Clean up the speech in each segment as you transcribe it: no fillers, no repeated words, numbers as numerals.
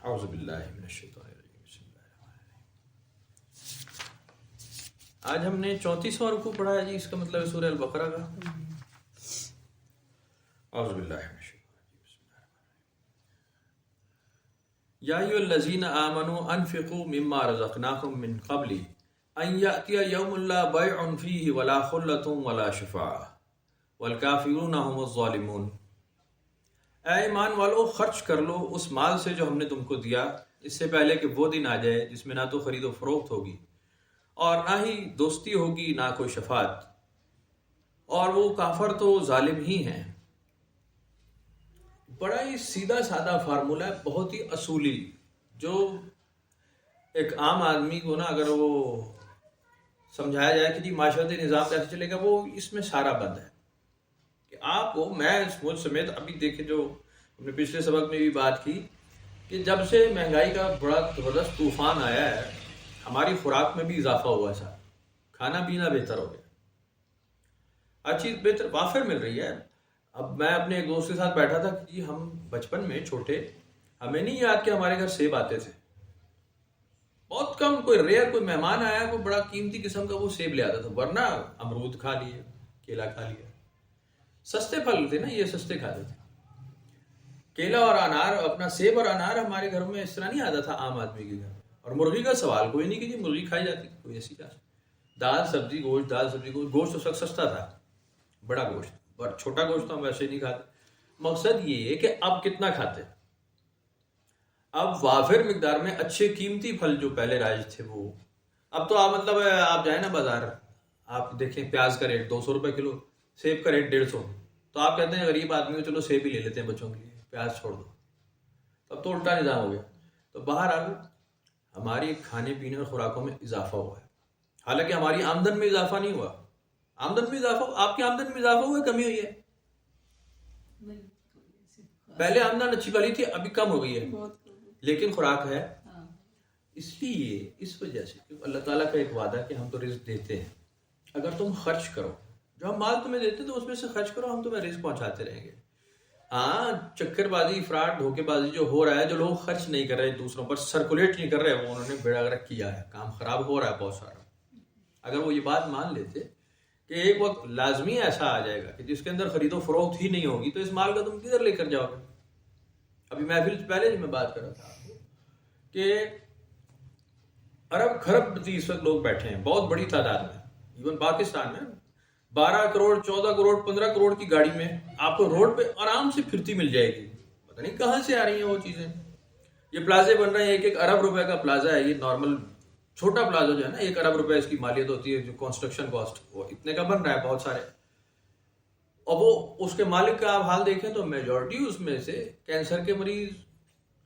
اعوذ باللہ من الشیطان الرجیم، بسم اللہ الرحمن الرحیم۔ آج ہم نے 34واں رکوع پڑھا ہے جی، اس کا مطلب ہے سورہ البقرہ کا۔ اعوذ باللہ من الشیطان الرجیم، بسم اللہ الرحمن الرحیم۔ یا ایھا الذین آمنوا انفقوا مما رزقناکم من قبل ان یأتی یوم لا بیع فیہ ولا خلۃ ولا شفاعۃ والکافرون هم الظالمون۔ اے ایمان والو، خرچ کر لو اس مال سے جو ہم نے تم کو دیا، اس سے پہلے کہ وہ دن آ جائے جس میں نہ تو خرید و فروخت ہوگی اور نہ ہی دوستی ہوگی، نہ کوئی شفاعت، اور وہ کافر تو ظالم ہی ہیں۔ بڑا ہی سیدھا سادہ فارمولہ ہے، بہت ہی اصولی، جو ایک عام آدمی کو نا اگر وہ سمجھایا جائے کہ جی معاشرتی نظام کیسے چلے گا، وہ اس میں سارا بند ہے کہ آپ کو، میں مجھ سمیت، ابھی دیکھیں جو ہم نے پچھلے سبق میں بھی بات کی کہ جب سے مہنگائی کا بڑا زبردست طوفان آیا ہے، ہماری خوراک میں بھی اضافہ ہوا ہے، سر کھانا پینا بہتر ہو گیا، ہر چیز بہتر وافر مل رہی ہے۔ اب میں اپنے ایک دوست کے ساتھ بیٹھا تھا کہ جی ہم بچپن میں چھوٹے، ہمیں نہیں یاد کہ ہمارے گھر سیب آتے تھے، بہت کم، کوئی ریئر کوئی مہمان آیا کوئی بڑا قیمتی قسم کا وہ سیب لے آتا تھا، ورنہ امرود کھا لیے، کیلا کھا لیا، سستے پھل تھے نا، یہ سستے کھاتے تھے۔ کیلا اور انار، اپنا سیب اور انار ہمارے گھروں میں اس طرح نہیں آتا تھا عام آدمی کے گھر۔ اور مرغی کا سوال کوئی نہیں کہ جی مرغی کھائی جاتی تھی، کوئی ایسی بات۔ دال سبزی گوشت، دال سبزی گوشت، گوشت اس وقت سستا تھا، بڑا گوشت، اور چھوٹا گوشت تو ہم ویسے ہی نہیں کھاتے۔ مقصد یہ ہے کہ اب کتنا کھاتے، اب وافر مقدار میں اچھے قیمتی پھل جو پہلے رائج تھے وہ اب تو آپ مطلب آپ جائیں نا بازار، آپ دیکھیں پیاز کا ریٹ 200 روپے کلو، سیب کا ریٹ 150، تو آپ کہتے ہیں غریب آدمی کو چلو سیب ہی لے لیتے ہیں بچوں کے لیے، پیاز چھوڑ دو۔ اب تو الٹا نظام ہو گیا۔ تو بہرحال ہماری کھانے پینے اور خوراکوں میں اضافہ ہوا ہے، حالانکہ ہماری آمدن میں اضافہ نہیں ہوا۔ آمدن میں اضافہ، آپ کی آمدن میں اضافہ ہوا ہے، کمی ہوئی ہے؟ پہلے آمدن اچھی والی تھی، ابھی کم ہو گئی ہے، لیکن خوراک ہے۔ اس لیے اس وجہ سے اللہ تعالیٰ کا ایک وعدہ کہ ہم تو رزق دیتے ہیں، اگر تم خرچ کرو، جو ہم مال تمہیں دیتے تو اس میں سے خرچ کرو، ہم تمہیں رزق پہنچاتے رہیں گے۔ ہاں، چکر بازی، فراڈ، دھوکے بازی جو ہو رہا ہے، جو لوگ خرچ نہیں کر رہے، دوسروں پر سرکولیٹ نہیں کر رہے، وہ انہوں نے بیڑا گرک کیا ہے، کام خراب ہو رہا ہے بہت سارا۔ اگر وہ یہ بات مان لیتے کہ ایک وقت لازمی ایسا آ جائے گا کہ جس کے اندر خرید و فروخت ہی نہیں ہوگی، تو اس مال کا تم کدھر لے کر جاؤ گے؟ ابھی محفل سے پہلے میں بات کر رہا تھا کہ ارب خرب اس وقت لوگ بیٹھے ہیں بہت بڑی تعداد میں، ایون پاکستان میں 12 کروڑ 14 کروڑ 15 کروڑ کی گاڑی میں آپ کو روڈ پہ آرام سے پھرتی مل جائے گی، پتہ نہیں کہاں سے آ رہی ہیں وہ چیزیں۔ یہ پلازے بن رہے ہیں، 1 ارب روپے کا پلازا ہے، یہ نارمل چھوٹا پلازا جو ہے نا، 1 ارب روپے اس کی مالیت ہوتی ہے، جو کنسٹرکشن کاسٹ، وہ اتنے کا بن رہا ہے بہت سارے۔ اور وہ اس کے مالک کا آپ حال دیکھیں تو میجورٹی اس میں سے کینسر کے مریض،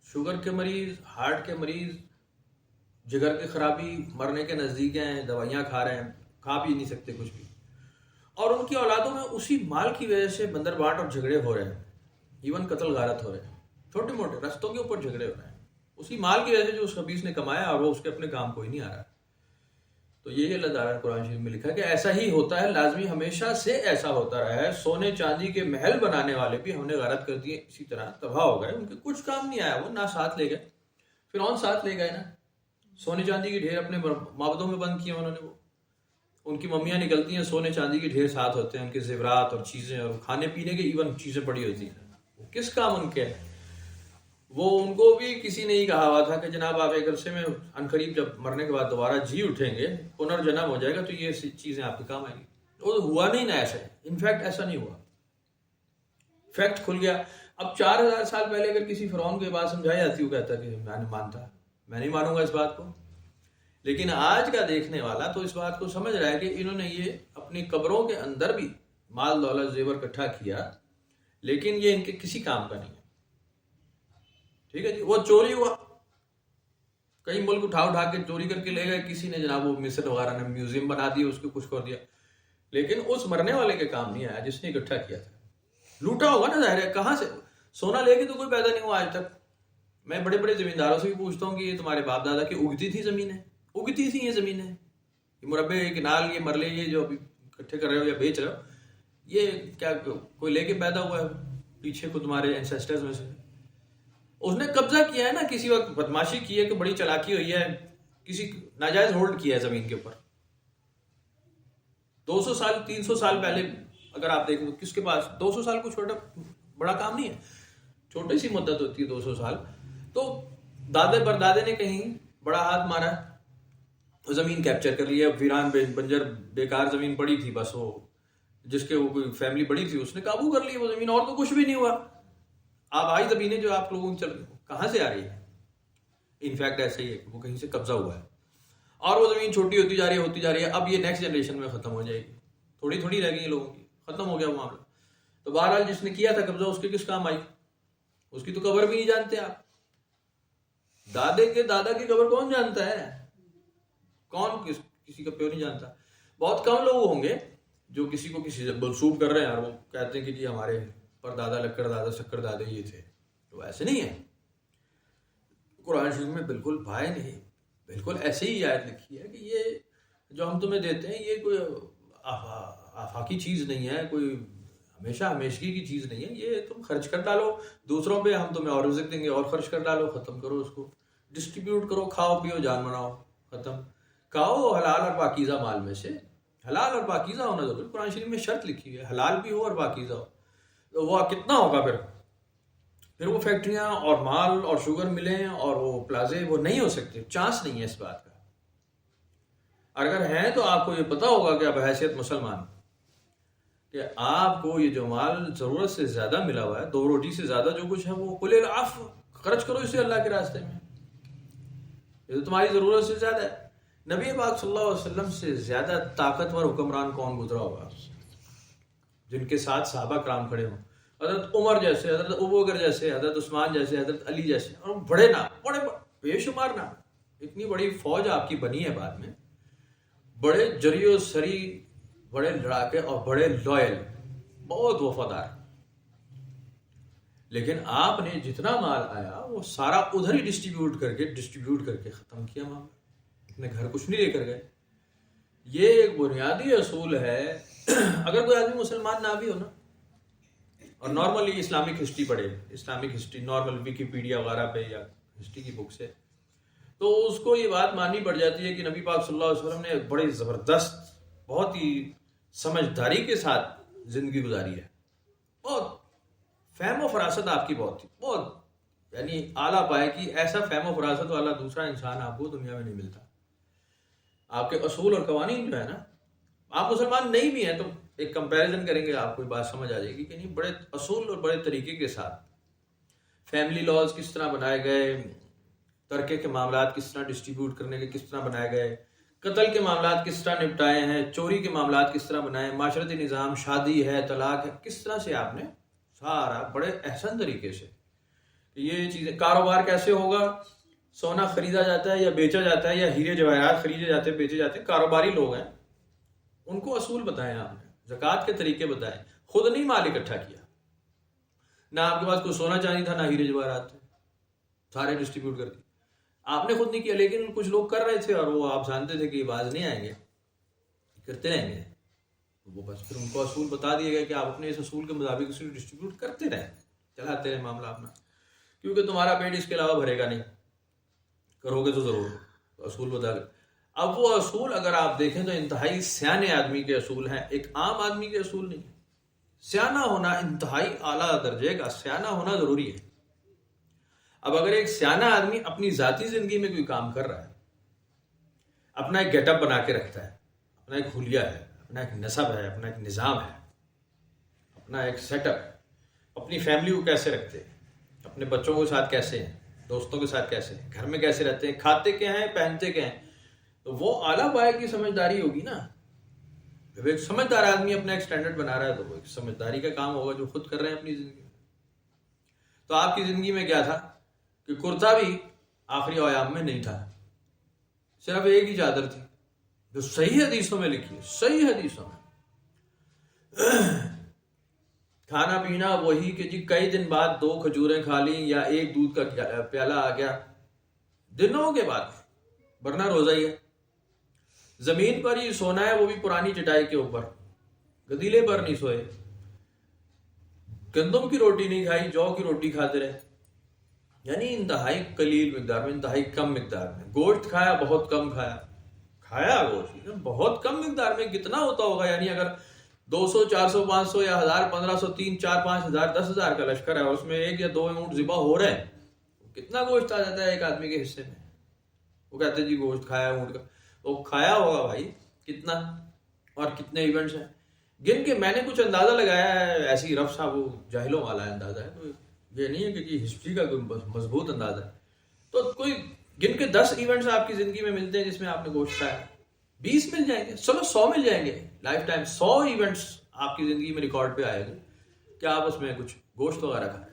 شوگر کے مریض، ہارٹ کے مریض، جگر کی خرابی، مرنے کے نزدیک ہیں، دوائیاں کھا رہے ہیں، کھا بھی نہیں سکتے کچھ بھی، اور ان کی اولادوں میں اسی مال کی وجہ سے بندر باٹ اور جھگڑے ہو رہے ہیں، ایون قتل غارت ہو رہے ہیں، چھوٹے موٹے رستوں کے اوپر جھگڑے ہو رہے ہیں، اسی مال کی وجہ سے جو اس خبیث نے کمایا، اور وہ اس کے اپنے کام کوئی نہیں آ رہا۔ تو یہی اللہ تعالیٰ نے قرآن شریف میں لکھا ہے کہ ایسا ہی ہوتا ہے، لازمی ہمیشہ سے ایسا ہوتا رہا ہے۔ سونے چاندی کے محل بنانے والے بھی ہم نے غارت کر دیے، اسی طرح تباہ ہو گئے، ان کے کچھ کام نہیں آیا، وہ نہ ساتھ لے گئے، فرعون ساتھ لے گئے نا، سونے چاندی کے ڈھیر اپنے معبدوں میں بند کیے انہوں نے، وہ ان کی ممیاں نکلتی ہیں، سونے چاندی کے ڈھیر ساتھ ہوتے ہیں، ان کے زیورات اور چیزیں اور کھانے پینے کے ایون چیزیں پڑی ہوتی ہیں، وہ کس کام ان کے ہیں؟ وہ ان کو بھی کسی نے ہی کہا ہوا تھا کہ جناب آپ ایک عرصے میں عنقریب جب مرنے کے بعد دوبارہ جی اٹھیں گے، پنرجنم ہو جائے گا، تو یہ چیزیں آپ کے کام آئیں گی۔ وہ ہوا نہیں نا ایسا، انفیکٹ ایسا نہیں ہوا، فیکٹ کھل گیا۔ اب 4000 سال پہلے اگر کسی فرعون کو یہ بات سمجھائی جاتی، وہ کہتا کہ میں نہیں مانتا، میں نہیں مانوں گا اس بات کو۔ لیکن آج کا دیکھنے والا تو اس بات کو سمجھ رہا ہے کہ انہوں نے یہ اپنی قبروں کے اندر بھی مال دولت زیور اکٹھا کیا، لیکن یہ ان کے کسی کام کا نہیں ہے، ٹھیک ہے جی۔ وہ چوری ہوا، کئی ملک اٹھا کے چوری کر کے لے گئے، کسی نے جناب وہ مصر وغیرہ نے میوزیم بنا دیا، اس کو کچھ کر دیا، لیکن اس مرنے والے کے کام نہیں آیا جس نے اکٹھا کیا تھا۔ لوٹا ہوگا نا، ظاہر ہے، کہاں سے سونا لے کے تو کوئی پیدا نہیں ہوا آج تک۔ میں بڑے بڑے زمینداروں سے بھی پوچھتا ہوں کہ یہ تمہارے باپ دادا کی اگتی تھی زمینیں، اگتی تھی یہ زمینیں، یہ مربع، یہ کنال، یہ مرلے، یہ جو ابھی اکٹھے کر رہے ہو یا بیچ رہے ہو، یہ کیا کوئی لے کے پیدا ہوا ہے پیچھے کو تمہارے اینسیسٹرز میں سے؟ اس نے قبضہ کیا ہے نا، کسی وقت بدماشی کی ہے کہ بڑی چلاکی ہوئی ہے، کسی ناجائز ہولڈ کیا ہے زمین کے اوپر. 200 سال 300 سال پہلے اگر آپ دیکھیں تو کس کے پاس 200 سال کو چھوٹا بڑا کام نہیں ہے، چھوٹی سی مدت ہوتی ہے 200 سال. تو دادے پردادے نے کہیں بڑا ہاتھ مارا، زمین کیپچر کر لیا، ویران بنجر بیکار زمین پڑی تھی، بس وہ جس کے وہ کوئی فیملی بڑی تھی اس نے قابو کر لی وہ زمین، اور تو کچھ بھی نہیں ہوا. آبائی زمینیں جو آپ لوگوں کی کہاں سے آ رہی ہے؟ انفیکٹ ایسا ہی ہے کہ وہ کہیں سے قبضہ ہوا ہے، اور وہ زمین چھوٹی ہوتی جا رہی ہے. اب یہ نیکسٹ جنریشن میں ختم ہو جائے گی، تھوڑی تھوڑی رہ گئی لوگوں کی، ختم ہو گیا وہ معاملہ. تو بہرحال جس نے کیا تھا قبضہ اس کے کس کام آئی؟ اس کی تو قبر بھی نہیں جانتے آپ. دادے کے دادا کی قبر کون جانتا ہے؟ کون کسی کا پیو نہیں جانتا. بہت کم لوگ ہوں گے جو کسی کو کسی سے منسوب کر رہے ہیں اور وہ کہتے ہیں کہ جی ہمارے پر دادا لکڑ دادا شکر دادے یہ تھے. تو ایسے نہیں ہے. قرآن شریف میں بالکل بھائی نہیں، بالکل ایسے ہی آیت لکھی ہے کہ یہ جو ہم تمہیں دیتے ہیں یہ کوئی آفاقی چیز نہیں ہے، کوئی ہمیشہ ہمیشگی کی چیز نہیں ہے. یہ تم خرچ کر ڈالو دوسروں پہ، ہم تمہیں اور رزق دیں گے، اور خرچ کر ڈالو، ختم کرو اس کو، ڈسٹریبیوٹ کرو، کھاؤ پیو جان بناؤ، ختم. کھاؤ حلال اور پاکیزہ مال میں سے، حلال اور پاکیزہ ہونا ضروری. قرآن شریف میں شرط لکھی ہوئی ہے حلال بھی ہو اور پاکیزہ ہو. تو وہ کتنا ہوگا پھر وہ فیکٹریاں اور مال اور شوگر ملیں اور وہ پلازے وہ نہیں ہو سکتے، چانس نہیں ہے اس بات کا. اور اگر ہیں تو آپ کو یہ پتا ہوگا کہ اب حیثیت مسلمان کہ آپ کو یہ جو مال ضرورت سے زیادہ ملا ہوا ہے، 2 روٹی سے زیادہ جو کچھ ہے، وہ کل العف خرچ کرو اسے اللہ کے راستے میں، یہ تو تمہاری ضرورت سے زیادہ ہے. نبی پاک صلی اللہ علیہ وسلم سے زیادہ طاقتور حکمران کون گزرا ہوگا جن کے ساتھ صحابہ کرام کھڑے ہوں؟ حضرت عمر جیسے، حضرت ابوبکر جیسے، حضرت عثمان جیسے، حضرت علی جیسے، اور بڑے نام، بڑے بے شمار نام. اتنی بڑی فوج آپ کی بنی ہے بعد میں، بڑے جری و سری، بڑے لڑاکے اور بڑے لوئل، بہت وفادار. لیکن آپ نے جتنا مال آیا وہ سارا ادھر ہی ڈسٹریبیوٹ کر کے ختم کیا معاملہ، اپنے گھر کچھ نہیں لے کر گئے. یہ ایک بنیادی اصول ہے. اگر کوئی آدمی مسلمان نہ بھی ہو نا، اور نارملی اسلامک ہسٹری پڑھے، اسلامک ہسٹری نارمل ویکیپیڈیا وغیرہ پہ یا ہسٹری کی بک سے، تو اس کو یہ بات ماننی پڑ جاتی ہے کہ نبی پاک صلی اللہ علیہ وسلم نے بڑی زبردست، بہت ہی سمجھداری کے ساتھ زندگی گزاری ہے. بہت فہم و فراست آپ کی بہت تھی، بہت یعنی اعلیٰ پائے کی. ایسا فہم و فراست والا دوسرا انسان آپ کو دنیا میں نہیں ملتا. آپ کے اصول اور قوانین جو ہے نا، آپ مسلمان نہیں بھی ہیں تو ایک کمپیریزن کریں گے آپ کو بات سمجھ آ جائے گی کہ نہیں، بڑے اصول اور بڑے طریقے کے ساتھ فیملی لاز کس طرح بنائے گئے، ترکے کے معاملات کس طرح ڈسٹریبیوٹ کرنے کے کس طرح بنائے گئے، قتل کے معاملات کس طرح نپٹائے ہیں، چوری کے معاملات کس طرح بنائے، معاشرتی نظام، شادی ہے، طلاق ہے، کس طرح سے آپ نے سارا بڑے احسن طریقے سے یہ چیزیں. کاروبار کیسے ہوگا، سونا خریدا جاتا ہے یا بیچا جاتا ہے، یا ہیرے جواہرات خریدے جاتے ہیں بیچے جاتے ہیں، کاروباری لوگ ہیں، ان کو اصول بتائیں آپ نے، زکوٰۃ کے طریقے بتائیں. خود نہیں مال اکٹھا کیا، نہ آپ کے پاس کوئی سونا چاندی تھا، نہ ہیرے جواہرات تھے، سارے ڈسٹریبیوٹ کر دیے. آپ نے خود نہیں کیا، لیکن کچھ لوگ کر رہے تھے اور وہ آپ جانتے تھے کہ یہ باز نہیں آئیں گے، کرتے رہیں گے. وہ بس پھر ان کو اصول بتا دیا گیا کہ آپ اپنے اس اصول کے مطابق اسے ڈسٹریبیوٹ کرتے رہیں، چلاتے رہیں معاملہ اپنا، کیونکہ تمہارا پیٹ اس کے علاوہ بھرے گا نہیں، کرو گے تو ضرور. اصول بتا گئے. اب وہ اصول اگر آپ دیکھیں تو انتہائی سیانے آدمی کے اصول ہیں، ایک عام آدمی کے اصول نہیں. سیانہ ہونا، انتہائی اعلیٰ درجے کا سیانہ ہونا ضروری ہے. اب اگر ایک سیانہ آدمی اپنی ذاتی زندگی میں کوئی کام کر رہا ہے، اپنا ایک گیٹ اپ بنا کے رکھتا ہے، اپنا ایک حلیہ ہے، اپنا ایک نسب ہے، اپنا ایک نظام ہے، اپنا ایک سیٹ اپ، اپنی فیملی کو کیسے رکھتے ہیں، اپنے بچوں کے ساتھ کیسے ہیں، دوستوں کے ساتھ کیسے ہیں، گھر میں کیسے رہتے ہیں، کھاتے کیا ہیں، پہنتے کیا ہیں، تو وہ اعلیٰ پائے کی سمجھداری ہوگی نا. جب ایک سمجھدار آدمی اپنا ایک سٹینڈرڈ بنا رہا ہے تو وہ ایک سمجھداری کا کام ہوگا جو خود کر رہے ہیں اپنی زندگی میں. تو آپ کی زندگی میں کیا تھا کہ کرتا بھی آخری ایام میں نہیں تھا، صرف ایک ہی چادر تھی جو صحیح حدیثوں میں لکھی ہے، صحیح حدیثوں میں. کھانا پینا وہی کہ جی کئی دن بعد 2 کھجوریں کھا لیں یا ایک دودھ کا پیالہ آ گیا، دنوں کے بعد، ورنہ روزہ ہی ہے. زمین پر ہی سونا ہے، وہ بھی پرانی چٹائی کے اوپر، گدیلے پر نہیں سوئے، گندم کی روٹی نہیں کھائی، جو کی روٹی کھاتے رہے. یعنی انتہائی قلیل مقدار میں، انتہائی کم مقدار میں گوشت کھایا، بہت کم کھایا گوشت بہت کم مقدار میں. کتنا ہوتا ہوگا؟ یعنی اگر 200 400 500 یا 1000 1500 3 4 5 ہزار 10,000 کا لشکر ہے، اس میں 1 یا 2 اونٹ ذبح ہو رہے ہیں، کتنا گوشت آ جاتا ہے ایک آدمی کے حصے میں؟ وہ کہتے ہیں جی گوشت کھایا اونٹ کا. وہ کھایا ہوگا بھائی کتنا، اور کتنے ایونٹس ہیں گن کے. میں نے کچھ اندازہ لگایا ہے، ایسی رف صاحب وہ جاہلوں والا اندازہ ہے، تو یہ نہیں ہے کہ ہسٹری کا کوئی مضبوط اندازہ ہے. تو کوئی گن کے 10 ایونٹس آپ کی زندگی میں ملتے ہیں جس میں آپ نے گوشت کھایا، 20 مل جائیں گے، چلو 100 مل جائیں گے لائف ٹائم. 100 ایونٹس آپ کی زندگی میں ریکارڈ پہ آئے گا کہ آپ اس میں کچھ گوشت وغیرہ کھائیں.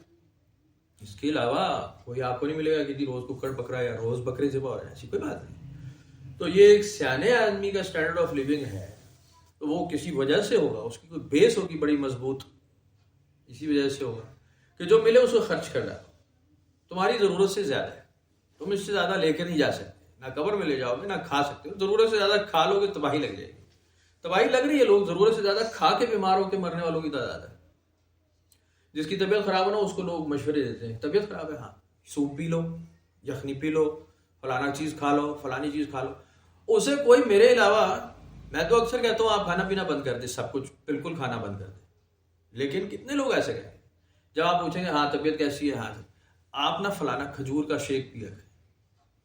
اس کے علاوہ کوئی آپ کو نہیں ملے گا کہ جی روز ککڑ پکڑا یا روز بکرے ذبح ہو رہے ہیں، ایسی کوئی بات نہیں. تو یہ ایک سیانے آدمی کا اسٹینڈرڈ آف لیونگ ہے، تو وہ کسی وجہ سے ہوگا، اس کی کوئی بیس ہوگی بڑی مضبوط. اسی وجہ سے ہوگا کہ جو ملے اس کو خرچ کر ڈالو. تمہاری ضرورت سے زیادہ ہے، تم اس سے زیادہ لے کے نہیں جا سکتے، نہ قبر میں لے جاؤ گے نہ کھا سکتے ہو. ضرورت سے زیادہ کھا لو گے تباہی لگ جائے گی. تباہی لگ رہی ہے، لوگ ضرورت سے زیادہ کھا کے بیمار ہو کے مرنے والوں کی تعداد ہے. جس کی طبیعت خراب ہو نا اس کو لوگ مشورے دیتے ہیں، طبیعت خراب ہے ہاں سوپ پی لو، یخنی پی لو، فلانا چیز کھا لو، فلانی چیز کھا لو. اسے کوئی میرے علاوہ، میں تو اکثر کہتا ہوں آپ کھانا پینا بند کر دیں، سب کچھ بالکل کھانا بند کر دیں. لیکن کتنے لوگ ایسے گئے جب آپ پوچھیں گے ہاں طبیعت کیسی ہے، ہاں آپ نہ فلانا کھجور کا شیک پیا کریں،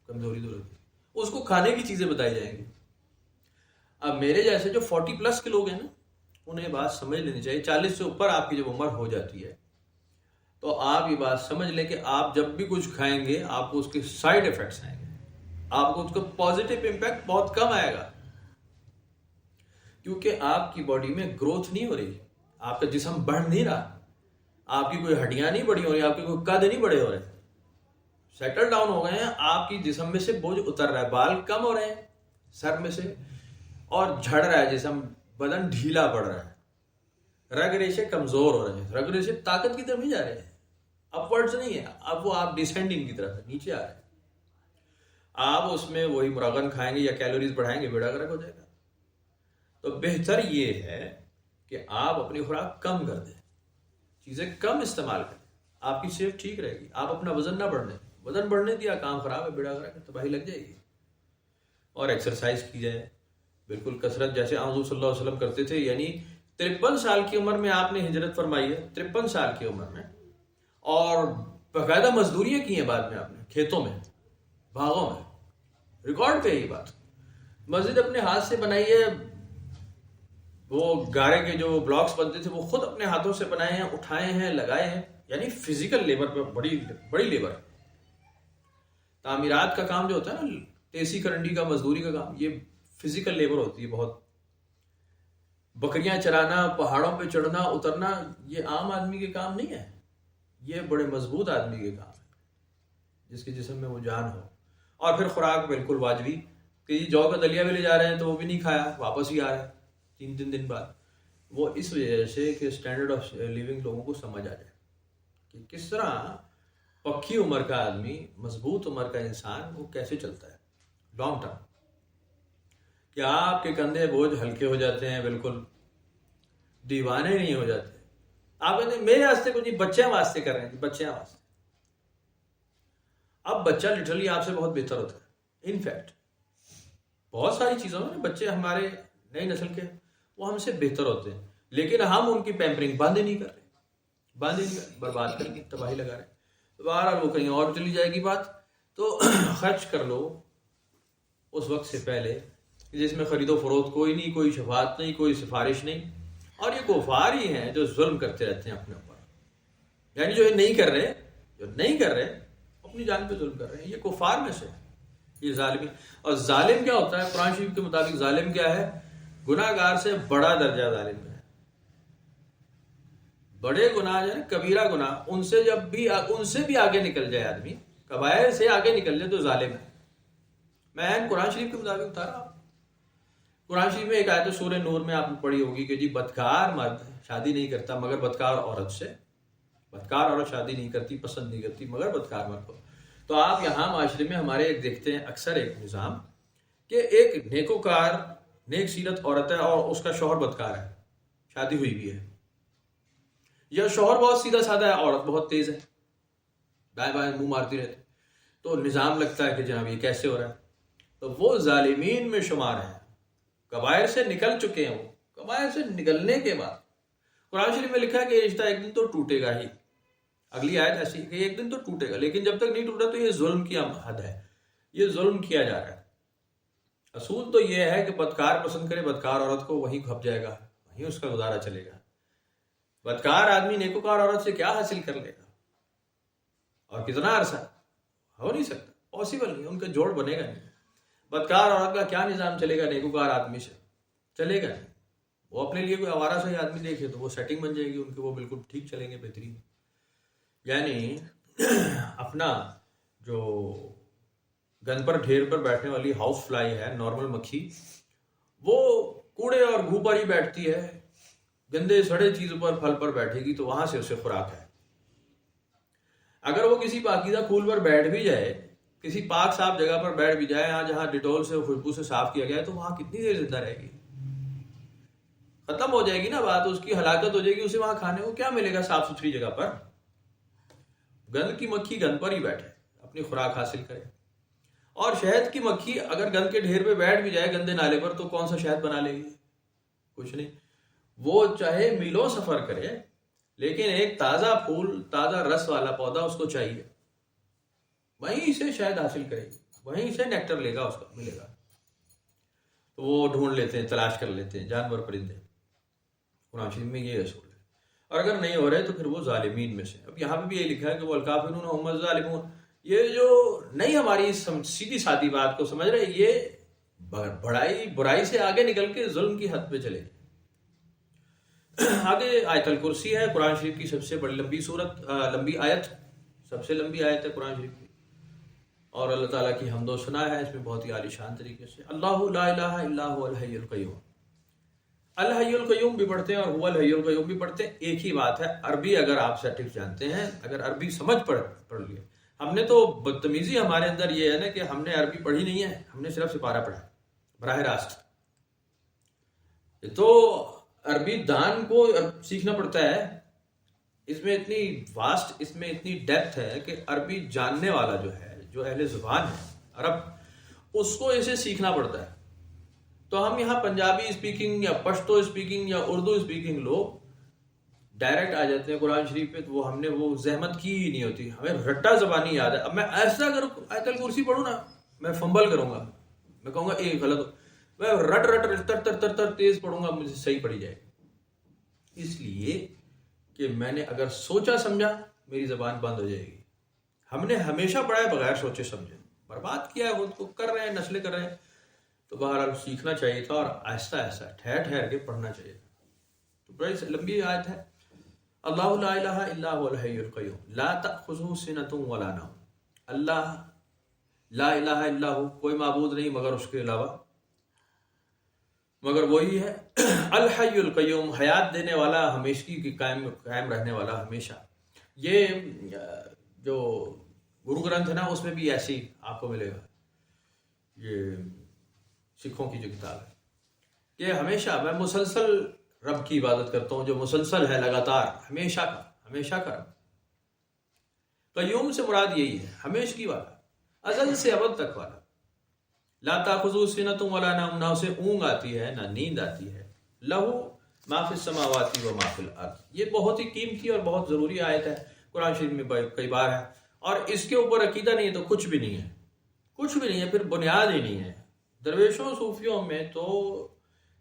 کمزوری دور ہوتی ہے، اس کو کھانے کی چیزیں بتائی جائیں گی. اب میرے جیسے جو 40+ کے لوگ ہیں نا، انہیں بات سمجھ لینی چاہیے. 40 سے اوپر آپ کی جب عمر ہو جاتی ہے تو آپ یہ بات سمجھ لیں کہ آپ جب بھی کچھ کھائیں گے آپ کو اس کے سائیڈ ایفیکٹس آئیں گے، آپ کو اس کا پازیٹیو امپیکٹ بہت کم آئے گا، کیونکہ آپ کی باڈی میں گروتھ نہیں ہو رہی، آپ کا جسم بڑھ نہیں رہا، آپ کی کوئی ہڈیاں نہیں بڑی ہو رہی، آپ کے کوئی قد نہیں بڑے ہو رہے، سیٹل ڈاؤن ہو گئے ہیں. آپ کی جسم میں سے بوجھ اتر رہا ہے، بال کم ہو رہے ہیں سر میں سے، اور جھڑ رہا ہے جسم، بدن ڈھیلا پڑ رہا ہے، رگ ریشے کمزور ہو رہے ہیں. رگ ریشے طاقت کی طرف نہیں جا رہے ہیں، اپورڈز نہیں ہے، اب وہ آپ ڈسینڈنگ کی طرف ہے، نیچے آ رہے ہیں. آپ اس میں وہی مرغن کھائیں گے یا کیلوریز بڑھائیں گے، بیڑا گرک ہو جائے گا. تو بہتر یہ ہے کہ آپ اپنی خوراک کم کر دیں، چیزیں کم استعمال کریں، آپ کی صحت ٹھیک رہے گی. آپ اپنا وزن نہ بڑھنے، وزن بڑھنے دیا کام خراب ہے، بیڑا گرک ہے، تباہی لگ جائے گی. اور ایکسرسائز کی جائے بالکل کثرت، جیسے حضور صلی اللہ علیہ وسلم کرتے تھے. یعنی 53 سال کی عمر میں آپ نے ہجرت فرمائی ہے، 53 سال کی عمر میں، اور باقاعدہ مزدوریاں کی ہیں بعد میں آپ نے، کھیتوں میں، باغوں میں، ریکارڈ پہ یہ بات. مسجد اپنے ہاتھ سے بنائی ہے، وہ گارے کے جو بلاکس بنتے تھے وہ خود اپنے ہاتھوں سے بنائے ہیں، اٹھائے ہیں، لگائے ہیں. یعنی فزیکل لیبر پہ بڑی لیبر. تعمیرات کا کام جو ہوتا ہے نا، تیسی کرنڈی کا، مزدوری کا کام، یہ فزیکل لیبر ہوتی ہے بہت. بکریاں چرانا، پہاڑوں پہ چڑھنا اترنا، یہ عام آدمی کے کام نہیں ہے، یہ بڑے مضبوط آدمی کے کام ہے جس کے جسم میں وہ جان ہو. اور پھر خوراک بالکل واجبی، کہ یہ جو کا دلیا بھی لے جا رہے ہیں تو وہ بھی نہیں کھایا، واپس ہی آ رہے ہیں 3 دن بعد. وہ اس وجہ سے کہ اسٹینڈرڈ آف لیونگ لوگوں کو سمجھ آ جائے کہ کس طرح پکی عمر کا آدمی، مضبوط عمر کا انسان وہ کیسے چلتا ہے لانگ ٹرم. کہ آپ کے کندھے بوجھ ہلکے ہو جاتے ہیں، بالکل دیوانے نہیں ہو جاتے. آپ کہتے ہیں میرے واسطے کچھ نہیں، بچے واسطے کر رہے ہیں، بچے واسطے. اب بچہ لٹرلی آپ سے بہت بہتر ہوتا ہے. انفیکٹ بہت ساری چیزوں میں بچے ہمارے نئی نسل کے وہ ہم سے بہتر ہوتے ہیں، لیکن ہم ان کی پیمپرنگ باندھے نہیں کر رہے، برباد کر کے تباہی لگا رہے ہیں. بہرحال وہ کہیں اور چلی جائے گی بات. تو خرچ کر لو اس وقت سے پہلے جس میں خرید و فروخت کوئی نہیں، کوئی شفاعت نہیں، کوئی سفارش نہیں. اور یہ کفار ہی ہیں جو ظلم کرتے رہتے ہیں اپنے اوپر. یعنی جو یہ نہیں کر رہے اپنی جان پہ ظلم کر رہے ہیں، یہ کفار میں سے یہ ظالمی. اور ظالم کیا ہوتا ہے قرآن شریف کے مطابق؟ ظالم کیا ہے؟ گناہ گار سے بڑا درجہ ظالم ہے. بڑے گناہ جو ہے کبیرہ گناہ، ان سے بھی آگے نکل جائے آدمی، کبائر سے آگے نکل جائے تو ظالم ہے. میں قرآن شریف کے مطابق بتا رہا ہوں. قرآن شریف میں ایک آیت سورہ نور میں آپ نے پڑھی ہوگی کہ جی بدکار مرد شادی نہیں کرتا مگر بدکار عورت سے، بدکار عورت شادی نہیں کرتی، پسند نہیں کرتی مگر بدکار مرد کو. تو آپ یہاں معاشرے میں ہمارے ایک دیکھتے ہیں اکثر ایک نظام کہ ایک نیکوکار نیک سیرت عورت ہے اور اس کا شوہر بدکار ہے، شادی ہوئی بھی ہے، یا شوہر بہت سیدھا سادہ ہے، عورت بہت تیز ہے، دائیں بائیں منہ مارتی رہتی، تو نظام لگتا ہے کہ جناب یہ کیسے ہو رہا ہے. تو وہ ظالمین میں شمار ہیں، کبائر سے نکل چکے ہیں. وہ کبائر سے نکلنے کے بعد قرآن شریف میں لکھا ہے کہ یہ رشتہ ایک دن تو ٹوٹے گا ہی. اگلی آیت ایسی کہ ایک دن تو ٹوٹے گا، لیکن جب تک نہیں ٹوٹا تو یہ ظلم کی حد ہے، یہ ظلم کیا جا رہا ہے. اصول تو یہ ہے کہ بدکار پسند کرے بدکار عورت کو، وہیں کھپ جائے گا، وہیں اس کا گزارا چلے گا. بدکار آدمی نیکوکار عورت سے کیا حاصل کر لے گا اور کتنا عرصہ؟ ہو نہیں سکتا، پاسبل نہیں، ان کا جوڑ بنے گا نہیں. بدکار عورت کا کیا نظام چلے گا نیکوکار آدمی سے؟ چلے گا نہیں. وہ اپنے لیے کوئی آوارہ سے آدمی دیکھے تو وہ سیٹنگ بن جائے گی ان کے، وہ بالکل ٹھیک چلیں گے، بہترین. یعنی اپنا جو گن پر ڈھیر پر بیٹھنے والی ہاؤس فلائی ہے، نارمل مکھی، وہ کوڑے اور گھو پر ہی بیٹھتی ہے. گندے سڑے چیزوں پر پھل پر بیٹھے گی تو وہاں سے اسے خوراک ہے. اگر وہ کسی پاکیزہ پھول پر بیٹھ بھی جائے، کسی پاک صاف جگہ پر بیٹھ بھی جائے، جہاں ڈیٹول سے خوشبو سے صاف کیا گیا ہے، تو وہاں کتنی دیر زندہ رہے گی؟ ختم ہو جائے گی نا بات، اس کی ہلاکت ہو جائے گی. اسے وہاں کھانے کو کیا ملے گا صاف ستھری جگہ پر؟ گند کی مکھی گند پر ہی بیٹھے، اپنی خوراک حاصل کرے. اور شہد کی مکھی اگر گند کے ڈھیر پہ بیٹھ بھی جائے گندے نالے پر، تو کون سا شہد بنا لے گی؟ کچھ نہیں. وہ چاہے میلوں سفر کرے، لیکن ایک تازہ پھول، تازہ رس والا پودا اس کو چاہیے، وہیں سے شہد حاصل کرے گی، وہیں سے نیکٹر لے گا، اس کا ملے گا. تو وہ ڈھونڈ لیتے ہیں، تلاش کر لیتے ہیں جانور پرندے. قرآن شریف میں یہ اصول ہے. اور اگر نہیں ہو رہے تو پھر وہ ظالمین میں سے. اب یہاں پہ بھی یہ لکھا ہے کہ والکافرون هم الظالمون. یہ جو نہیں ہماری سیدھی سادی بات کو سمجھ رہے، یہ برائی سے آگے نکل کے ظلم کی حد پہ چلے. آگے آیت الکرسی ہے، قرآن شریف کی سب سے بڑی لمبی آیت، سب سے لمبی آیت ہے قرآن شریف کی. اور اللہ تعالیٰ کی حمد و ثنا ہے اس میں بہت ہی عالی شان طریقے سے. اللہ لا الہ الا هو الحی القیوم. الحی القیوم بھی پڑھتے ہیں اور هو الحی القیوم بھی پڑھتے ہیں، ایک ہی بات ہے. عربی اگر آپ سیٹنگ جانتے ہیں، اگر عربی سمجھ پڑھ لیے. ہم نے تو بدتمیزی ہمارے اندر یہ ہے نا کہ ہم نے عربی پڑھی نہیں ہے، ہم نے صرف سپارہ پڑھا براہ راست. تو عربی دان کو سیکھنا پڑتا ہے. اس میں اتنی واسٹ، اس میں اتنی ڈیپتھ ہے کہ عربی جاننے والا جو ہے، جو اہل زبان ہے عرب، اس کو اسے سیکھنا پڑتا ہے. تو ہم یہاں پنجابی اسپیکنگ یا پشتو اسپیکنگ یا اردو اسپیکنگ لوگ ڈائریکٹ آ جاتے ہیں قرآن شریف پہ، تو ہم نے وہ زحمت کی ہی نہیں ہوتی. ہمیں رٹا زبانی یاد ہے. اب میں ایسا اگر آیت الکرسی پڑھوں نا، میں فمبل کروں گا، میں کہوں گا ایک غلط، میں رٹ تر تیز پڑھوں گا، مجھے صحیح پڑھی جائے. اس لیے کہ میں نے اگر سوچا سمجھا، میری زبان بند ہو جائے گی. ہم نے ہمیشہ پڑھا ہے بغیر سوچے سمجھے، برباد کیا ہے خود کو، کر رہے ہیں، نسلیں کر رہے ہیں. تو بہرحال سیکھنا چاہیے تھا اور آہستہ آہستہ ٹھہر کے پڑھنا چاہیے تھا. تو بڑی لمبی آیت ہے. اللہ لا الہ الا هو الحی القیوم لا تأخذہ سنۃ ولا نوم. اللہ لا الہ الا ہو، کوئی معبود نہیں مگر اس کے علاوہ، مگر وہی ہے الحی القیوم، حیات دینے والا، ہمیشگی کی قائم رہنے والا ہمیشہ. یہ جو گرو گرنتھ ہے نا، اس میں بھی ایسی آپ کو ملے گا. یہ سکھوں کی جو کتاب ہے کہ ہمیشہ میں مسلسل رب کی عبادت کرتا ہوں، جو مسلسل ہے، لگاتار، ہمیشہ کا. قیوم سے مراد یہی ہے، ہمیشگی والا، ازل سے ابد تک والا. لا تاخذہ سنۃ ولا نوم، نہ اسے اونگ آتی ہے نہ نیند آتی ہے. لہو ما فی السماوات و ما فی الارض. یہ بہت ہی قیمتی اور بہت ضروری آیت ہے، قرآن شریف میں کئی بار ہے. اور اس کے اوپر عقیدہ نہیں ہے تو کچھ بھی نہیں ہے، کچھ بھی نہیں ہے، پھر بنیاد ہی نہیں ہے. درویشوں صوفیوں میں تو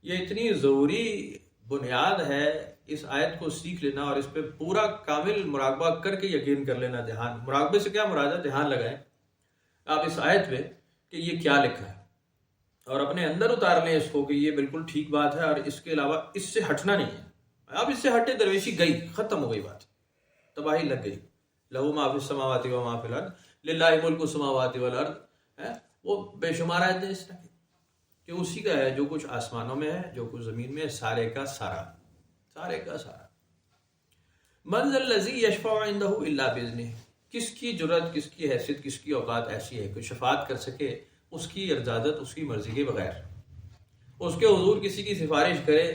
یہ اتنی ضروری بنیاد ہے اس آیت کو سیکھ لینا اور اس پہ پورا کامل مراقبہ کر کے یقین کر لینا. دھیان، مراقبے سے کیا مراد ہے؟ دھیان لگائیں آپ اس آیت پہ کہ یہ کیا لکھا ہے، اور اپنے اندر اتار لیں اس کو کہ یہ بالکل ٹھیک بات ہے اور اس کے علاوہ اس سے ہٹنا نہیں ہے. اب اس سے ہٹے درویشی گئی، ختم ہو گئی بات، تباہی لگ گئی. لہو ما فی السماوات و ما فی الارض للہ ملک السماوات والارض. وہ بے شمار آیتیں اس طرح کہ اسی کا ہے جو کچھ آسمانوں میں ہے، جو کچھ زمین میں ہے، سارے کا سارا. من ذا الذی یشفع عنده الا باذنہ. کس کی جرات، کس کی حیثیت، کس کی اوقات ایسی ہے کہ شفاعت کر سکے اس کی ارادت، اس کی مرضی کے بغیر. اس کے حضور کسی کی سفارش کرے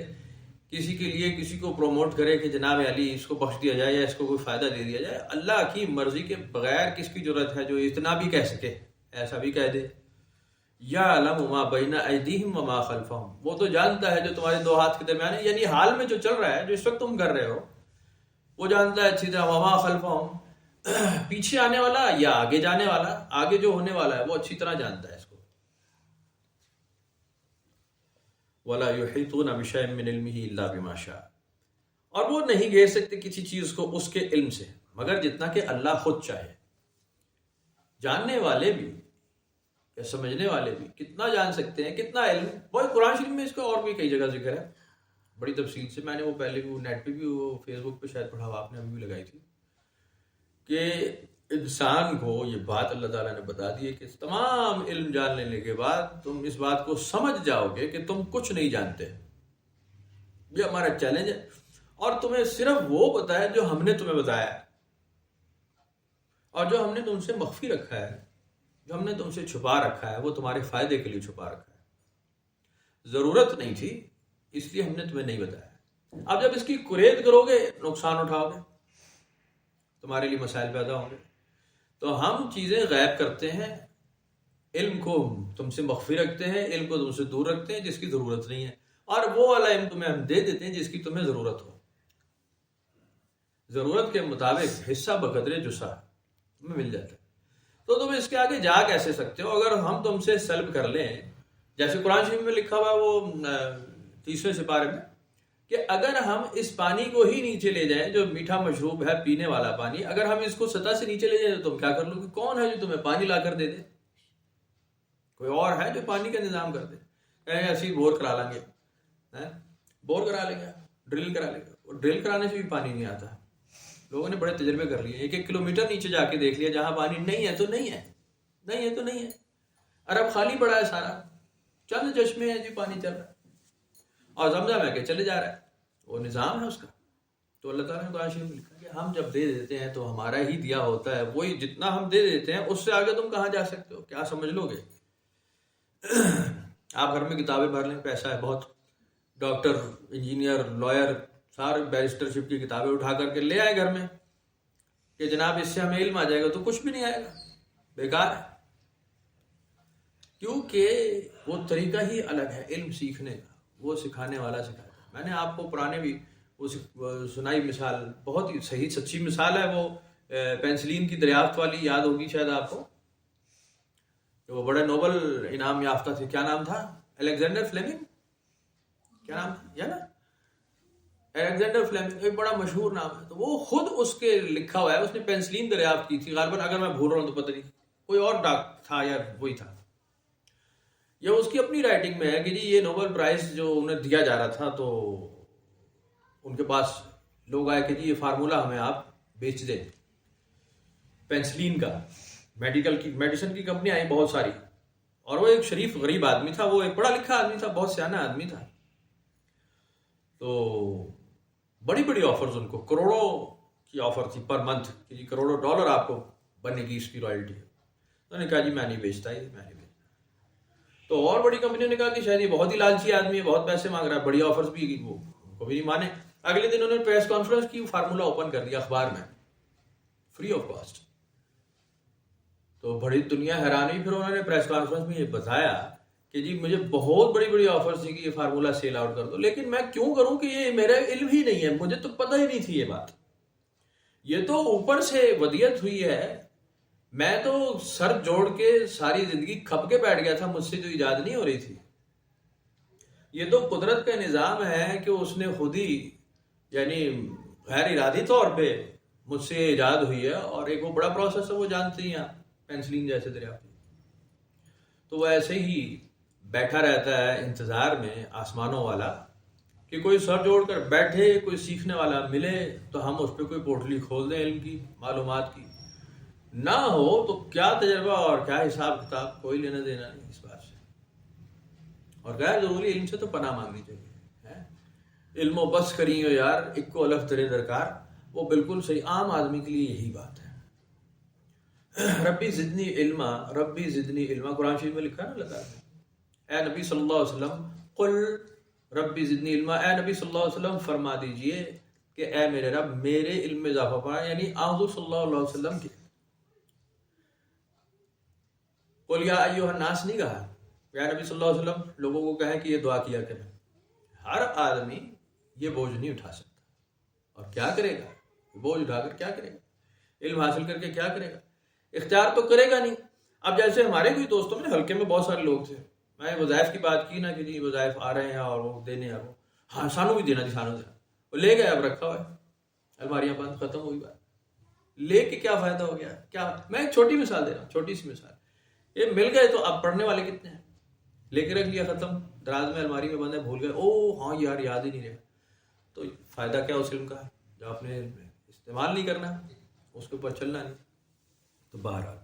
کسی کے لیے کسی کو پروموٹ کرے کہ جناب علی اس کو بخش دیا جائے یا اس کو کوئی فائدہ دے دیا جائے. اللہ کی مرضی کے بغیر کس کی ضرورت ہے جو اتنا بھی کہہ سکے, ایسا بھی کہہ دے. یعلم ما بین ایدیہم وما خلفہم, وہ تو جانتا ہے جو تمہارے دو ہاتھ کے درمیان ہے, یعنی حال میں جو چل رہا ہے, جو اس وقت تم کر رہے ہو, وہ جانتا ہے اچھی طرح. وما خلفہم, پیچھے آنے والا یا آگے جانے والا, آگے جو ہونے والا ہے وہ اچھی طرح جانتا ہے اس کو. وَلَا يُحِيطُونَ بِشَيْءٍ مِّنْ عِلْمِهِ إِلَّا بِمَا شَاءَ, اور وہ نہیں گھیر سکتے کسی چیز کو اس کے علم سے مگر جتنا کہ اللہ خود چاہے. جاننے والے بھی یا سمجھنے والے بھی کتنا جان سکتے ہیں, کتنا علم. وہ قرآن شریف میں اس کا اور بھی کئی جگہ ذکر ہے بڑی تفصیل سے. میں نے وہ پہلے بھی نیٹ پہ بھی, وہ فیس بک پہ شاید پڑھا ہوا آپ نے, ابھی بھی لگائی تھی, کہ انسان کو یہ بات اللہ تعالیٰ نے بتا دی ہے کہ تمام علم جان لینے کے بعد تم اس بات کو سمجھ جاؤ گے کہ تم کچھ نہیں جانتے. یہ ہمارا چیلنج ہے, اور تمہیں صرف وہ پتا ہے جو ہم نے تمہیں بتایا ہے, اور جو ہم نے تم سے مخفی رکھا ہے, جو ہم نے تم سے چھپا رکھا ہے, وہ تمہارے فائدے کے لیے چھپا رکھا ہے. ضرورت نہیں تھی اس لیے ہم نے تمہیں نہیں بتایا. اب جب اس کی قرید کرو گے نقصان اٹھاؤ گے, تمہارے لیے مسائل پیدا ہوں گے. تو ہم چیزیں غائب کرتے ہیں, علم کو تم سے مخفی رکھتے ہیں, علم کو تم سے دور رکھتے ہیں جس کی ضرورت نہیں ہے, اور وہ والا علم تمہیں ہم دے دیتے ہیں جس کی تمہیں ضرورت ہو. ضرورت کے مطابق حصہ بقدر جسا تمہیں مل جاتا ہے. تو تم اس کے آگے جا کیسے سکتے ہو اگر ہم تم سے سلب کر لیں, جیسے قرآن شریف میں لکھا ہوا ہے وہ 30ویں سپارے میں, کہ اگر ہم اس پانی کو ہی نیچے لے جائیں جو میٹھا مشروب ہے پینے والا پانی, اگر ہم اس کو سطح سے نیچے لے جائیں تو تم کیا کر لو گے؟ کون ہے جو تمہیں پانی لا کر دے دے؟ کوئی اور ہے جو پانی کا انتظام کر دے؟ کہیں ایسی بور کرا لیں گے, بور کرا لیں گے, ڈرل کرا لیں گے. اور ڈرل کرانے سے بھی پانی نہیں آتا. لوگوں نے بڑے تجربے کر لیے, 1-1 کلومیٹر نیچے جا کے دیکھ لیا, جہاں پانی نہیں ہے تو نہیں ہے, نہیں ہے تو نہیں ہے. عرب خالی پڑا ہے سارا, چند چشمے ہیں جی پانی چل رہا ہے, اور زمزم ہے کہ چلے جا رہا ہے, وہ نظام ہے اس کا. تو اللہ تعالیٰ نے قرآن شریف میں لکھا کہ ہم جب دے دیتے ہیں تو ہمارا ہی دیا ہوتا ہے, وہی جتنا ہم دے دیتے ہیں اس سے آگے تم کہاں جا سکتے ہو, کیا سمجھ لو گے؟ آپ گھر میں کتابیں بھر لیں, پیسہ ہے بہت, ڈاکٹر, انجینئر, لائر, سارے بیرسٹرشپ کی کتابیں اٹھا کر کے لے آئے گھر میں کہ جناب اس سے ہمیں علم آ جائے گا, تو کچھ بھی نہیں آئے گا, بیکار ہے. کیونکہ وہ طریقہ ہی الگ ہے علم سیکھنے کا, وہ سکھانے والا سکھاتا ہے. میں نے آپ کو پرانے بھی وہ سنائی مثال, بہت ہی صحیح سچی مثال ہے, وہ پینسلین کی دریافت والی, یاد ہوگی شاید آپ کو, وہ بڑے نوبل انعام یافتہ تھے. کیا نام تھا؟ الیگزینڈر فلیمنگ, کیا نام تھا یا نا, الیگزینڈر فلیمنگ, ایک بڑا مشہور نام ہے. تو وہ خود اس کے لکھا ہوا ہے, اس نے پینسلین دریافت کی تھی غالباً, اگر میں بھول رہا ہوں تو پتہ نہیں, کوئی اور ڈاک تھا یا وہی تھا. یہ اس کی اپنی رائٹنگ میں ہے کہ جی یہ نوبل پرائز جو انہیں دیا جا رہا تھا, تو ان کے پاس لوگ آئے کہ جی یہ فارمولہ ہمیں آپ بیچ دیں پینسلین کا. میڈیسن کی کمپنی آئی بہت ساری, اور وہ ایک شریف غریب آدمی تھا, وہ ایک پڑھا لکھا آدمی تھا, بہت سیانہ آدمی تھا. تو بڑی بڑی آفرز ان کو, کروڑوں کی آفر تھی پر منتھ کہ جی کروڑوں ڈالر آپ کو بنے گی اس کی رائلٹی. تو انہوں نے کہا جی میں نہیں بیچتا, یہ میں نہیں بیچتا. تو اور بڑی کمپنیوں نے کہا کہ شاید یہ بہت ہی لالچی آدمی ہے, بہت پیسے مانگ رہا ہے, بڑی آفرز بھی وہ کو بھی نہیں مانے. اگلے دن انہوں نے پریس کانفرنس کی, فارمولہ اوپن کر دیا اخبار میں, فری آف کاسٹ. تو بڑی دنیا حیران ہوئی. پھر انہوں نے پریس کانفرنس میں یہ بتایا کہ جی مجھے بہت بڑی بڑی آفرز تھی کہ یہ فارمولہ سیل آؤٹ کر دو, لیکن میں کیوں کروں کہ یہ میرا علم ہی نہیں ہے, مجھے تو پتہ ہی نہیں تھی یہ بات, یہ تو اوپر سے ودیت ہوئی ہے. میں تو سر جوڑ کے ساری زندگی کھپ کے بیٹھ گیا تھا, مجھ سے جو ایجاد نہیں ہو رہی تھی. یہ تو قدرت کا نظام ہے کہ اس نے خود ہی یعنی غیر ارادی طور پہ مجھ سے ایجاد ہوئی ہے, اور ایک وہ بڑا پروسیس ہے, وہ جانتے ہیں آپ, پینسلین جیسے دریافت. تو وہ ایسے ہی بیٹھا رہتا ہے انتظار میں آسمانوں والا کہ کوئی سر جوڑ کر بیٹھے, کوئی سیکھنے والا ملے تو ہم اس پہ کوئی پورٹلی کھول دیں علم کی, معلومات کی. نہ ہو تو کیا تجربہ اور کیا حساب کتاب, کوئی لینا دینا نہیں اس بات سے. اور غیر ضروری علم سے تو پناہ مانگنی چاہیے. علم و بس کری ہو یار, ایک کو الف ترے درکار, وہ بالکل صحیح, عام آدمی کے لیے یہی بات ہے. ربی زدنی علما, ربی زدنی علما, قرآن شریف میں لکھا ہے نا اللہ تعالیٰ نے, اے نبی صلی اللہ علیہ وسلم, قل ربی زدنی علما، اے نبی صلی اللہ علیہ وسلم فرما دیجئے کہ اے میرے رب میرے علم میں اضافہ فرما، یعنی حضور صلی اللہ علیہ وسلم کے قل یا ایھا الناس نہیں کہا، یا نبی صلی اللہ علیہ وسلم لوگوں کو کہیں کہ یہ دعا کیا کریں. ہر آدمی یہ بوجھ نہیں اٹھا سکتا، اور کیا کرے گا؟ بوجھ اٹھا کر کیا کرے گا؟ علم حاصل کر کے کیا کرے گا؟ اختیار تو کرے گا نہیں. اب جیسے ہمارے کوئی دوستوں میں حلقے میں بہت سارے لوگ تھے، میں وظائف کی بات کی نا کہ جی وظائف آ رہے ہیں اور وہ دینے ہیں، وہ ہاں سانو بھی دینا جی سانو دینا، وہ لے گئے، اب رکھا ہوا ہے، الماریاں بند، ختم ہوئی بات. لے کے کیا فائدہ ہو گیا؟ کیا؟ میں ایک چھوٹی مثال دے رہا ہوں، چھوٹی سی مثال. یہ مل گئے تو اب پڑھنے والے کتنے ہیں؟ لے کے رکھ لیا، ختم، دراز میں الماری میں بند ہے، بھول گئے، او ہاں یار یاد ہی نہیں رہا. تو فائدہ کیا اس علم کا ہے جو آپ نے استعمال نہیں کرنا، اس کے اوپر چلنا نہیں. تو بہرحال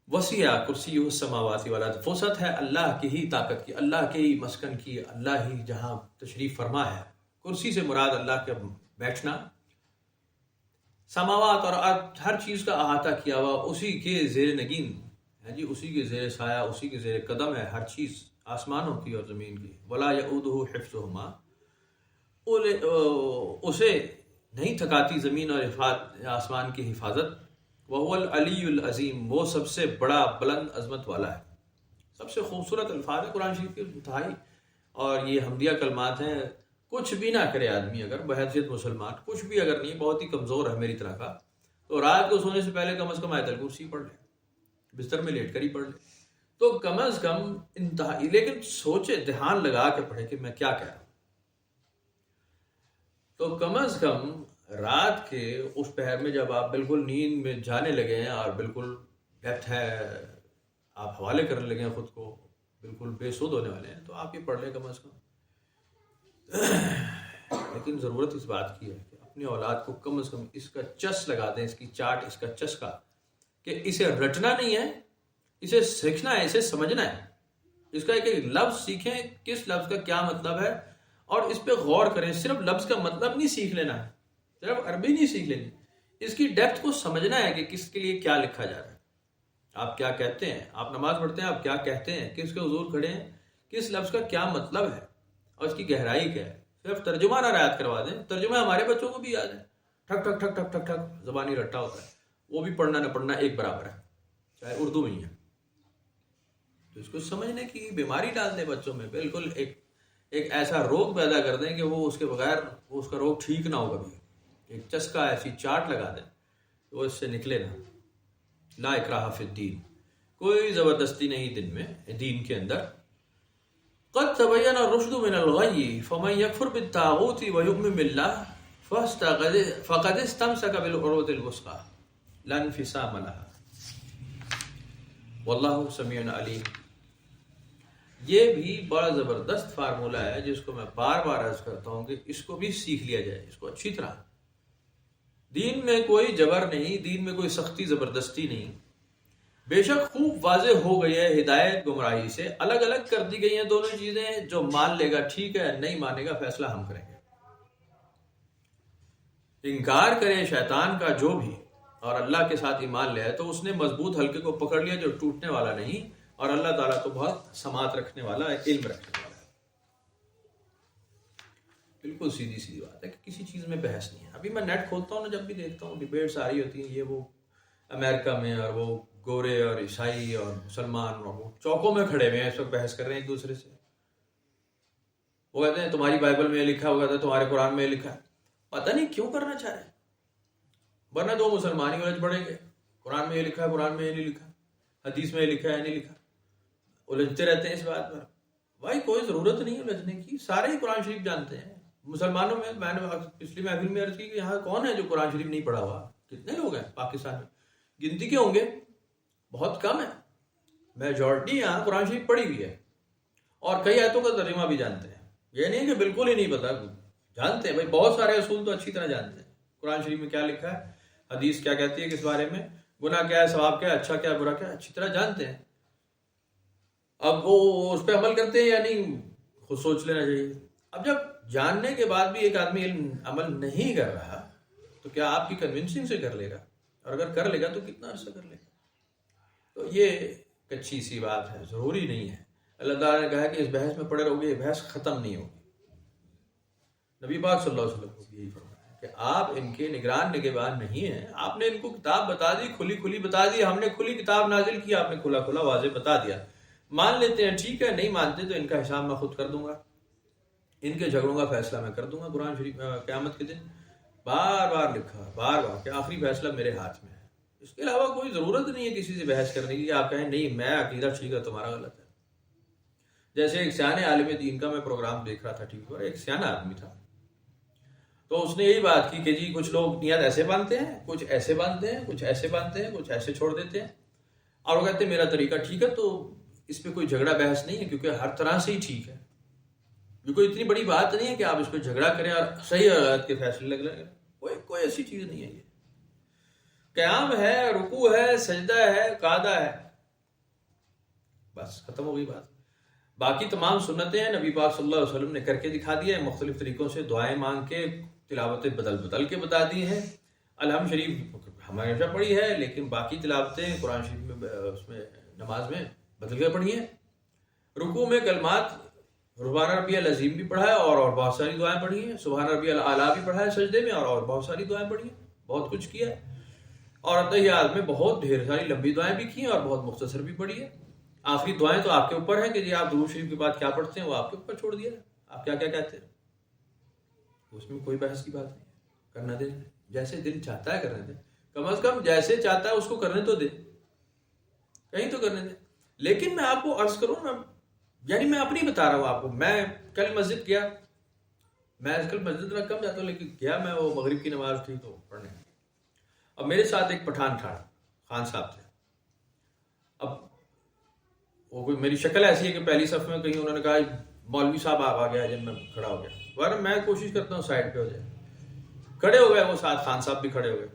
وسیع کرسی السماوات والارض، فسعت ہے اللہ کی ہی طاقت کی، اللہ کے ہی مسکن کی، اللہ ہی جہاں تشریف فرما ہے. کرسی سے مراد اللہ کے بیٹھنا، سماوات اور ہر چیز کا احاطہ کیا ہوا، اسی کے زیر نگین ہے جی، اسی کے زیر سایہ، اسی کے زیر قدم ہے ہر چیز، آسمانوں کی اور زمین کی. ولا یؤودہ حفظہما، اسے نہیں تھکاتی زمین اور آسمان کی حفاظت. وہو العلی العظیم، وہ سب سے بڑا بلند عظمت والا ہے. سب سے خوبصورت الفاظ ہے قرآن شریف کے انتہائی، اور یہ حمدیہ کلمات ہیں. کچھ بھی نہ کرے آدمی اگر بحیثیت مسلمان، کچھ بھی اگر نہیں، بہت ہی کمزور ہے میری طرح کا، تو رات کو سونے سے پہلے کم از کم آیت الکرسی پڑھ لے، بستر میں لیٹ کر ہی پڑھ لے، تو کم از کم انتہائی. لیکن سوچے، دھیان لگا کے پڑھے کہ میں کیا کہہ رہا ہوں. تو کم از کم رات کے اس پہر میں جب آپ بالکل نیند میں جانے لگے ہیں اور بالکل ڈیپتھ ہے، آپ حوالے کرنے لگے ہیں خود کو، بالکل بے سود ہونے والے ہیں، تو آپ یہ پڑھ لیں کم از کم. لیکن ضرورت اس بات کی ہے کہ اپنی اولاد کو کم از کم اس کا چس لگا دیں، اس کی چاٹ، اس کا چسکا، کہ اسے رٹنا نہیں ہے، اسے سیکھنا ہے، اسے سمجھنا ہے. اس کا ایک لفظ سیکھیں، کس لفظ کا کیا مطلب ہے، اور اس پہ غور کریں. صرف لفظ کا مطلب نہیں سیکھ لینا ہے، صرف عربی نہیں سیکھ لینی، اس کی ڈیپتھ کو سمجھنا ہے کہ کس کے لیے کیا لکھا جا رہا ہے. آپ کیا کہتے ہیں، آپ نماز پڑھتے ہیں، آپ کیا کہتے ہیں، کس کے حضور کھڑے ہیں، کس لفظ کا کیا مطلب ہے اور اس کی گہرائی کیا ہے. صرف ترجمہ نہ یاد کروا دیں. ترجمہ ہمارے بچوں کو بھی یاد ہے، ٹھک ٹھک ٹھک ٹھک ٹھک ٹھک زبانی رٹا ہوتا ہے، وہ بھی پڑھنا نہ پڑھنا ایک برابر ہے، چاہے اردو میں ہی ہے. تو اس کو سمجھنے کی بیماری ڈال دیں بچوں میں، بالکل ایک ایسا روگ پیدا کر دیں کہ وہ اس کے بغیر وہ اس کا روگ ٹھیک نہ ہو کبھی. ایک چسکا ایسی چاٹ لگا دیں کہ وہ اس سے نکلے نہ. لا اکراہ فی الدین، کوئی زبردستی نہیں دین کے اندر. قد تبین الرشد من الغی فمن یکفر بالطاغوت ویؤمن باللہ فقد استمسک بالعروۃ الوثقی لا انفصام لها واللہ سمیع علیم. یہ بھی بڑا زبردست فارمولہ ہے جس کو میں بار بار عرض کرتا ہوں کہ اس کو بھی سیکھ لیا جائے، اس کو اچھی طرح. دین میں کوئی جبر نہیں، دین میں کوئی سختی زبردستی نہیں. بے شک خوب واضح ہو گئی ہے ہدایت گمراہی سے، الگ الگ کر دی گئی ہیں دونوں چیزیں. جو مان لے گا ٹھیک ہے، نہیں مانے گا فیصلہ ہم کریں گے. انکار کرے شیطان کا جو بھی اور اللہ کے ساتھ ایمان لے آئے تو اس نے مضبوط حلقے کو پکڑ لیا جو ٹوٹنے والا نہیں. اور اللہ تعالیٰ تو بہت سماعت رکھنے والا ہے، علم رکھنے والا ہے. بالکل سیدھی سیدھی بات ہے کہ کسی چیز میں بحث نہیں ہے. ابھی میں نیٹ کھولتا ہوں نا، جب بھی دیکھتا ہوں ڈیبیٹس آ رہی ہوتی ہیں، یہ وہ امریکہ میں، اور وہ گورے اور عیسائی اور مسلمان اور وہ چوکوں میں کھڑے ہوئے ہیں اس وقت بحث کر رہے ہیں ایک دوسرے سے. وہ کہتے ہیں تمہاری بائبل میں یہ لکھا ہوا تھا، تمہارے قرآن میں یہ لکھا ہے. پتہ نہیں کیوں کرنا چاہ رہے ہیں، ورنہ دو مسلمان ہی الجھ پڑیں گے. قرآن میں یہ لکھا ہے، قرآن میں یہ نہیں لکھا، حدیث میں یہ لکھا ہے نہیں لکھا، الجھتے رہتے ہیں اس بات پر. بھائی کوئی ضرورت نہیں الجھنے کی، سارے ہی قرآن شریف جانتے ہیں. مسلمانوں میں نے پچھلی محفل میں عرض کی کہ یہاں کون ہے جو قرآن شریف نہیں پڑھا ہوا؟ کتنے لوگ ہیں پاکستان میں؟ گنتی کے ہوں گے، بہت کم ہے. میجورٹی یہاں قرآن شریف پڑھی ہوئی ہے اور کئی آیتوں کا ترجمہ بھی جانتے ہیں. یہ نہیں کہ بالکل ہی نہیں پتا، جانتے ہیں بھائی، بہت سارے اصول تو اچھی طرح جانتے ہیں. قرآن شریف میں کیا لکھا ہے، حدیث کیا کہتی ہے کس بارے میں، گناہ کیا ہے، ثواب کیا ہے، اچھا کیا ہے، برا کیا ہے، اچھی طرح جانتے ہیں. اب وہ اس پہ عمل کرتے ہیں یا نہیں، خود سوچ لینا چاہیے. اب جب جاننے کے بعد بھی ایک آدمی علم عمل نہیں کر رہا تو کیا آپ کی کنونسنگ سے کر لے گا؟ اور اگر کر لے گا تو کتنا عرصہ کر لے گا؟ تو یہ کچی سی بات ہے، ضروری نہیں ہے. اللہ تعالیٰ نے کہا کہ اس بحث میں پڑے رہو گے، یہ بحث ختم نہیں ہوگی. نبی پاک صلی اللہ علیہ وسلم کو بھی یہی فرمایا کہ آپ ان کے نگران نگہبان نہیں ہیں. آپ نے ان کو کتاب بتا دی، کھلی کھلی بتا دی. ہم نے کھلی کتاب نازل کی، آپ نے کھلا کھلا واضح بتا دیا. مان لیتے ہیں ٹھیک ہے، نہیں مانتے تو ان کا حساب میں خود کر دوں گا، ان کے جھگڑوں کا فیصلہ میں کر دوں گا. قرآن شریف قیامت کے دن بار بار لکھا، بار بار کہ آخری فیصلہ میرے ہاتھ میں ہے. اس کے علاوہ کوئی ضرورت نہیں ہے کسی سے بحث کرنے کی کہ آپ کہیں نہیں میں عقیدہ ٹھیک ہے تمہارا غلط ہے. جیسے ایک سیانے عالم دین کا میں پروگرام دیکھ رہا تھا ٹی وی پر، ایک سیانا آدمی تھا، تو اس نے یہی بات کی کہ جی کچھ لوگ نیت ایسے باندھتے ہیں، کچھ ایسے باندھتے ہیں، کچھ ایسے باندھتے ہیں، کچھ ایسے چھوڑ دیتے ہیں، اور وہ کہتے ہیں میرا طریقہ ٹھیک ہے. تو اس پہ کوئی جھگڑا بحث نہیں ہے کیونکہ ہر طرح سے ہی ٹھیک ہے. یہ کوئی اتنی بڑی بات نہیں ہے کہ آپ اس پہ جھگڑا کریں اور صحیح اور غلط کے فیصلے لگ لیں. کوئی ایسی چیز نہیں ہے. یہ قیام ہے، رکوع ہے، سجدہ ہے، قعدہ ہے، بس ختم ہو گئی بات. باقی تمام سنتیں ہیں نبی پاک صلی اللہ علیہ وسلم نے کر کے دکھا دیا ہے. مختلف طریقوں سے دعائیں مانگ کے، تلاوتیں بدل بدل کے بتا دی ہیں. الحمد شریف ہمیشہ پڑھی ہے، لیکن باقی تلاوتیں قرآن شریف میں اس میں نماز میں بدل کے پڑھی ہیں. رکوع میں کلمات سبحان ربی العظیم بھی پڑھا ہے اور بہت ساری دعائیں پڑھی ہیں. سبحان ربی الاعلیٰ بھی پڑھا ہے سجدے میں اور بہت ساری دعائیں پڑھی ہیں. بہت کچھ کیا ہے. اور اتحیات میں بہت ڈھیر ساری لمبی دعائیں بھی کی ہیں اور بہت مختصر بھی پڑھی ہے. آخری دعائیں تو آپ کے اوپر ہیں کہ جی آپ درود شریف کے بعد کیا پڑھتے ہیں، وہ آپ کے اوپر چھوڑ دیا ہے. آپ کیا کیا کہتے ہیں، اس میں کوئی بحث کی بات نہیں ہے. کرنا دیں، جیسے دل چاہتا ہے کرنے دیں. کم از کم جیسے چاہتا ہے اس کو کرنے تو دے، کہیں تو کرنے دیں. لیکن میں آپ کو عرض کروں نا، یعنی میں اپنی بتا رہا ہوں آپ کو. میں کل مسجد گیا، میں آج کل مسجد میں کم جاتا ہوں، لیکن گیا میں، وہ مغرب کی نماز تھی تو پڑھنے. اب میرے ساتھ ایک پٹھان تھا، خان صاحب تھے. اب وہ کوئی میری شکل ایسی ہے کہ پہلی صف میں کہیں انہوں نے کہا مولوی صاحب آپ آ گیا، جب میں کھڑا ہو گیا. ورنہ میں کوشش کرتا ہوں سائڈ پہ ہو جائے. کھڑے ہو گئے وہ ساتھ، خان صاحب بھی کھڑے ہو گئے.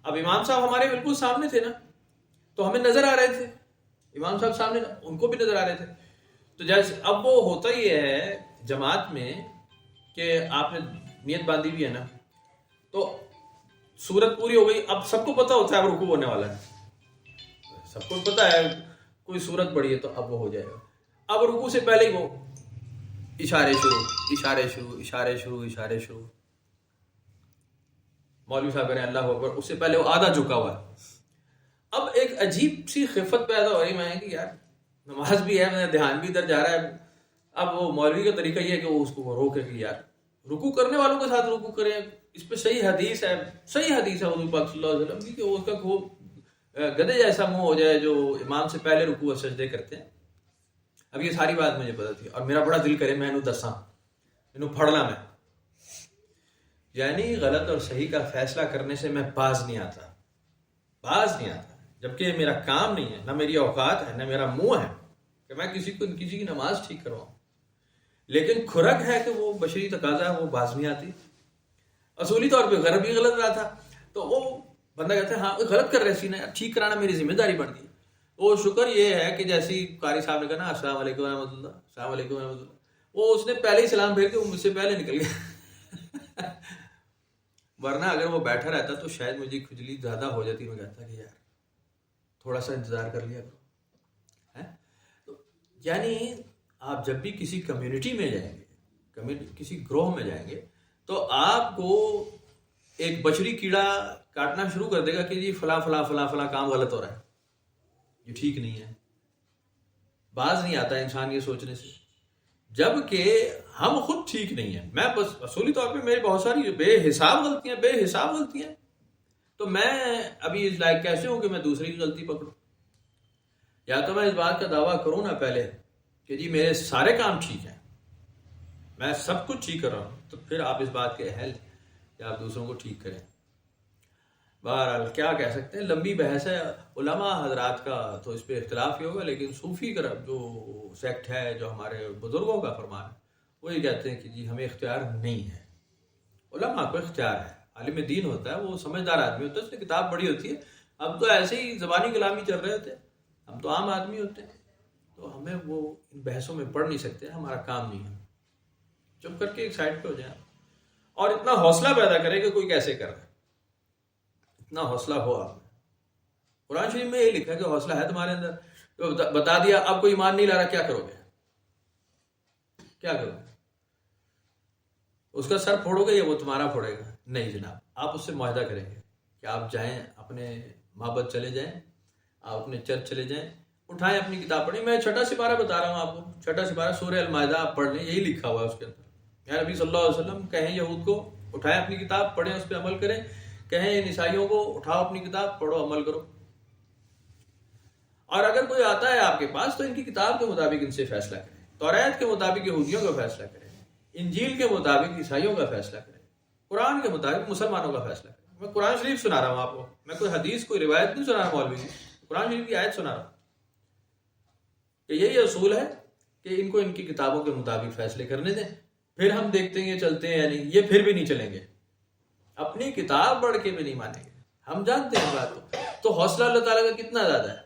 اب امام صاحب ہمارے بالکل سامنے تھے نا، تو ہمیں نظر آ رہے تھے. امام صاحب سامنے، ان کو بھی نظر آ رہے تھے. تو جیسے اب وہ ہوتا ہی ہے جماعت میں کہ آپ نے نیت باندھی بھی ہے نا، تو صورت پوری ہو گئی. اب سب کو پتا ہوتا ہے اب رکوع ہونے والا ہے، سب کو پتا ہے کوئی صورت پڑی ہے تو اب وہ ہو جائے گا. اب رکوع سے پہلے ہی وہ اشارے شروع، اشارے شروع، اشارے شروع، اشارے شروع. مولوی صاحب کہہ رہے ہیں اللہ اکبر، اس سے پہلے وہ آدھا جھکا ہوا ہے. اب ایک عجیب سی خفت پیدا ہو رہی میں کہ یار نماز بھی ہے، میرا دھیان بھی ادھر جا رہا ہے. اب وہ مولوی کا طریقہ یہ ہے کہ وہ اس کو روکے کہ یار رکوع کرنے والوں کے ساتھ رکوع کریں. اس پہ صحیح حدیث ہے، صحیح حدیث ہے حضور پاک صلی اللہ علیہ وسلم کی کہ اس کا وہ گدھے جیسا منہ ہو جائے جو امام سے پہلے رکوع اور سجدے کرتے ہیں. اب یہ ساری بات مجھے پتا تھی اور میرا بڑا دل کرے میں انہوں دساں، انہوں پھڑنا میں. یعنی غلط اور صحیح کا فیصلہ کرنے سے میں باز نہیں آتا، جبکہ میرا کام نہیں ہے، نہ میری اوقات ہے، نہ میرا منہ ہے کہ میں کسی کی نماز ٹھیک کرواؤں. لیکن کھرک ہے کہ وہ بشری تقاضا ہے، وہ باز نہیں آتی. اصولی طور پہ غرب ہی غلط رہا تھا تو وہ بندہ کہتا ہے ہاں غلط کر رہے سی نا، ٹھیک کرانا میری ذمہ داری بن گئی. وہ شکر یہ ہے کہ جیسی قاری صاحب نے کہا نا السلام علیکم ورحمۃ اللہ، السلام علیکم ورحمۃ اللہ، وہ اس نے پہلے ہی سلام پھیر کے وہ مجھ سے پہلے نکل گیا. ورنہ اگر وہ بیٹھا رہتا تو شاید مجھے کھجلی زیادہ ہو جاتی. میں کہتا کہ یار تھوڑا سا انتظار کر لیا کرو. تو یعنی آپ جب بھی کسی کمیونٹی میں جائیں گے، کسی گروہ میں جائیں گے، تو آپ کو ایک بچڑی کیڑا کاٹنا شروع کر دے گا کہ جی فلاں فلاں فلاں فلاں کام غلط ہو رہا ہے، یہ ٹھیک نہیں ہے. باز نہیں آتا انسان یہ سوچنے سے، جبکہ ہم خود ٹھیک نہیں ہیں. میں بس اصولی طور پہ میری بہت ساری بے حساب غلطیاں، تو میں ابھی اس لائق کیسے ہوں کہ میں دوسرے کی غلطی پکڑوں؟ یا تو میں اس بات کا دعویٰ کروں نا پہلے کہ جی میرے سارے کام ٹھیک ہیں، میں سب کچھ ٹھیک کر رہا ہوں، تو پھر آپ اس بات کے اہل کہ آپ دوسروں کو ٹھیک کریں. بہرحال کیا کہہ سکتے ہیں، لمبی بحث ہے. علماء حضرات کا تو اس پہ اختلاف ہی ہوگا، لیکن صوفی کا جو سیکٹ ہے، جو ہمارے بزرگوں کا فرمان ہے، وہ یہ کہتے ہیں کہ جی ہمیں اختیار نہیں ہے. علماء کو اختیار ہے. عالم دین ہوتا ہے، وہ سمجھدار آدمی ہوتا ہے، اس نے کتاب پڑھی ہوتی ہے. ہم تو ایسے ہی زبانی کلامی چل رہے ہوتے ہیں، ہم تو عام آدمی ہوتے ہیں، تو ہمیں وہ ان بحثوں میں پڑھ نہیں سکتے، ہمارا کام نہیں ہے. چپ کر کے ایک سائڈ پہ ہو جائیں اور اتنا حوصلہ پیدا کرے کہ کوئی کیسے کر رہا ہے، اتنا حوصلہ ہو آپ میں. قرآن شریف میں یہ لکھا ہے کہ حوصلہ ہے تمہارے اندر، تو بتا دیا اب کوئی ایمان نہیں لا رہا، کیا کرو گے؟ کیا کرو گے؟ اس کا سر پھوڑو گے یا وہ تمہارا پھوڑے گا؟ نہیں جناب، آپ اس سے معاہدہ کریں گے کہ آپ جائیں اپنے معبد چلے جائیں، آپ اپنے چرچ چلے جائیں، اٹھائیں اپنی کتاب پڑھیں. میں چھٹا سپارہ بتا رہا ہوں آپ کو، چھٹا سپارہ سورہ المائدہ آپ پڑھ لیں، یہی لکھا ہوا ہے اس کے اندر. یا نبی صلی اللہ علیہ وسلم کہیں یہود کو اٹھائیں اپنی کتاب پڑھیں، اس پہ عمل کریں. کہیں عیسائیوں کو اٹھاؤ اپنی کتاب پڑھو، عمل کرو. اور اگر کوئی آتا ہے آپ کے پاس تو ان کی کتاب کے مطابق ان سے فیصلہ کریں. توریت کے مطابق یہودیوں کا فیصلہ کریں، انجیل کے مطابق عیسائیوں کا فیصلہ کریں، قرآن کے مطابق مسلمانوں کا فیصلہ کریں. میں قرآن شریف سنا رہا ہوں آپ کو، میں کوئی حدیث کوئی روایت نہیں سنا رہا ہوں مولوی کی، قرآن شریف کی آیت سنا رہا ہوں کہ یہی اصول ہے کہ ان کو ان کی کتابوں کے مطابق فیصلے کرنے دیں. پھر ہم دیکھتے ہیں یہ چلتے ہیں یا نہیں. یہ پھر بھی نہیں چلیں گے، اپنی کتاب پڑھ کے بھی نہیں مانیں گے. ہم جانتے ہیں بات کو. تو حوصلہ اللہ تعالیٰ کا کتنا زیادہ ہے.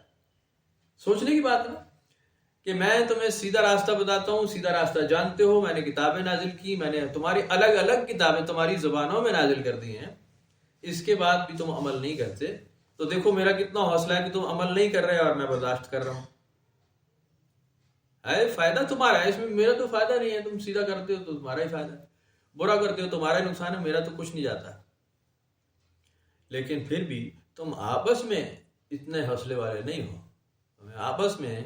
سوچنے کی بات ہے نا کہ میں تمہیں سیدھا راستہ بتاتا ہوں، سیدھا راستہ جانتے ہو، میں نے کتابیں نازل کی، میں نے تمہاری الگ الگ کتابیں تمہاری زبانوں میں نازل کر دی ہیں، اس کے بعد بھی تم عمل نہیں کرتے. تو دیکھو میرا کتنا حوصلہ ہے کہ تم عمل نہیں کر رہے اور میں برداشت کر رہا ہوں. فائدہ تمہارا ہے اس میں، میرا تو فائدہ نہیں ہے. تم سیدھا کرتے ہو تو تمہارا ہی فائدہ ہے، برا کرتے ہو تمہارا ہی نقصان ہے، میرا تو کچھ نہیں جاتا. لیکن پھر بھی تم آپس میں اتنے حوصلے والے نہیں ہو. تمہیں آپس میں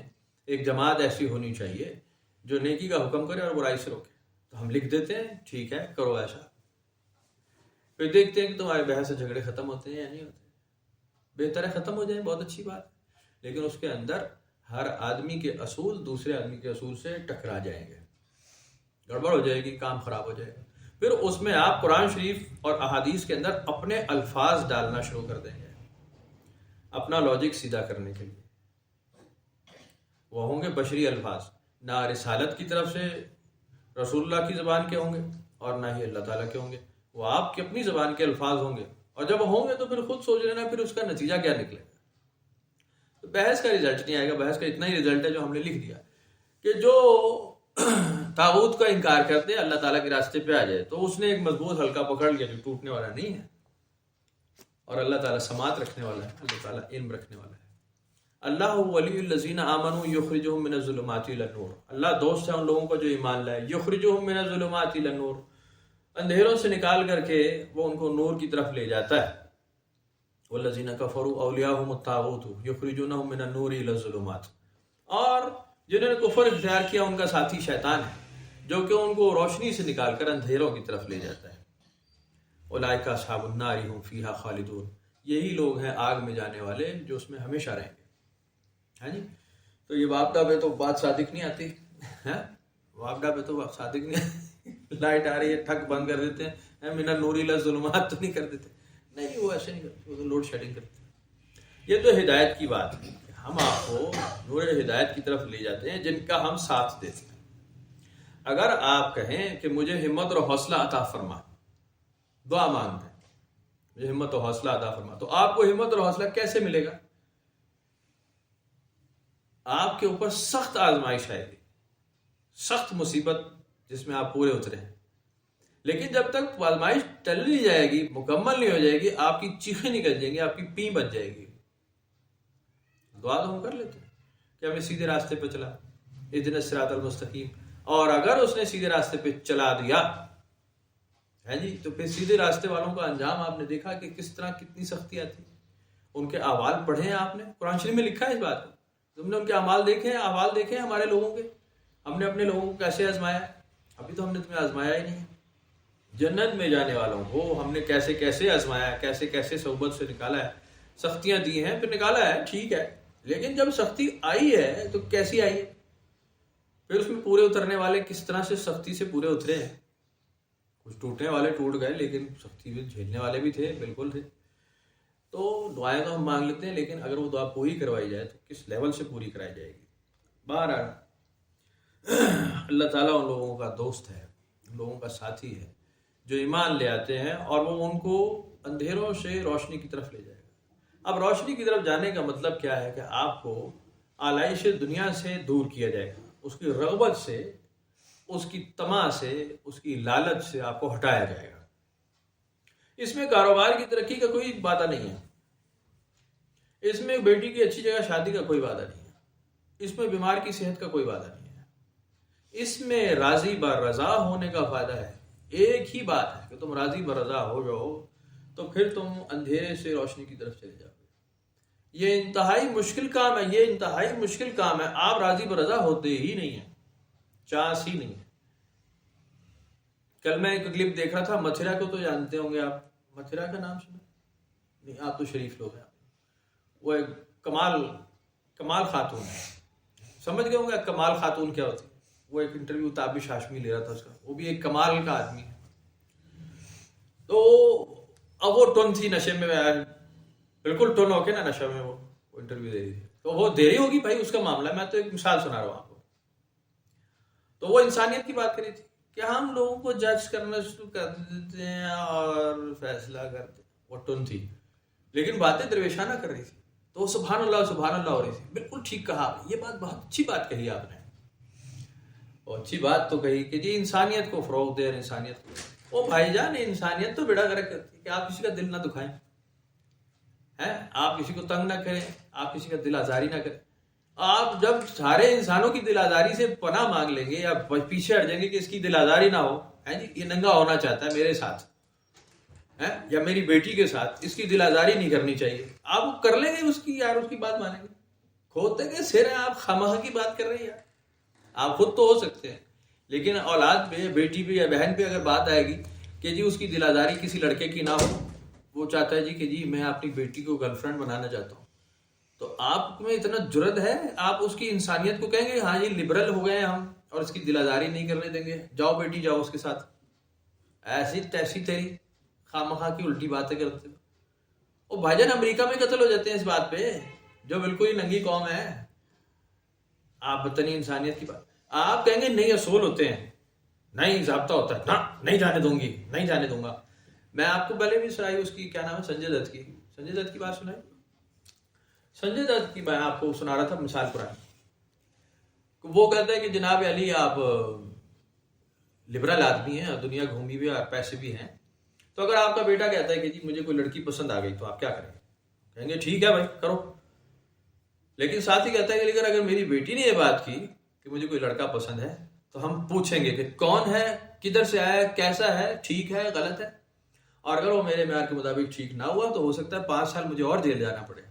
ایک جماعت ایسی ہونی چاہیے جو نیکی کا حکم کرے اور برائی سے روکے. تو ہم لکھ دیتے ہیں ٹھیک ہے کرو ایسا، پھر دیکھتے ہیں کہ تمہارے بحث سے جھگڑے ختم ہوتے ہیں یا نہیں ہوتے. بہتر ہے ختم ہو جائیں، بہت اچھی بات ہے. لیکن اس کے اندر ہر آدمی کے اصول دوسرے آدمی کے اصول سے ٹکرا جائیں گے، گڑبڑ ہو جائے گی، کام خراب ہو جائے گا. پھر اس میں آپ قرآن شریف اور احادیث کے اندر اپنے الفاظ ڈالنا شروع کر دیں گے اپنا لاجک سیدھا کرنے کے لیے. وہ ہوں گے بشری الفاظ، نہ رسالت کی طرف سے رسول اللہ کی زبان کے ہوں گے اور نہ ہی اللہ تعالیٰ کے ہوں گے. وہ آپ کی اپنی زبان کے الفاظ ہوں گے. اور جب ہوں گے تو پھر خود سوچ لینا پھر اس کا نتیجہ کیا نکلے گا. تو بحث کا رزلٹ نہیں آئے گا. بحث کا اتنا ہی رزلٹ ہے جو ہم نے لکھ دیا کہ جو طاغوت کا انکار کرتے اللہ تعالیٰ کے راستے پہ آ جائے تو اس نے ایک مضبوط حلقہ پکڑ لیا جو ٹوٹنے والا نہیں ہے. اور اللہ تعالیٰ سماعت رکھنے والا ہے، اللہ تعالیٰ علم رکھنے والا ہے. اللہ ولی الذین آمنوا یخرجہم من الظلمات الی النور. اللہ دوست ہے ان لوگوں کو جو ایمان لائے. یخرجہم من الظلمات الی النور، اندھیروں سے نکال کر کے وہ ان کو نور کی طرف لے جاتا ہے. والذین کفروا اولیاءہم الطاغوت یخرجونہم من النور الی الظلمات. اور جنہوں نے کفر اختیار کیا ان کا ساتھی شیطان ہے جو کہ ان کو روشنی سے نکال کر اندھیروں کی طرف لے جاتا ہے. اولئک اصحاب النار هم فیہا خالدون. یہی لوگ ہیں آگ میں جانے والے جو اس میں ہمیشہ رہیں گے. ہاں جی، تو یہ وابڈا پہ تو بات صادق نہیں آتی ہے. وابڈا پہ تو بات صادق نہیں آتی. لائٹ آ رہی ہے ٹھک بند کر دیتے ہیں، من النور الی الظلمات تو نہیں کر دیتے. نہیں، وہ ایسے نہیں کرتے، وہ تو لوڈ شیڈنگ کرتے ہیں. یہ تو ہدایت کی بات ہے کہ ہم آپ کو نور ہدایت کی طرف لے جاتے ہیں جن کا ہم ساتھ دیتے ہیں. اگر آپ کہیں کہ مجھے ہمت اور حوصلہ عطا فرما، دعا مانگتے ہیں مجھے ہمت اور حوصلہ عطا فرما، تو آپ کو ہمت اور حوصلہ کیسے ملے گا؟ آپ کے اوپر سخت آزمائش آئے گی، سخت مصیبت جس میں آپ پورے اترے ہیں. لیکن جب تک آزمائش ٹل نہیں جائے گی، مکمل نہیں ہو جائے گی، آپ کی چیخیں نکل جائیں گی، آپ کی پیں بچ جائے گی. دعا تو ہم کر لیتے ہیں کہ ہمیں سیدھے راستے پہ چلا، اہدنا الصراط المستقیم. اور اگر اس نے سیدھے راستے پہ چلا دیا ہے جی، تو پھر سیدھے راستے والوں کا انجام آپ نے دیکھا کہ کس طرح کتنی سختی آتی. ان کے احوال پڑھے ہیں آپ نے، قرآن شریف میں لکھا ہے اس بات کو. تم نے ان کے اعمال دیکھے ہیں، احوال دیکھے ہیں ہمارے لوگوں کے. ہم نے اپنے لوگوں کو کیسے آزمایا؟ ابھی تو ہم نے تمہیں آزمایا ہی نہیں. جنت میں جانے والوں کو ہم نے کیسے کیسے آزمایا، کیسے کیسے صحبت سے نکالا ہے، سختیاں دی ہیں پھر نکالا ہے، ٹھیک ہے. لیکن جب سختی آئی ہے تو کیسی آئی ہے؟ پھر اس میں پورے اترنے والے کس طرح سے سختی سے پورے اترے ہیں. کچھ ٹوٹنے والے ٹوٹ گئے لیکن سختی میں جھیلنے والے بھی تھے، بالکل تھے. تو دعائیں تو ہم مانگ لیتے ہیں، لیکن اگر وہ دعا پوری کروائی جائے تو کس لیول سے پوری کرائی جائے گی. بہرحال اللہ تعالیٰ ان لوگوں کا دوست ہے، ان لوگوں کا ساتھی ہے جو ایمان لے آتے ہیں اور وہ ان کو اندھیروں سے روشنی کی طرف لے جائے گا. اب روشنی کی طرف جانے کا مطلب کیا ہے کہ آپ کو آلائش دنیا سے دور کیا جائے گا، اس کی رغبت سے، اس کی طمع سے، اس کی لالچ سے آپ کو ہٹایا جائے گا. اس میں کاروبار کی ترقی کا کوئی وعدہ نہیں ہے، اس میں بیٹی کی اچھی جگہ شادی کا کوئی وعدہ نہیں ہے، اس میں بیمار کی صحت کا کوئی وعدہ نہیں ہے. اس میں راضی برضا ہونے کا فائدہ ہے. ایک ہی بات ہے کہ تم راضی برضا ہو جاؤ تو پھر تم اندھیرے سے روشنی کی طرف چلے جاؤ. یہ انتہائی مشکل کام ہے، یہ انتہائی مشکل کام ہے. آپ راضی برضا ہوتے ہی نہیں ہیں، چانس ہی نہیں ہے. کل میں ایک کلپ دیکھ رہا تھا، متھرا کو تو جانتے ہوں گے آپ، متھرا کا نام سنا نہیں؟ آپ تو شریف لوگ ہیں. وہ ایک کمال خاتون ہے، سمجھ گئے ہوں گے کمال خاتون کیا ہوتی ہے. وہ ایک انٹرویو تابش ہاشمی لے رہا تھا اس کا، وہ بھی ایک کمال کا آدمی ہے. تو اب وہ ٹن تھی نشے میں، بالکل ٹن ہو کے نا نشے میں وہ انٹرویو دے رہی تھی. تو وہ دے رہی ہوگی بھائی، اس کا معاملہ، میں تو ایک مثال سنا رہا ہوں آپ کو. تو وہ انسانیت کی بات کری تھی کہ ہم لوگوں کو جج کرنا شروع کر دیتے ہیں اور فیصلہ کرتے ہیں. وہ ٹن تھی لیکن باتیں درویشانہ کر رہی تھی. تو سبحان اللہ ہو رہی تھی. بالکل ٹھیک کہا آپ نے، یہ بات بہت اچھی بات کہی آپ نے. اور اچھی بات تو کہی کہ جی انسانیت کو فروغ دیں، انسانیت کو. او بھائی جان، انسانیت تو بیڑا گرک کرتی ہے کہ آپ کسی کا دل نہ دکھائیں، آپ کسی کو تنگ نہ کریں، آپ کسی کا دل آزاری نہ کریں. آپ جب سارے انسانوں کی دل آزاری سے پناہ مانگ لیں گے یا پیچھے ہٹ جائیں گے کہ اس کی دل آزاری نہ ہو، جی یہ ننگا ہونا چاہتا ہے میرے ساتھ یا میری بیٹی کے ساتھ، اس کی دل آزاری نہیں کرنی چاہیے، آپ کر لیں گے اس کی، یار اس کی بات مانیں گے؟ کھوتے کے سر ہیں آپ، خواہ کی بات کر رہے ہیں یار. آپ خود تو ہو سکتے ہیں لیکن اولاد پہ، بیٹی پہ یا بہن پہ اگر بات آئے گی کہ جی اس کی دل آزاری کسی لڑکے کی نہ ہو، وہ چاہتا ہے جی کہ جی میں اپنی بیٹی کو گرل فرینڈ بنانا چاہتا ہوں، تو آپ میں اتنا جرأت ہے آپ اس کی انسانیت کو کہیں گے ہاں یہ لبرل ہو گئے ہم اور اس کی دل آزاری نہیں کرنے دیں گے، جاؤ بیٹی جاؤ اس کے ساتھ. ایسی تیسی تیری خواہ کی الٹی باتیں کرتے ہو. وہ بھائی جان امریکہ میں قتل ہو جاتے ہیں اس بات پہ، جو بالکل ہی ننگی قوم ہے. آپ بتنی انسانیت کی بات. آپ کہیں گے نہیں اصول ہوتے ہیں، نہیں ضابطہ ہوتا ہے، نہیں جانے دوں گی، نہیں جانے دوں گا. میں آپ کو پہلے بھی سنائی اس کی، کیا نام ہے، سنجے دت کی بات سنائی. سنجے دت کی میں آپ کو سنا رہا تھا مثال پرانی. وہ کہتا ہے کہ جناب علی آپ لبرل آدمی ہیں، دنیا گھومی بھی اور پیسے بھی ہیں، تو اگر آپ کا بیٹا کہتا ہے کہ جی مجھے کوئی لڑکی پسند آ گئی تو آپ کیا کریں گے؟ کہیں گے ٹھیک ہے بھائی کرو. لیکن ساتھ ہی کہتا ہے کہ لیکن اگر میری بیٹی نے یہ بات کی کہ مجھے کوئی لڑکا پسند ہے تو ہم پوچھیں گے کہ کون ہے، کدھر سے آیا ہے، کیسا ہے، ٹھیک ہے غلط ہے، اور اگر وہ میرے معیار کے مطابق ٹھیک نہ ہوا تو ہو سکتا ہے 5 سال مجھے اور جیل جانا پڑے.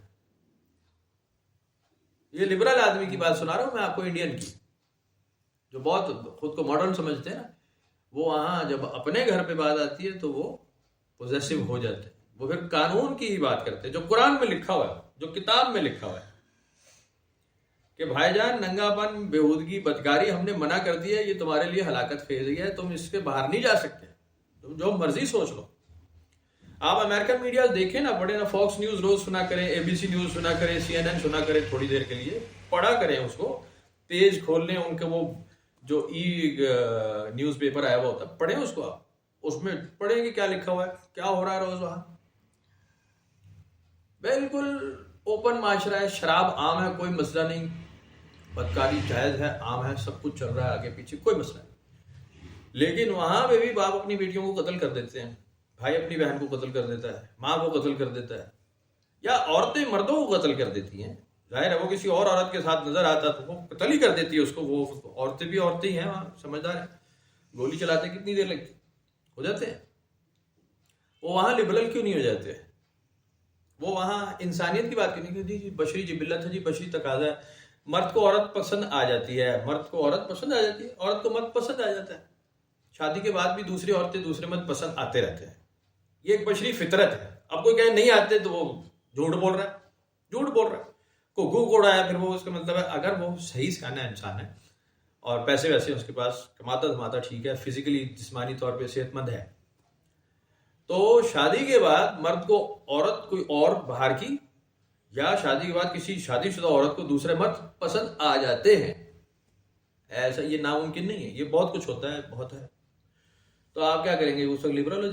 یہ لبرل آدمی کی بات سنا رہا ہوں میں آپ کو، انڈین کی، جو بہت خود کو ماڈرن سمجھتے ہیں نا. وہ وہاں جب اپنے گھر پہ بات آتی ہے تو وہ پوزیسو ہو جاتے ہیں، وہ پھر قانون کی ہی بات کرتے ہیں جو قرآن میں لکھا ہوا ہے، جو کتاب میں لکھا ہوا ہے کہ بھائی جان ننگا پن، بےہودگی، بدکاری ہم نے منع کر دی ہے، یہ تمہارے لیے ہلاکت خیز ہے، تم اس کے باہر نہیں جا سکتے، تم جو مرضی سوچ لو. آپ امریکن میڈیا دیکھیں نا، پڑھیں نا، فاکس نیوز روز سنا کریں، ABC نیوز سنا کریں، CNN سنا کریں، تھوڑی دیر کے لیے پڑھا کریں اس کو، پیج کھول لیں ان کے، وہ جو نیوز پیپر آیا ہوا ہوتا ہے پڑھیں اس کو، آپ اس میں پڑھیں گے کیا لکھا ہوا ہے، کیا ہو رہا ہے روز وہاں. بالکل اوپن معاشرہ ہے، شراب عام ہے، کوئی مسئلہ نہیں، بدکاری جائز ہے، عام ہے، سب کچھ چل رہا ہے آگے پیچھے، کوئی مسئلہ نہیں. لیکن وہاں پہ بھی باپ اپنی بیٹیوں کو قتل کر دیتے ہیں، بھائی اپنی بہن کو قتل کر دیتا ہے، ماں کو قتل کر دیتا ہے، یا عورتیں مردوں کو قتل کر دیتی ہیں. ظاہر ہے وہ کسی اور عورت کے ساتھ نظر آتا تو وہ قتل ہی کر دیتی ہے اس کو. وہ عورتیں بھی عورتیں ہی ہیں وہاں، سمجھدار ہیں، گولی چلاتے کتنی دیر لگتی، ہو جاتے ہیں. وہ وہاں لبرل کیوں نہیں ہو جاتے؟ وہ وہاں انسانیت کی بات کیوں نہیں کرتی؟ جی بشری جبلت ہے، جی بشری تقاضا ہے، مرد کو عورت پسند آ جاتی ہے، مرد کو عورت پسند آ جاتی ہے، عورت کو مرد پسند آ جاتا ہے، شادی کے بعد بھی دوسری عورتیں دوسرے مرد پسند آتے رہتے ہیں. یہ ایک بشری فطرت ہے. اب کوئی کہے نہیں آتے تو وہ جھوٹ بول رہا ہے، کو گو کوڑا ہے، پھر وہ اس کا مطلب ہے اگر وہ صحیح سیانا انسان ہے اور پیسے ویسے اس کے پاس کماتا ٹھیک ہے، فزیکلی جسمانی طور پہ صحت مند ہے، تو شادی کے بعد مرد کو عورت کوئی اور باہر کی، یا شادی کے بعد کسی شادی شدہ عورت کو دوسرے مرد پسند آ جاتے ہیں. ایسا یہ ناممکن نہیں ہے، یہ بہت کچھ ہوتا ہے، بہت ہے. تو آپ کیا کریں گے؟ اس وقت لبرل ہو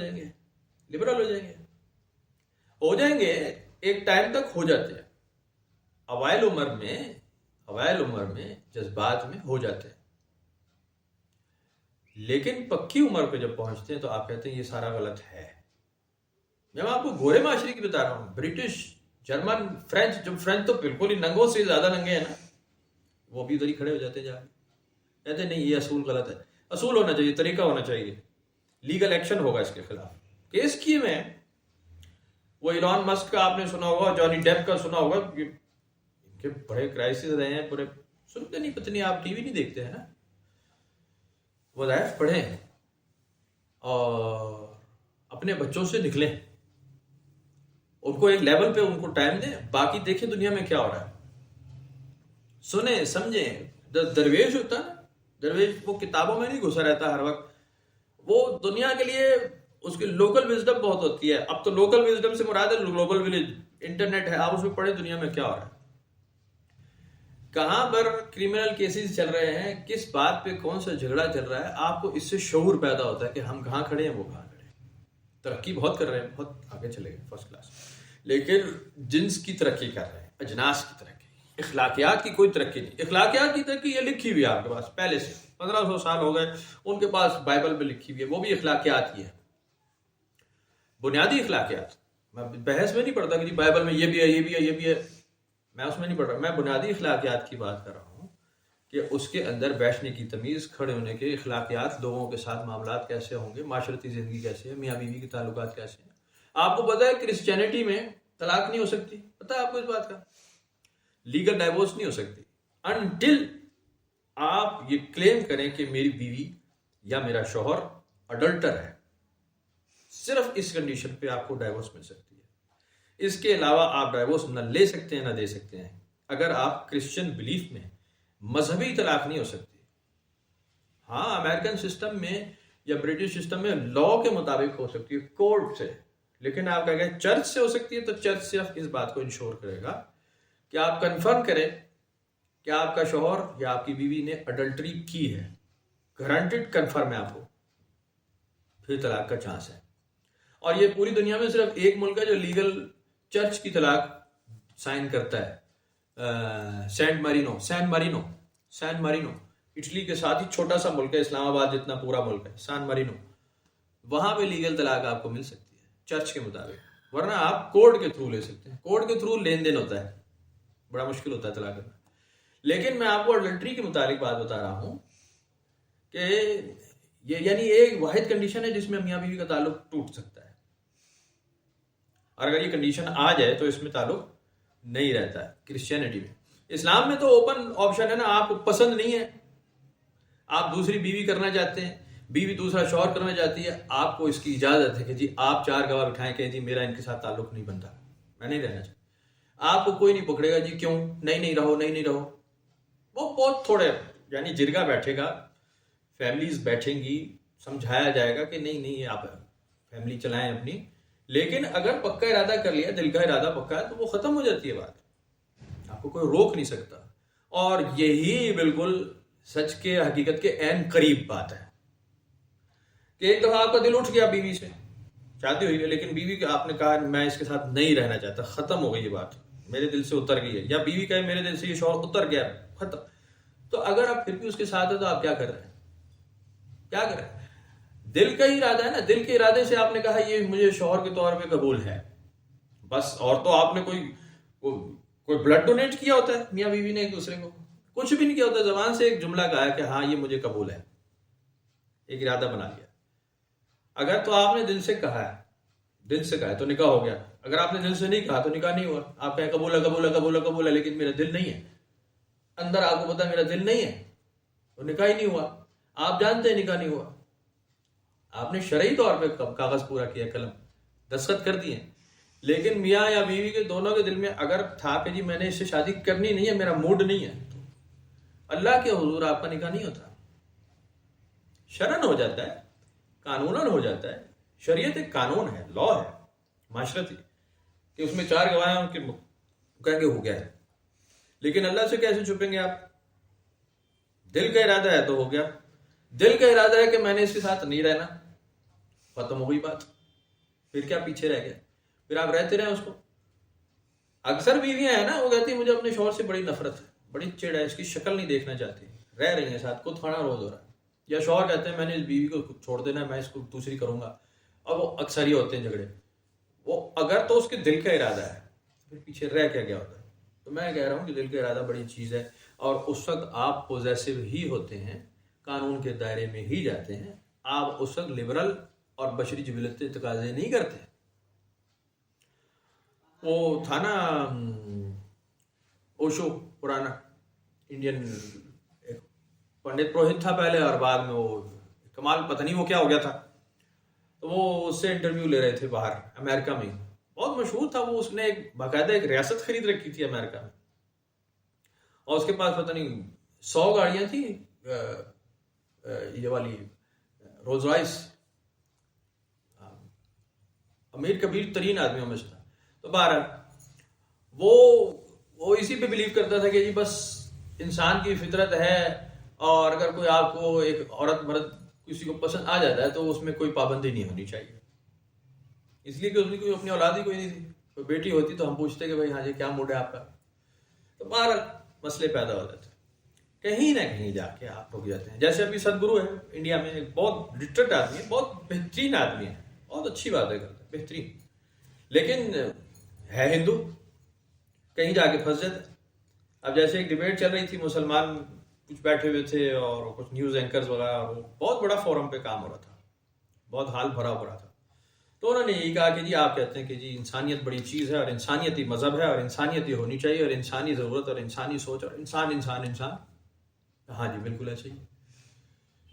جائیں گے، ایک ٹائم تک ہو جاتے ہیں، اوائل عمر میں جذبات میں ہو جاتے ہیں، لیکن پکی عمر پہ جب پہنچتے ہیں تو آپ کہتے ہیں یہ سارا غلط ہے. میں آپ کو گورے معاشرے کی بتا رہا ہوں، برٹش، جرمن، فرینچ. جب فرینچ تو بالکل ہی ننگوں سے زیادہ ننگے ہیں نا، وہ بھی ادھر ہی کھڑے ہو جاتے ہیں جا کے. کہتے ہیں نہیں یہ اصول غلط ہے. اصول ہونا چاہیے, طریقہ ہونا چاہیے, لیگل ایکشن ہوگا اس کے خلاف. کیس کیے میں وہ ایلان مسک کا آپ نے سنا ہوگا, جانی ڈیپ کا سنا ہوگا, ان کے بڑے کرائسس رہے ہیں, بڑے سنتے نہیں, پتہ نہیں آپ ٹی وی نہیں دیکھتے ہیں نا, وظائف پڑھیں اور اپنے بچوں سے نکلیں, ان کو ایک لیول پہ ان کو ٹائم دیں, باقی دیکھیں دنیا میں کیا ہو رہا ہے, سنیں سمجھیں. درویش ہوتا ہے, درویش وہ کتابوں میں نہیں گھسا رہتا ہر وقت, وہ دنیا کے لیے اس کی لوکل وزڈم بہت ہوتی ہے. اب تو لوکل وزڈم سے مراد ہے گلوبل ولیج, انٹرنیٹ ہے, آپ اس میں پڑھیں دنیا میں کیا ہو رہا ہے, کہاں پر کرمنل کیسز چل رہے ہیں, کس بات پہ کون سا جھگڑا چل رہا ہے, آپ کو اس سے شعور پیدا ہوتا ہے کہ ہم کہاں کھڑے ہیں, وہ کہاں کھڑے ہیں. ترقی بہت کر رہے ہیں, بہت آگے چلے گئے فرسٹ کلاس, لیکن جنس کی ترقی کر رہے ہیں, اجناس کی ترقی, اخلاقیات کی کوئی ترقی نہیں. اخلاقیات کی ترقی یہ لکھی ہوئی ہے آپ کے پاس پہلے سے, 1500 سال ہو گئے ان کے پاس بائبل میں لکھی ہوئی ہے, وہ بھی اخلاقیات ہی ہے, بنیادی اخلاقیات. میں بحث میں نہیں پڑھتا کہ جی بائبل میں یہ بھی ہے, یہ بھی ہے, یہ بھی ہے, میں اس میں نہیں پڑھ رہا, میں بنیادی اخلاقیات کی بات کر رہا ہوں کہ اس کے اندر بیٹھنے کی تمیز, کھڑے ہونے کے اخلاقیات, لوگوں کے ساتھ معاملات کیسے ہوں گے, معاشرتی زندگی کیسے ہے, میاں بیوی کے تعلقات کیسے ہیں. آپ کو پتہ ہے کرسچینٹی میں طلاق نہیں ہو سکتی, پتہ ہے آپ کو اس بات کا, لیگل ڈائیورس نہیں ہو سکتی انٹل آپ یہ کلیم کریں کہ میری بیوی یا میرا شوہر اڈلٹر ہے. صرف اس کنڈیشن پہ آپ کو ڈائیورس مل سکتی ہے, اس کے علاوہ آپ ڈائیورس نہ لے سکتے ہیں نہ دے سکتے ہیں. اگر آپ کرسچن بلیف میں, مذہبی طلاق نہیں ہو سکتی. ہاں امریکن سسٹم میں یا برٹش سسٹم میں لا کے مطابق ہو سکتی ہے, کورٹ سے, لیکن آپ کہہ گئے چرچ سے ہو سکتی ہے, تو چرچ صرف اس بات کو انشور کرے گا کہ آپ کنفرم کریں کہ آپ کا شوہر یا آپ کی بیوی نے اڈلٹری کی ہے, گارنٹیڈ کنفرم ہے آپ کو, پھر طلاق کا چانس ہے. اور یہ پوری دنیا میں صرف ایک ملک ہے جو لیگل چرچ کی طلاق سائن کرتا ہے, سین مارینو, اٹلی کے ساتھ ہی چھوٹا سا ملک ہے, اسلام آباد جتنا پورا ملک ہے, سان مارینو, وہاں پہ لیگل طلاق آپ کو مل سکتی ہے چرچ کے مطابق, ورنہ آپ کورٹ کے تھرو لے سکتے ہیں. کورٹ کے تھرو لین دین ہوتا ہے, بڑا مشکل ہوتا ہے طلاق کرنا. لیکن میں آپ کو اڈلٹری کے متعلق بات بتا رہا ہوں کہ یہ یعنی ایک واحد کنڈیشن ہے جس میں میاں بیوی کا تعلق ٹوٹ سکتا ہے, اور اگر یہ کنڈیشن آ جائے تو اس میں تعلق نہیں رہتا ہے. کرسچینٹی میں, اسلام میں تو اوپن آپشن ہے نا, آپ کو پسند نہیں ہے, آپ دوسری بیوی کرنا چاہتے ہیں, بیوی دوسرا شوہر کرنا چاہتی ہے, آپ کو اس کی اجازت ہے کہ جی آپ 4 گواہ بٹھائیں کہ جی میرا ان کے ساتھ تعلق نہیں بنتا, میں نہیں رہنا چاہتا. آپ کو کوئی نہیں پکڑے گا جی کیوں نہیں رہو. وہ بہت تھوڑے یعنی جرگہ بیٹھے گا, فیملیز بیٹھیں گی, سمجھایا جائے گا کہ نہیں آپ فیملی چلائیں اپنی, لیکن اگر پکا ارادہ کر لیا, دل کا ارادہ پکا ہے, تو وہ ختم ہو جاتی ہے بات, آپ کو کوئی روک نہیں سکتا. اور یہی بالکل سچ کے, حقیقت کے عین قریب بات ہے کہ ایک دفعہ آپ کا دل اٹھ گیا بیوی سے, شادی ہوئی ہے, لیکن بیوی کا آپ نے کہا میں اس کے ساتھ نہیں رہنا چاہتا, ختم ہو گئی یہ بات, میرے دل سے اتر گئی ہے, یا بیوی کہے میرے دل سے یہ شوہر اتر گیا, ختم. تو اگر آپ پھر بھی اس کے ساتھ ہیں تو آپ کیا کر رہے ہیں, دل کا ہی ارادہ ہے نا, دل کے ارادے سے آپ نے کہا یہ مجھے شوہر کے طور پہ قبول ہے بس. اور تو آپ نے کوئی بلڈ ڈونیٹ کیا ہوتا ہے میاں بیوی نے ایک دوسرے کو, کچھ بھی نہیں کیا ہوتا, زبان سے ایک جملہ کہا ہے کہ ہاں یہ مجھے قبول ہے, ایک ارادہ بنا لیا. اگر تو آپ نے دل سے کہا ہے تو نکاح ہو گیا, اگر آپ نے دل سے نہیں کہا تو نکاح نہیں ہوا. آپ کہیں قبول ہے, لیکن میرا دل نہیں ہے, اندر آپ کو پتا ہے میرا دل نہیں ہے, تو نکاح ہی نہیں ہوا. آپ جانتے ہیں نکاح نہیں ہوا, آپ نے شرعی طور پہ کاغذ پورا کیا, قلم دستخط کر دیے, لیکن میاں یا بیوی کے دونوں کے دل میں اگر تھا کہ جی میں نے اس سے شادی کرنی نہیں ہے, میرا موڈ نہیں ہے, تو اللہ کے حضور آپ کا نکاح نہیں ہوتا, شرعن ہو جاتا ہے, قانوناً ہو جاتا ہے. شریعت ایک قانون ہے, لا ہے معاشرتی, کہ اس میں 4 گواہ ہیں, ان کے کہیں گے ہو گیا ہے. لیکن اللہ سے کیسے چھپیں گے آپ, دل کا ارادہ ہے تو ہو گیا. دل کا ارادہ ہے کہ میں نے اس کے ساتھ نہیں رہنا, ختم ہو گئی بات, پھر کیا پیچھے رہ گیا, پھر آپ رہتے رہے اس کو. اکثر بیویاں ہیں نا, وہ کہتی ہیں مجھے اپنے شوہر سے بڑی نفرت ہے, بڑی چڑ ہے, اس کی شکل نہیں دیکھنا چاہتی, رہ رہی ہیں ساتھ, خود کھانا روز ہو رہا ہے. یا شوہر کہتے ہیں میں نے اس بیوی کو چھوڑ دینا ہے, میں اس کو دوسری کروں گا. اور وہ اکثر ہی ہوتے ہیں جھگڑے. وہ اگر تو اس کے دل کا ارادہ ہے, پھر پیچھے رہ کیا گیا ہوتا ہے. تو میں کہہ رہا ہوں کہ دل کا ارادہ بڑی چیز ہے, اور اس وقت آپ پوزیسو ہی ہوتے ہیں قانون کے دائرے میں ہی جاتے ہیں. آپ اس وقت لبرل اور بشری جبلت تقاضے نہیں کرتے. وہ تھا نا اوشو پرانا انڈین ایک پنڈت پروہت تھا پہلے، اور بعد میں وہ کمال پتہ نہیں وہ کیا ہو گیا تھا. تو وہ اس سے انٹرویو لے رہے تھے باہر امریکہ میں، بہت مشہور تھا وہ. اس نے ایک باقاعدہ ایک ریاست خرید رکھی تھی امریکہ میں، اور اس کے پاس پتہ نہیں 100 گاڑیاں تھیں یہ والی رولز رائس. امیر کبیر ترین آدمیوں میں سے تھا. تو بہرحال وہ اسی پہ بلیو کرتا تھا کہ جی بس انسان کی فطرت ہے، اور اگر کوئی آپ کو ایک عورت مرد کسی کو پسند آ جاتا ہے تو اس میں کوئی پابندی نہیں ہونی چاہیے. اس لیے کہ اس میں کوئی اپنی اولاد ہی کوئی نہیں تھی. کوئی بیٹی ہوتی تو ہم پوچھتے کہ بھائی ہاں جی کیا موڈ ہے آپ کا. تو بہرحال مسئلے پیدا ہو جاتے ہیں. کہیں نہ کہیں جا کے آپ رک جاتے ہیں. جیسے ابھی سدگرو ہے انڈیا میں، ایک بہت لٹریٹ آدمی ہے، بہت بہترین آدمی ہے، بہت اچھی باتیں کرتا ہے، بہترین، لیکن ہے ہندو. کہیں جا کے پھنس جاتا ہے. اب جیسے ایک ڈیبیٹ چل رہی تھی، مسلمان کچھ بیٹھے ہوئے تھے اور کچھ نیوز اینکرز وغیرہ، وہ بہت بڑا فورم پہ کام ہو رہا تھا، بہت حال بھرا ہو رہا تھا. تو انہوں نے یہی کہا کہ جی آپ کہتے ہیں کہ جی انسانیت بڑی چیز ہے، اور انسانیت ہی مذہب ہے، اور انسانیت ہی ہونی چاہیے، اور انسانی ضرورت اور انسانی سوچ اور انسان انسان انسان. ہاں جی بالکل ایسے ہی.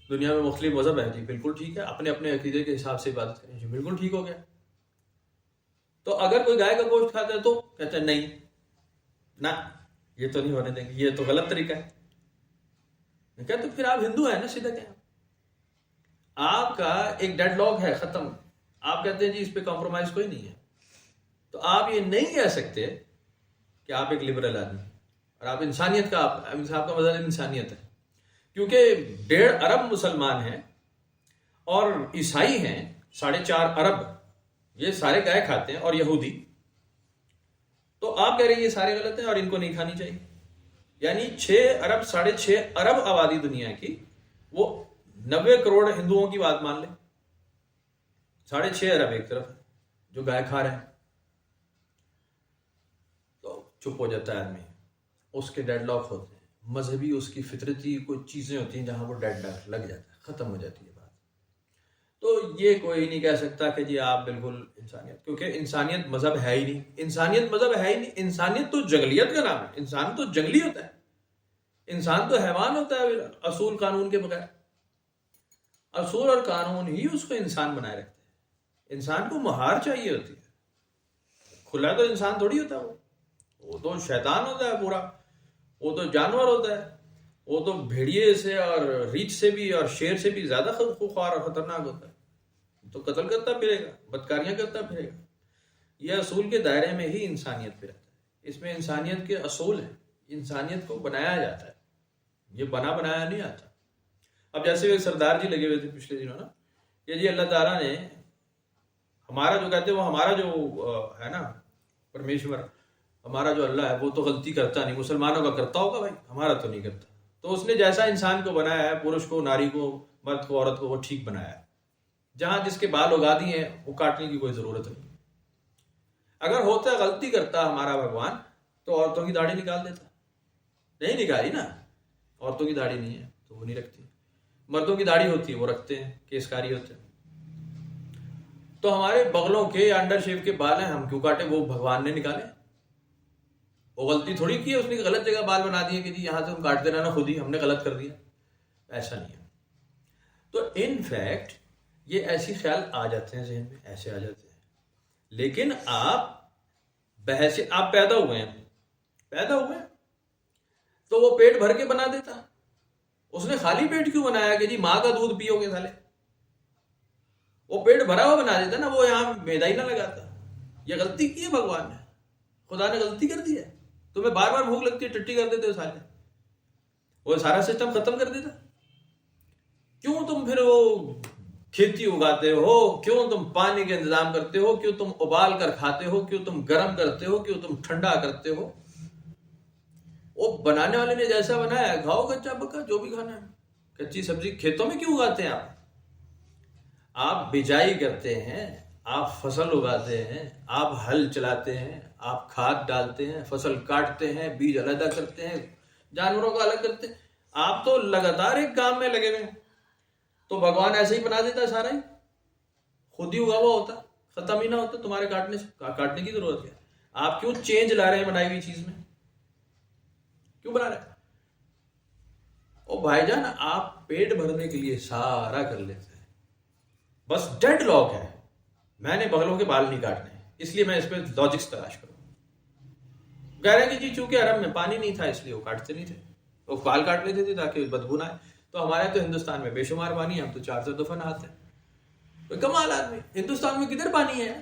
دنیا میں مختلف مذہب ہے، جی بالکل ٹھیک ہے، اپنے اپنے عقیدے کے حساب سے عبادت کریں، جی بالکل ٹھیک ہو گیا. تو اگر کوئی گائے کا گوشت کھاتا ہے تو کہتے ہیں نہیں نہ یہ تو نہیں ہونے دیں گے، یہ تو غلط طریقہ ہے. میں کہتا تو پھر آپ ہندو ہیں نا، سیدھا کہیں آپ کا ایک ڈیڈ لاک ہے، ختم. آپ کہتے ہیں جی اس پہ کمپرومائز کوئی نہیں ہے. تو آپ یہ نہیں کہہ سکتے کہ آپ ایک لبرل آدمی اور آپ انسانیت کا آپ کا مذہب انسانیت ہے. کیونکہ 1.5 ارب مسلمان ہیں اور عیسائی ہیں 4.5 ارب، یہ سارے گائے کھاتے ہیں، اور یہودی. تو آپ کہہ رہے ہیں یہ سارے غلط ہیں اور ان کو نہیں کھانی چاہیے. یعنی 6 ارب 6.5 ارب آبادی دنیا کی، وہ 90 کروڑ ہندوؤں کی بات مان لیں، 6.5 ارب ایک طرف ہے جو گائے کھا رہے ہیں. تو چپ ہو جاتا ہے آدمی. اس کے ڈیڈ لاک ہوتے ہیں مذہبی، اس کی فطرتی کوئی چیزیں ہوتی ہیں جہاں وہ ڈیڈ لاک لگ جاتا ہے، ختم ہو جاتی ہے بات. تو یہ کوئی نہیں کہہ سکتا کہ جی آپ بالکل انسانیت، کیونکہ انسانیت مذہب ہے ہی نہیں. انسانیت مذہب ہے ہی نہیں. انسانیت تو جنگلیت کا نام ہے. انسان تو جنگلی ہوتا ہے، انسان تو حیوان ہوتا ہے اصول قانون کے بغیر. اصول اور قانون ہی اس کو انسان بنائے رکھتے ہیں. انسان کو مہار چاہیے ہوتی ہے. کھلا تو انسان تھوڑی ہوتا ہے، وہ تو شیطان ہوتا ہے پورا، وہ تو جانور ہوتا ہے. وہ تو بھیڑیے سے اور ریچھ سے بھی اور شیر سے بھی زیادہ خوفار اور خطرناک ہوتا ہے. تو قتل کرتا پھرے گا، بدکاریاں کرتا پھرے گا. یہ اصول کے دائرے میں ہی انسانیت پہ رہتا ہے. اس میں انسانیت کے اصول ہیں. انسانیت کو بنایا جاتا ہے، یہ بنایا نہیں آتا. اب جیسے ایک سردار جی لگے ہوئے تھے پچھلے دنوں نا، کہ جی اللہ تعالیٰ نے ہمارا جو کہتے ہیں وہ ہمارا جو ہے نا پرمیشور، ہمارا جو اللہ ہے وہ تو غلطی کرتا نہیں. مسلمانوں کا کرتا ہوگا بھائی، ہمارا تو نہیں کرتا. تو اس نے جیسا انسان کو بنایا ہے، پرش کو، ناری کو، مرد کو، عورت کو، وہ ٹھیک بنایا ہے. جہاں جس کے بال اگا دیے ہیں وہ کاٹنے کی کوئی ضرورت نہیں. اگر ہوتا غلطی کرتا ہمارا بھگوان تو عورتوں کی داڑھی نکال دیتا. نہیں نکالی نا، عورتوں کی داڑھی نہیں ہے تو وہ نہیں رکھتی. مردوں کی داڑھی ہوتی ہے وہ رکھتے ہیں، کیسکاری ہوتے ہیں. تو ہمارے بغلوں کے یا انڈر شیپ کے بال ہیں، ہم کیوں کاٹے؟ وہ بھگوان نے نکالے. وہ غلطی تھوڑی کی ہے، اس نے غلط جگہ بال بنا دیے کہ جی یہاں سے ہم کاٹتے رہنا، خود ہی ہم نے غلط کر دیا. ایسا نہیں ہے. تو ان فیکٹ یہ ایسی خیال آ جاتے ہیں ذہن میں، ایسے آ جاتے ہیں. لیکن آپ بحث آپ پیدا ہوئے ہیں تو وہ پیٹ بھر کے بنا دیتا. اس نے خالی پیٹ کیوں بنایا کہ جی ماں کا دودھ پیو گے سالے؟ وہ پیٹ بھرا ہوا بنا دیتا نا، وہ یہاں میدا ہی نہ لگاتا. یہ غلطی کی ہے بھگوان نے، خدا نے غلطی کر دی ہے. تمہیں بار بار بھوک لگتی ہے، ٹٹی کر دیتے ہو سالے، وہ سارا سسٹم ختم کر دیتا. کیوں تم پھر وہ کھیتی اگاتے ہو؟ کیوں تم پانی کا انتظام کرتے ہو؟ کیوں تم ابال کر کھاتے ہو؟ کیوں تم گرم کرتے ہو؟ کیوں تم ٹھنڈا کرتے ہو؟ وہ بنانے والے نے جیسا بنایا ہے، کھاؤ کچا پکا جو بھی کھانا ہے. کچی سبزی کھیتوں میں کیوں اگاتے ہیں آپ بجائی کرتے ہیں، آپ فصل اگاتے ہیں، آپ ہل چلاتے ہیں، آپ کھاد ڈالتے ہیں، فصل کاٹتے ہیں، بیج علیحدہ کرتے ہیں، جانوروں کو الگ کرتے ہیں. آپ تو لگاتار ایک کام میں لگے ہوئے ہیں. تو بھگوان ایسے ہی بنا دیتا ہے سارا ہی, خود ہی اگا ہوا ہوتا, ختم ہی نہ ہوتا تمہارے کاٹنے کی ضرورت ہے. آپ کیوں چینج لا رہے ہیں بنائی ہوئی چیز میں, کیوں بنا رہے ہیں؟ او بھائی جان, آپ پیٹ بھرنے کے لیے سارا کر لیتے ہیں, بس ڈیڈ لاک ہے, میں نے بغلوں کے بال نہیں کاٹنے, اس لیے میں اس پہ لاجکس تلاش کروں. کہہ رہے ہیں کہ جی چونکہ عرب میں پانی نہیں تھا اس لیے وہ کاٹتے نہیں تھے, وہ بال کاٹ لیتے تھے تاکہ بدبو نہ آئے. تو ہمارے تو ہندوستان میں بے شمار پانی ہے, ہم تو 400 دفعہ نہاتے ہیں. کمال آدمی, ہندوستان میں کدھر پانی ہے,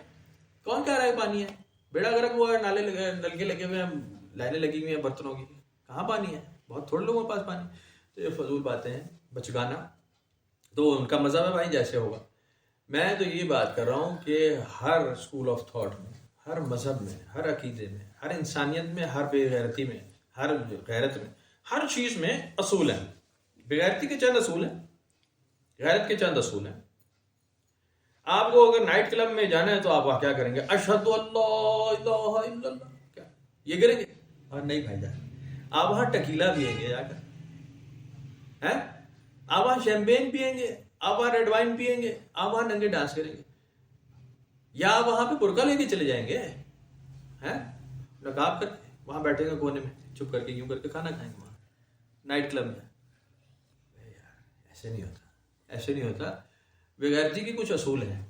کون کہہ رہا ہے پانی ہے؟ بیڑا گرک ہوا ہے, نالے لگے, نلکے لگے ہوئے ہیں, لائنیں لگی ہوئی ہیں برتنوں کی, کہاں پانی ہے؟ بہت تھوڑے لوگوں کے پاس پانی. تو یہ فضول باتیں ہیں, بچگانا تو ان کا مذہب ہے بھائی, جیسے ہوگا. میں تو یہ بات کر رہا ہوں کہ ہر اسکول آف تھاٹ میں, ہر مذہب میں, ہر عقیدے میں, ہر انسانیت میں, ہر بے غیرتی میں, ہر غیرت میں, ہر چیز میں اصول ہیں. بے غیرتی کے چند اصول ہیں, غیرت کے چند اصول ہیں. آپ کو اگر نائٹ کلب میں جانا ہے تو آپ وہاں کیا کریں گے؟ اشہد اللہ الہ الا اللہ, کیا یہ کریں گے؟ اور نہیں بھائی جان, آپ وہاں ٹکیلا پیئیں گے جا کر, آپ وہاں شیمپین پیئیں گے, آپ وہاں ریڈ وائن پیئیں گے, آپ وہاں ننگے ڈانس کریں گے, یا آپ وہاں پہ برقع لے کے چلے جائیں گے, نقاب کر کے وہاں بیٹھیں گے کونے میں, چپ کر کے یوں کر کے کھانا کھائیں گے وہاں نائٹ کلب میں. ایسے نہیں ہوتا, ایسے نہیں ہوتا. بغیرتی کی کچھ اصول ہیں,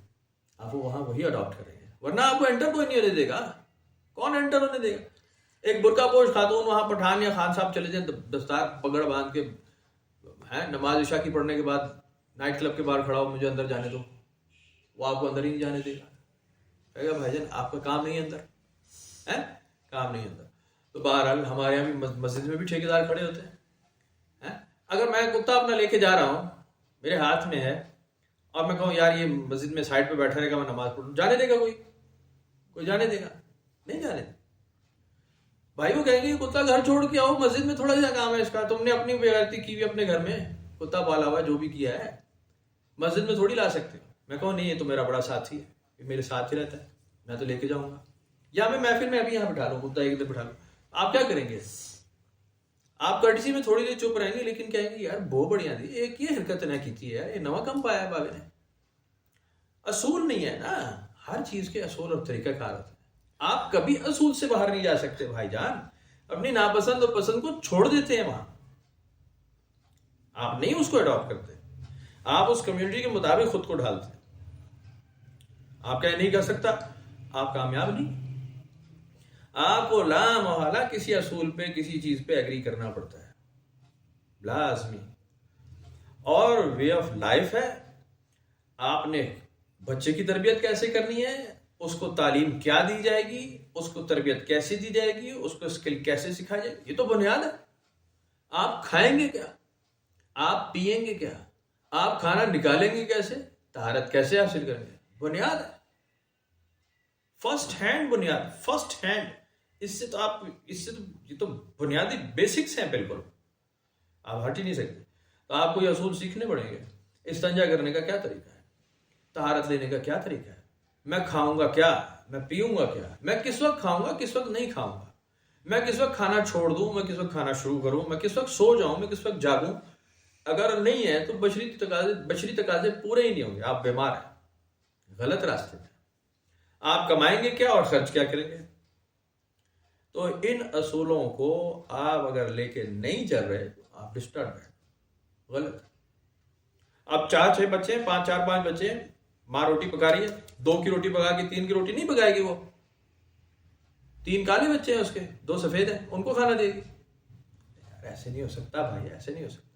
آپ وہاں وہی اڈاپٹ کریں گے, ورنہ آپ کو انٹر کوئی نہیں ہونے دے گا. کون انٹر ہونے دے گا؟ ایک برقع پوش خاتون وہاں پٹھان یا خان صاحب چلے جائیں دستار پگڑ باندھ کے, نماز عشاء کی پڑھنے کے بعد نائٹ کلب کے باہر کھڑا ہو, مجھے اندر جانے دو, وہ آپ کو اندر ہی نہیں جانے دے گا. کہے گا بھائی جان آپ کا کام نہیں ہے اندر, کام نہیں اندر. تو بہرحال ہمارے یہاں بھی مسجد میں بھی ٹھیکیدار کھڑے ہوتے ہیں. اگر میں کتا اپنا لے کے جا رہا ہوں, میرے ہاتھ میں ہے, اور میں کہوں یار یہ مسجد میں سائڈ پہ بیٹھا رہے گا, میں نماز پڑھوں, جانے دے گا کوئی جانے دے گا؟ نہیں جانے دے. بھائی وہ کہیں گے کتا گھر چھوڑ کے آؤ, مسجد میں تھوڑا سا کام ہے اس کا, تم نے اپنی بے غیرتی کی ہوئی اپنے گھر میں, کتا پالا ہوا جو بھی کیا ہے, مسجد میں تھوڑی لا سکتے ہو. میں کہوں نہیں, یہ تو میرا بڑا ساتھی ہے, یہ میرے ساتھ ہی رہتا ہے, میں تو لے کے جاؤں گا, یا میں محفل میں ابھی یہاں بٹھا لوں, کتا ایک دن بٹھا لوں. آپ کیا کریں گے؟ آپ کٹسی میں تھوڑی دیر چپ رہیں گے, لیکن کہیں گے یار بہت بڑھیا دی, ایک یہ حرکت نہ کی ہے, یہ نواں کم پایا ہے بابے نے. اصول نہیں ہے نا, ہر چیز کے اصول اور طریقہ کار ہوتا ہے. آپ کبھی اصول سے باہر نہیں جا سکتے بھائی جان, اپنی ناپسند اور پسند کو چھوڑ دیتے ہیں وہاں, آپ نہیں اس کو اڈاپٹ کرتے, آپ اس کمیونٹی کے مطابق خود کو ڈھالتے ہیں. آپ کیا نہیں کر سکتا, آپ کامیاب نہیں. آپ کو لا محالہ کسی اصول پہ, کسی چیز پہ ایگری کرنا پڑتا ہے, لازمی. اور وے آف لائف ہے, آپ نے بچے کی تربیت کیسے کرنی ہے, اس کو تعلیم کیا دی جائے گی, اس کو تربیت کیسے دی جائے گی, اس کو اسکل کیسے سکھائی جائے گی, یہ تو بنیاد ہے. آپ کھائیں گے کیا, آپ پیئیں گے کیا, آپ کھانا نکالیں گے کیسے, طہارت کیسے حاصل کریں گے, بنیاد ہے, فرسٹ ہینڈ بنیاد, فرسٹ ہینڈ. اس سے تو یہ تو بنیادی بیسکس ہیں, بالکل آپ ہٹ ہی نہیں سکتے. تو آپ کو یہ اصول سیکھنے پڑیں گے. استنجا کرنے کا کیا طریقہ ہے, طہارت لینے کا کیا طریقہ ہے, میں کھاؤں گا کیا, میں پیوں گا کیا, میں کس وقت کھاؤں گا, کس وقت نہیں کھاؤں گا, میں کس وقت کھانا چھوڑ دوں, میں کس وقت کھانا شروع کروں, میں کس وقت سو جاؤں, میں کس وقت جاگوں. اگر نہیں ہے تو بشری تقاضے پورے ہی نہیں ہوں گے, آپ بیمار ہیں, غلط راستے میں. آپ کمائیں گے کیا اور خرچ کیا کریں گے. تو ان اصولوں کو آپ اگر لے کے نہیں چل رہے تو آپ ڈسٹرب ہیں, غلط. اب 4-6 بچے ہیں, 4-5 بچے ہیں, ماں روٹی پکا رہی ہے, 2 کی روٹی پکا کے 3 کی روٹی نہیں پکائے گی, وہ 3 کالے بچے ہیں اس کے, 2 سفید ہیں, ان کو کھانا دے گی. ایسے نہیں ہو سکتا بھائی, ایسے نہیں ہو سکتا,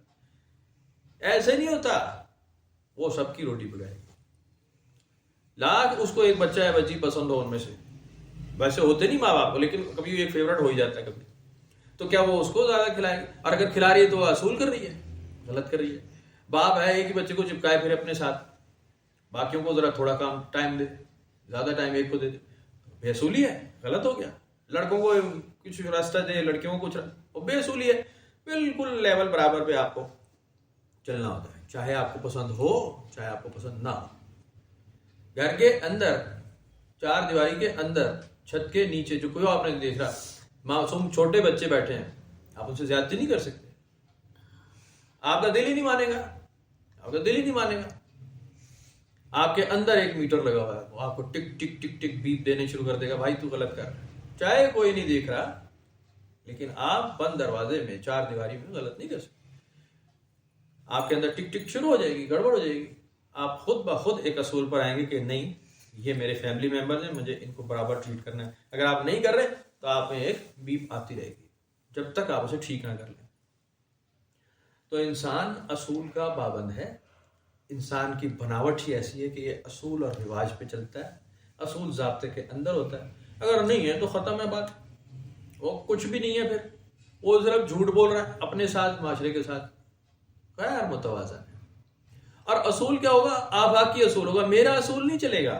ایسے نہیں ہوتا. وہ سب کی روٹی پکائے گی. لاکھ اس کو ایک بچہ ہے بچی پسند ہو ان میں سے, ویسے ہوتے نہیں ماں باپ کو, لیکن کبھی ایک فیورٹ ہو ہی جاتا ہے کبھی, تو کیا وہ اس کو زیادہ کھلائے گی؟ اور اگر کھلا رہی ہے تو وہ اصول کر رہی ہے, غلط کر رہی ہے. باپ ہے ایک ہی بچے کو چپکائے پھر اپنے ساتھ, باقیوں کو ذرا تھوڑا کام ٹائم دے, زیادہ ٹائم ایک کو دے دے, بے اصولی ہے, غلط ہو گیا. لڑکوں کو کچھ راستہ دے, لڑکیوں کو کچھ, وہ بے اصولی ہے. بالکل لیول برابر پہ آپ کو چلنا ہوتا ہے, چاہے آپ کو پسند ہو چاہے آپ کو پسند نہ ہو. گھر کے اندر 4 دیواری کے اندر, چھت کے نیچے جو کوئی آپ نے دیکھ رہا, معصوم چھوٹے بچے بیٹھے ہیں, آپ ان سے زیادتی نہیں کر سکتے. آپ کا دل ہی نہیں مانے گا، آپ کا دل ہی نہیں مانے گا. آپ کے اندر ایک میٹر لگا ہوا ہے، وہ آپ کو ٹک ٹک ٹک ٹک بیپ دینے شروع کر دے گا، بھائی تو غلط کر رہا ہے، چاہے کوئی نہیں دیکھ رہا، لیکن آپ بند دروازے میں چار دیواری میں غلط نہیں کر سکتے. آپ کے اندر ٹک ٹک شروع ہو جائے گی، گڑبڑ ہو جائے گی. آپ خود بخود ایک اصول پر آئیں گے کہ نہیں، یہ میرے فیملی ممبرز ہیں، مجھے ان کو برابر ٹریٹ کرنا ہے. اگر آپ نہیں کر رہے تو آپ میں ایک بیپ آتی رہے گی جب تک آپ اسے ٹھیک نہ کر لیں. تو انسان اصول کا پابند ہے. انسان کی بناوٹ ہی ایسی ہے کہ یہ اصول اور رواج پہ چلتا ہے، اصول ضابطے کے اندر ہوتا ہے. اگر نہیں ہے تو ختم ہے بات، وہ کچھ بھی نہیں ہے. پھر وہ صرف جھوٹ بول رہا ہے اپنے ساتھ، معاشرے کے ساتھ، غیر متوازن ہے. اور اصول کیا ہوگا؟ آفاقی اصول ہوگا. میرا اصول نہیں چلے گا،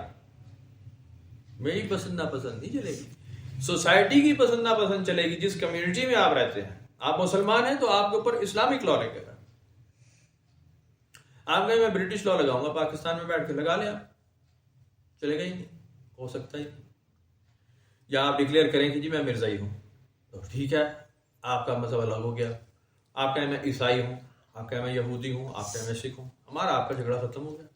میری پسند ناپسند نہیں چلے گی، سوسائٹی کی پسند ناپسند چلے گی. جس کمیونٹی میں آپ رہتے ہیں، آپ مسلمان ہیں تو آپ کے اوپر اسلامک لا لگے گا. آپ کہیں میں برٹش لا لگاؤں گا، پاکستان میں بیٹھ کے لگا لیں، آپ چلے گا ہی نہیں، ہو سکتا ہی نہیں. یا آپ ڈکلیئر کریں کہ جی میں مرزائی ہوں، تو ٹھیک ہے، آپ کا مذہب الگ ہو گیا. آپ کہیں میں عیسائی ہوں، آپ کہیں میں یہودی ہوں، آپ کہیں میں سکھ ہوں، ہمارا آپ کا جھگڑا ختم ہو گیا.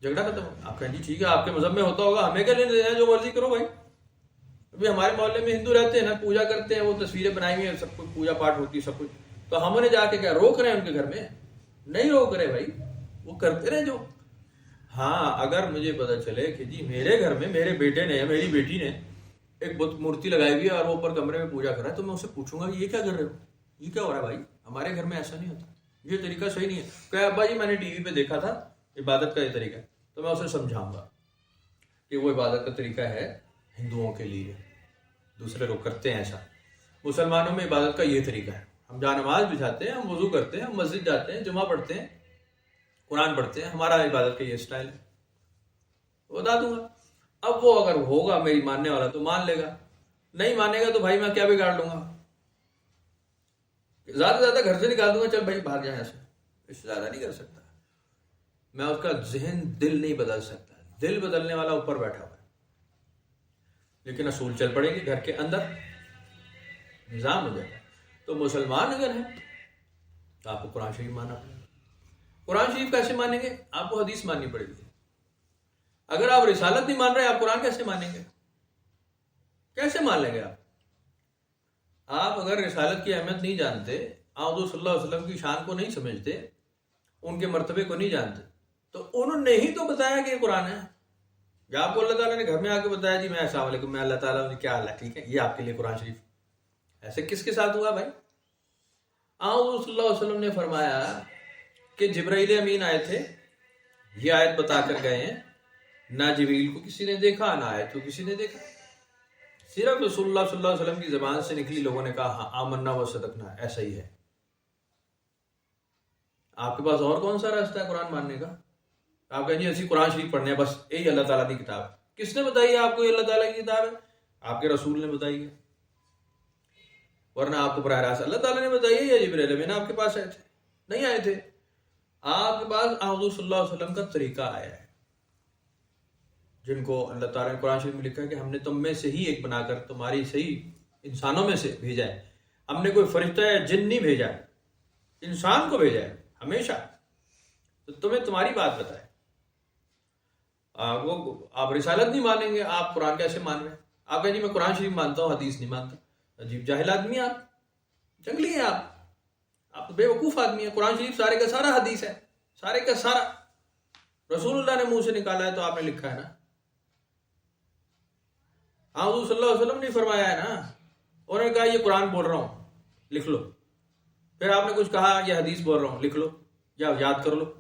جھگڑا ختم ہو گیا. آپ کہیں جی ٹھیک ہے، آپ کے مذہب میں ہوتا ہوگا، ہمیں کیا لینے دینا ہے، جو مرضی کرو بھائی. ابھی ہمارے محلے میں ہندو رہتے ہیں نا، پوجا کرتے ہیں، وہ تصویریں بنائی ہوئی ہیں، سب کچھ پوجا پاٹ ہوتی ہے، سب کچھ. تو ہم انہیں جا کے کیا روک رہے ہیں ان کے گھر میں؟ نہیں روک رہے بھائی، وہ کرتے رہے جو. ہاں اگر مجھے پتا چلے کہ جی میرے گھر میں میرے بیٹے نے یا میری بیٹی نے ایک بت مورتی لگائی ہوئی ہے اور وہ اوپر کمرے میں پوجا کر رہا ہے، تو میں اسے پوچھوں گا کہ یہ کیا کر رہے ہو، یہ کیا ہو رہا ہے بھائی، ہمارے گھر میں ایسا نہیں ہوتا، یہ طریقہ صحیح نہیں ہے. کہ ابا جی میں نے ٹی وی پہ دیکھا تھا عبادت کا یہ طریقہ ہے، تو میں اسے سمجھاؤں گا کہ وہ عبادت کا طریقہ ہے ہندوؤں کے لیے، دوسرے لوگ کرتے ہیں ایسا. مسلمانوں میں عبادت کا یہ طریقہ ہے، ہم جا نماز بچھاتے ہیں، ہم وضو کرتے ہیں، ہم مسجد جاتے ہیں، جمعہ پڑھتے ہیں، قرآن پڑھتے ہیں، ہمارا عبادت کا یہ اسٹائل ہے. بتا دوں گا. اب وہ اگر ہوگا میری ماننے والا تو مان لے گا، نہیں مانے گا تو بھائی میں کیا بگاڑ لوں گا، زیادہ سے زیادہ گھر سے نکال دوں گا، چل بھائی باہر جائیں ایسے، اس سے زیادہ نہیں کر سکتا. میں اس کا ذہن دل نہیں بدل سکتا، دل بدلنے والا اوپر بیٹھا ہوا ہے. لیکن اصول چل پڑے گی، گھر کے اندر نظام ہو جائے گا. تو مسلمان اگر ہیں تو آپ کو قرآن شریف ماننا پڑے گا. قرآن شریف کیسے مانیں گے؟ آپ کو حدیث ماننی پڑے گی. اگر آپ رسالت نہیں مان رہے، آپ قرآن کیسے مانیں گے؟ کیسے مان لیں گے آپ؟ آپ اگر رسالت کی اہمیت نہیں جانتے، آپ صلی اللہ علیہ وسلم کی شان کو نہیں سمجھتے، ان کے مرتبے کو نہیں جانتے، تو انہوں نے ہی تو بتایا کہ یہ قرآن ہے. یا آپ کو اللہ تعالیٰ نے گھر میں آ کے بتایا جی میں السلام علیکم، میں اللہ تعالیٰ نے کیا اللہ ٹھیک ہے، یہ آپ کے لیے قرآن شریف. ایسے کس کے ساتھ ہوا بھائی؟ آپ صلی اللہ علیہ وسلم نے فرمایا کہ جبرائیل امین آئے تھے، یہ آیت بتا کر گئے ہیں، نہ جبریل کو کسی نے دیکھا، نہ آیت کو کسی نے دیکھا، صرف رسول اللہ صلی اللہ علیہ وسلم کی زبان سے نکلی، لوگوں نے کہا ہاں آمنا و صدقنا، ایسا ہی ہے. آپ کے پاس اور کون سا راستہ ہے قرآن ماننے کا؟ آپ کہیں جی اسی قرآن شریف پڑھنے ہیں بس، یہی اللہ تعالیٰ کی کتاب ہے. کس نے بتائی ہے آپ کو یہ اللہ تعالیٰ کی کتاب ہے؟ آپ کے رسول نے بتائی ہے، ورنہ آپ کو براہ راست اللہ تعالیٰ نے بتائی ہے یا جبرائیل امین آپ کے پاس آئے تھے؟ نہیں آئے تھے. آپ کے پاس حضور صلی اللہ علیہ وسلم کا طریقہ آیا ہے، جن کو اللہ تعالیٰ نے قرآن شریف میں لکھا ہے کہ ہم نے تم میں سے ہی ایک بنا کر تمہاری صحیح انسانوں میں سے بھیجا ہے. ہم نے کوئی فرشتہ یا جن نہیں بھیجا ہے، انسان کو بھیجا ہے ہمیشہ، تو تمہیں تمہاری بات بتائے. آپ رسالت نہیں مانیں گے، آپ قرآن کیسے مان رہے ہیں؟ آپ کہیں جی میں قرآن شریف مانتا ہوں، حدیث نہیں مانتا. عجیب جاہل آدمی ہیں آپ، جنگلی ہیں آپ تو بے وقوف آدمی ہیں. قرآن شریف سارے کا سارا حدیث ہے، سارے کا سارا رسول اللہ نے منہ سے نکالا ہے، تو آپ نے لکھا ہے نا. حضور صلی اللہ علیہ وسلم نے فرمایا ہے نا، انہوں نے کہا یہ قرآن بول رہا ہوں لکھ لو. پھر آپ نے کچھ کہا یہ حدیث بول رہا ہوں لکھ لو یا یاد کر لو.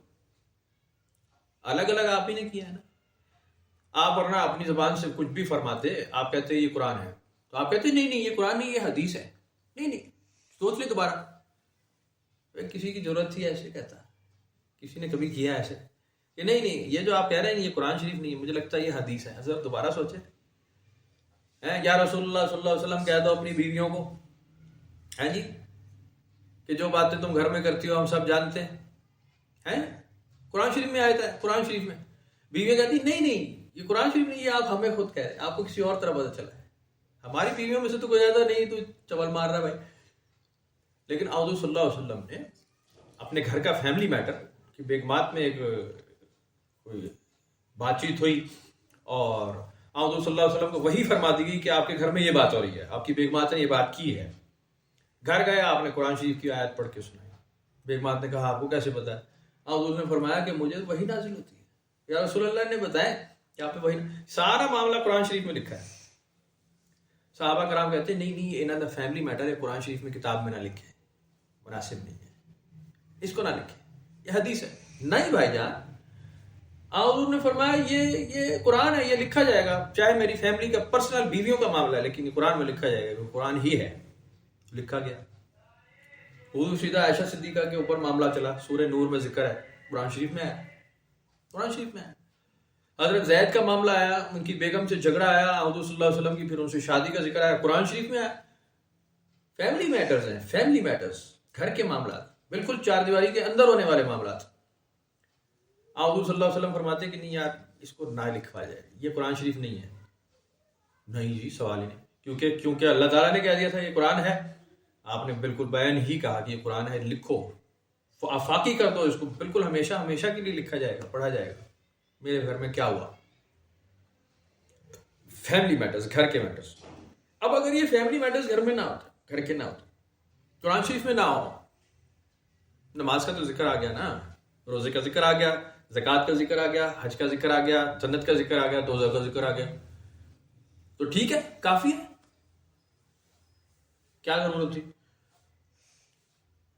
الگ الگ آپ ہی نے کیا ہے نا. آپ ورنہ اپنی زبان سے کچھ بھی فرماتے، آپ کہتے یہ قرآن ہے، تو آپ کہتے نہیں یہ قرآن نہیں، یہ حدیث ہے. نہیں سوچ لے دوبارہ. کسی کی ضرورت تھی ایسے کہتا، کسی نے کبھی کیا ایسے کہ نہیں یہ جو آپ کہہ رہے ہیں یہ قرآن شریف نہیں ہے، مجھے لگتا ہے یہ حدیث ہے. حضرت دوبارہ سوچے. یا رسول اللہ صلی اللہ علیہ وسلم کہہ دو اپنی بیویوں کو ہیں جی کہ جو باتیں تم گھر میں کرتی ہو ہم سب جانتے ہیں. قرآن شریف میں آیا تھا، قرآن شریف میں بیویاں کہتی نہیں یہ قرآن شریف نہیں، یہ آپ ہمیں خود کہہ رہے ہیں، آپ کو کسی اور طرح پتہ چلا ہے. ہماری بیویوں میں سے تو کوئی زیادہ نہیں، تو چول مار رہا بھائی. لیکن حضور صلی اللہ علیہ وسلم نے اپنے گھر کا فیملی میٹر کہ بیگمات میں ایک کوئی بات چیت ہوئی اور حضور صلی اللہ علیہ وسلم کو وہی فرما دی گئی کہ آپ کے گھر میں یہ بات ہو رہی ہے، آپ کی بیگمات نے یہ بات کی ہے. گھر گئے، آپ نے قرآن شریف کی آیت پڑھ کے سنائی. بیگمات نے کہا آپ کو کیسے پتا ہے؟ حضور نے فرمایا کہ مجھے وہی نازل ہوتی ہے. یا رسول اللہ نے بتایا کہ آپ نے وہی. سارا معاملہ قرآن شریف میں لکھا ہے. صحابہ کرام کہتے ہیں نہیں یہ انہوں نے فیملی میٹر ہے، قرآن شریف میں کتاب میں نہ لکھے، مناسب نہیں ہے، اس کو نہ لکھے، یہ حدیث ہے. نہیں بھائی جان، حضور نے فرمایا یہ قرآن ہے، یہ لکھا جائے گا، چاہے میری فیملی کا پرسنل بیویوں کا معاملہ ہے لیکن یہ قرآن میں لکھا جائے گا، قرآن ہی ہے. لکھا گیا. حضور سیدھا عائشہ صدیقہ کے اوپر معاملہ چلا. سورہ نور میں ذکر ہے، قرآن شریف میں ہے، قرآن شریف میں ہے. حضرت زید کا معاملہ آیا، ان کی بیگم سے جھگڑا آیا، حضور صلی اللہ علیہ وسلم کی پھر ان سے شادی کا ذکر آیا، قرآن شریف میں آیا. فیملی میٹرز ہیں، فیملی میٹرز، گھر کے معاملات، بالکل چار دیواری کے اندر ہونے والے معاملات. حضور صلی اللہ علیہ وسلم فرماتے کہ نہیں یار اس کو نہ لکھوا جائے، یہ قرآن شریف نہیں ہے. نہیں جی، سوال ہی نہیں، کیونکہ اللہ تعالیٰ نے کہہ دیا تھا یہ قرآن ہے. آپ نے بالکل بیان ہی کہا کہ یہ قرآن ہے، لکھو، آفاقی کر دو اس کو، بالکل ہمیشہ ہمیشہ کے لیے لکھا جائے گا، پڑھا جائے گا. میرے گھر میں کیا ہوا؟ فیملی میٹرز، گھر کے میٹرز. اب اگر یہ فیملی میٹرز گھر میں نہ ہوتا، گھر کے نہ ہوتے، قرآن شریف میں نہ ہو، نماز کا تو ذکر آ گیا نا، روزے کا ذکر آ گیا، زکوٰۃ کا ذکر آ گیا، حج کا ذکر آ گیا، جنت کا ذکر آ گیا، دوزخ کا ذکر آ گیا، تو ٹھیک ہے، کافی ہے. کیا ضرورت تھی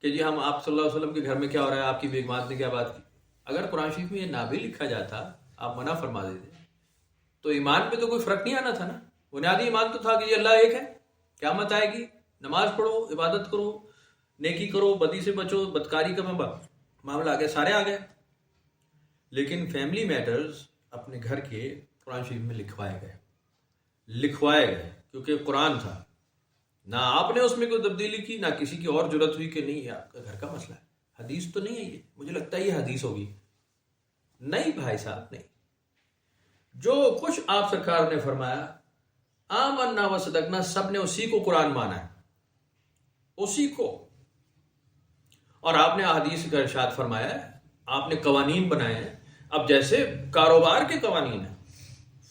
کہ جی ہم آپ صلی اللہ علیہ وسلم کے گھر میں کیا ہو رہا ہے، آپ کی بیگمات نے کیا بات کی؟ اگر قرآن شریف میں یہ نہ بھی لکھا جاتا، آپ منع فرما دیتے، تو ایمان پہ تو کوئی فرق نہیں آنا تھا نا. بنیادی ایمان تو تھا کہ یہ اللہ ایک ہے، قیامت آئے گی، نماز پڑھو، عبادت کرو، نیکی کرو، بدی سے بچو، بدکاری کا معاملہ آ گیا، سارے آ گئے. لیکن فیملی میٹرز اپنے گھر کے قرآن شریف میں لکھوائے گئے کیونکہ قرآن تھا. نہ آپ نے اس میں کوئی تبدیلی کی، نہ کسی کی اور جرت ہوئی کہ نہیں یہ آپ کا گھر کا مسئلہ ہے، حدیث تو نہیں ہے، یہ مجھے لگتا ہے یہ حدیث ہوگی. نہیں بھائی صاحب، نہیں. جو کچھ آپ سرکار نے فرمایا آمنا و صدقنا، سب نے اسی کو قرآن مانا ہے، اسی کو. اور آپ نے احادیث کا ارشاد فرمایا ہے، آپ نے قوانین بنائے ہیں. اب جیسے کاروبار کے قوانین ہیں،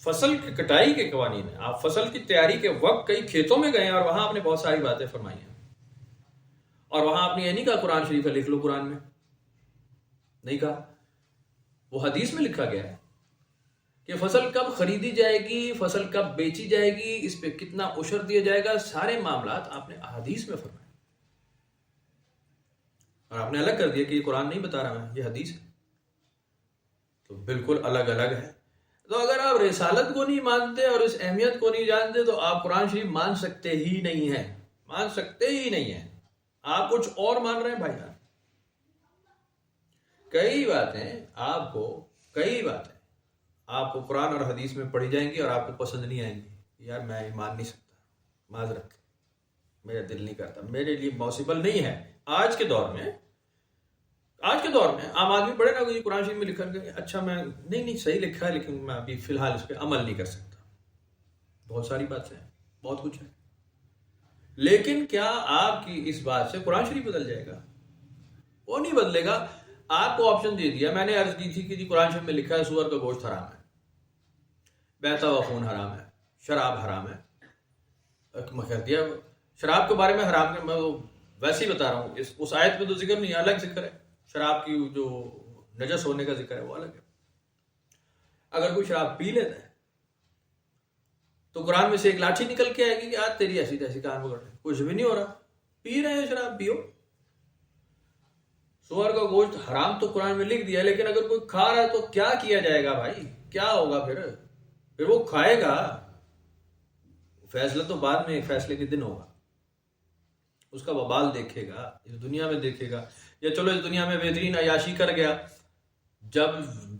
فصل کی کٹائی کے قوانین ہیں، آپ فصل کی تیاری کے وقت کئی کھیتوں میں گئے ہیں اور وہاں آپ نے بہت ساری باتیں فرمائی ہیں، اور وہاں آپ نے یہ نہیں کہا قرآن شریف ہے لکھ لو قرآن میں، نہیں کہا. وہ حدیث میں لکھا گیا ہے کہ فصل کب خریدی جائے گی، فصل کب بیچی جائے گی، اس پہ کتنا عشر دیا جائے گا، سارے معاملات آپ نے احادیث میں فرمائے. اور آپ نے الگ کر دیا کہ یہ قرآن نہیں بتا رہا میں، یہ حدیث ہے. تو بالکل الگ الگ ہے. تو اگر آپ رسالت کو نہیں مانتے اور اس اہمیت کو نہیں جانتے تو آپ قرآن شریف مان سکتے ہی نہیں ہیں، مان سکتے ہی نہیں ہیں. آپ کچھ اور مان رہے ہیں بھائی جان. کئی باتیں آپ کو قرآن اور حدیث میں پڑھی جائیں گی اور آپ کو پسند نہیں آئیں گی. یار میں مان نہیں سکتا، معذرت، میرا دل نہیں کرتا، میرے لیے پاسبل نہیں ہے. آج کے دور میں عام آدمی پڑھے نا کہ قرآن شریف میں لکھا کہ اچھا میں نہیں صحیح لکھا ہے لیکن میں ابھی فی الحال اس پہ عمل نہیں کر سکتا. بہت ساری باتیں ہیں، بہت کچھ ہے. لیکن کیا آپ کی اس بات سے قرآن شریف بدل جائے گا؟ وہ نہیں بدلے گا. آپ کو آپشن دے دیا، میں نے عرض کی تھی کہ جی قرآن شریف میں لکھا ہے سور کا گوشت حرام ہے، بہتا ہوا خون حرام ہے، شراب حرام ہے. میں کہہ دیا شراب کے بارے میں حرام ہے، میں ویسے ہی بتا رہا ہوں، اس آیت میں تو ذکر نہیں ہے، الگ ذکر ہے. شراب کی جو نجس ہونے کا ذکر ہے وہ الگ ہے. اگر کوئی شراب پی لیتا ہے تو قرآن میں سے ایک لاٹھی نکل کے آئے گی کہ آج تیری ایسی تیسی کان پکڑ رہے، کچھ بھی نہیں ہو رہا، پی رہے ہیں شراب، پیو. سور کا گوشت حرام تو قرآن میں لکھ دیا، لیکن اگر کوئی کھا رہا ہے تو کیا کیا جائے گا بھائی؟ کیا ہوگا پھر وہ کھائے گا. فیصلہ تو بعد میں، فیصلے کے دن ہوگا، اس کا وبال دیکھے گا، اس دنیا میں دیکھے گا. یا چلو اس دنیا میں بہترین عیاشی کر گیا، جب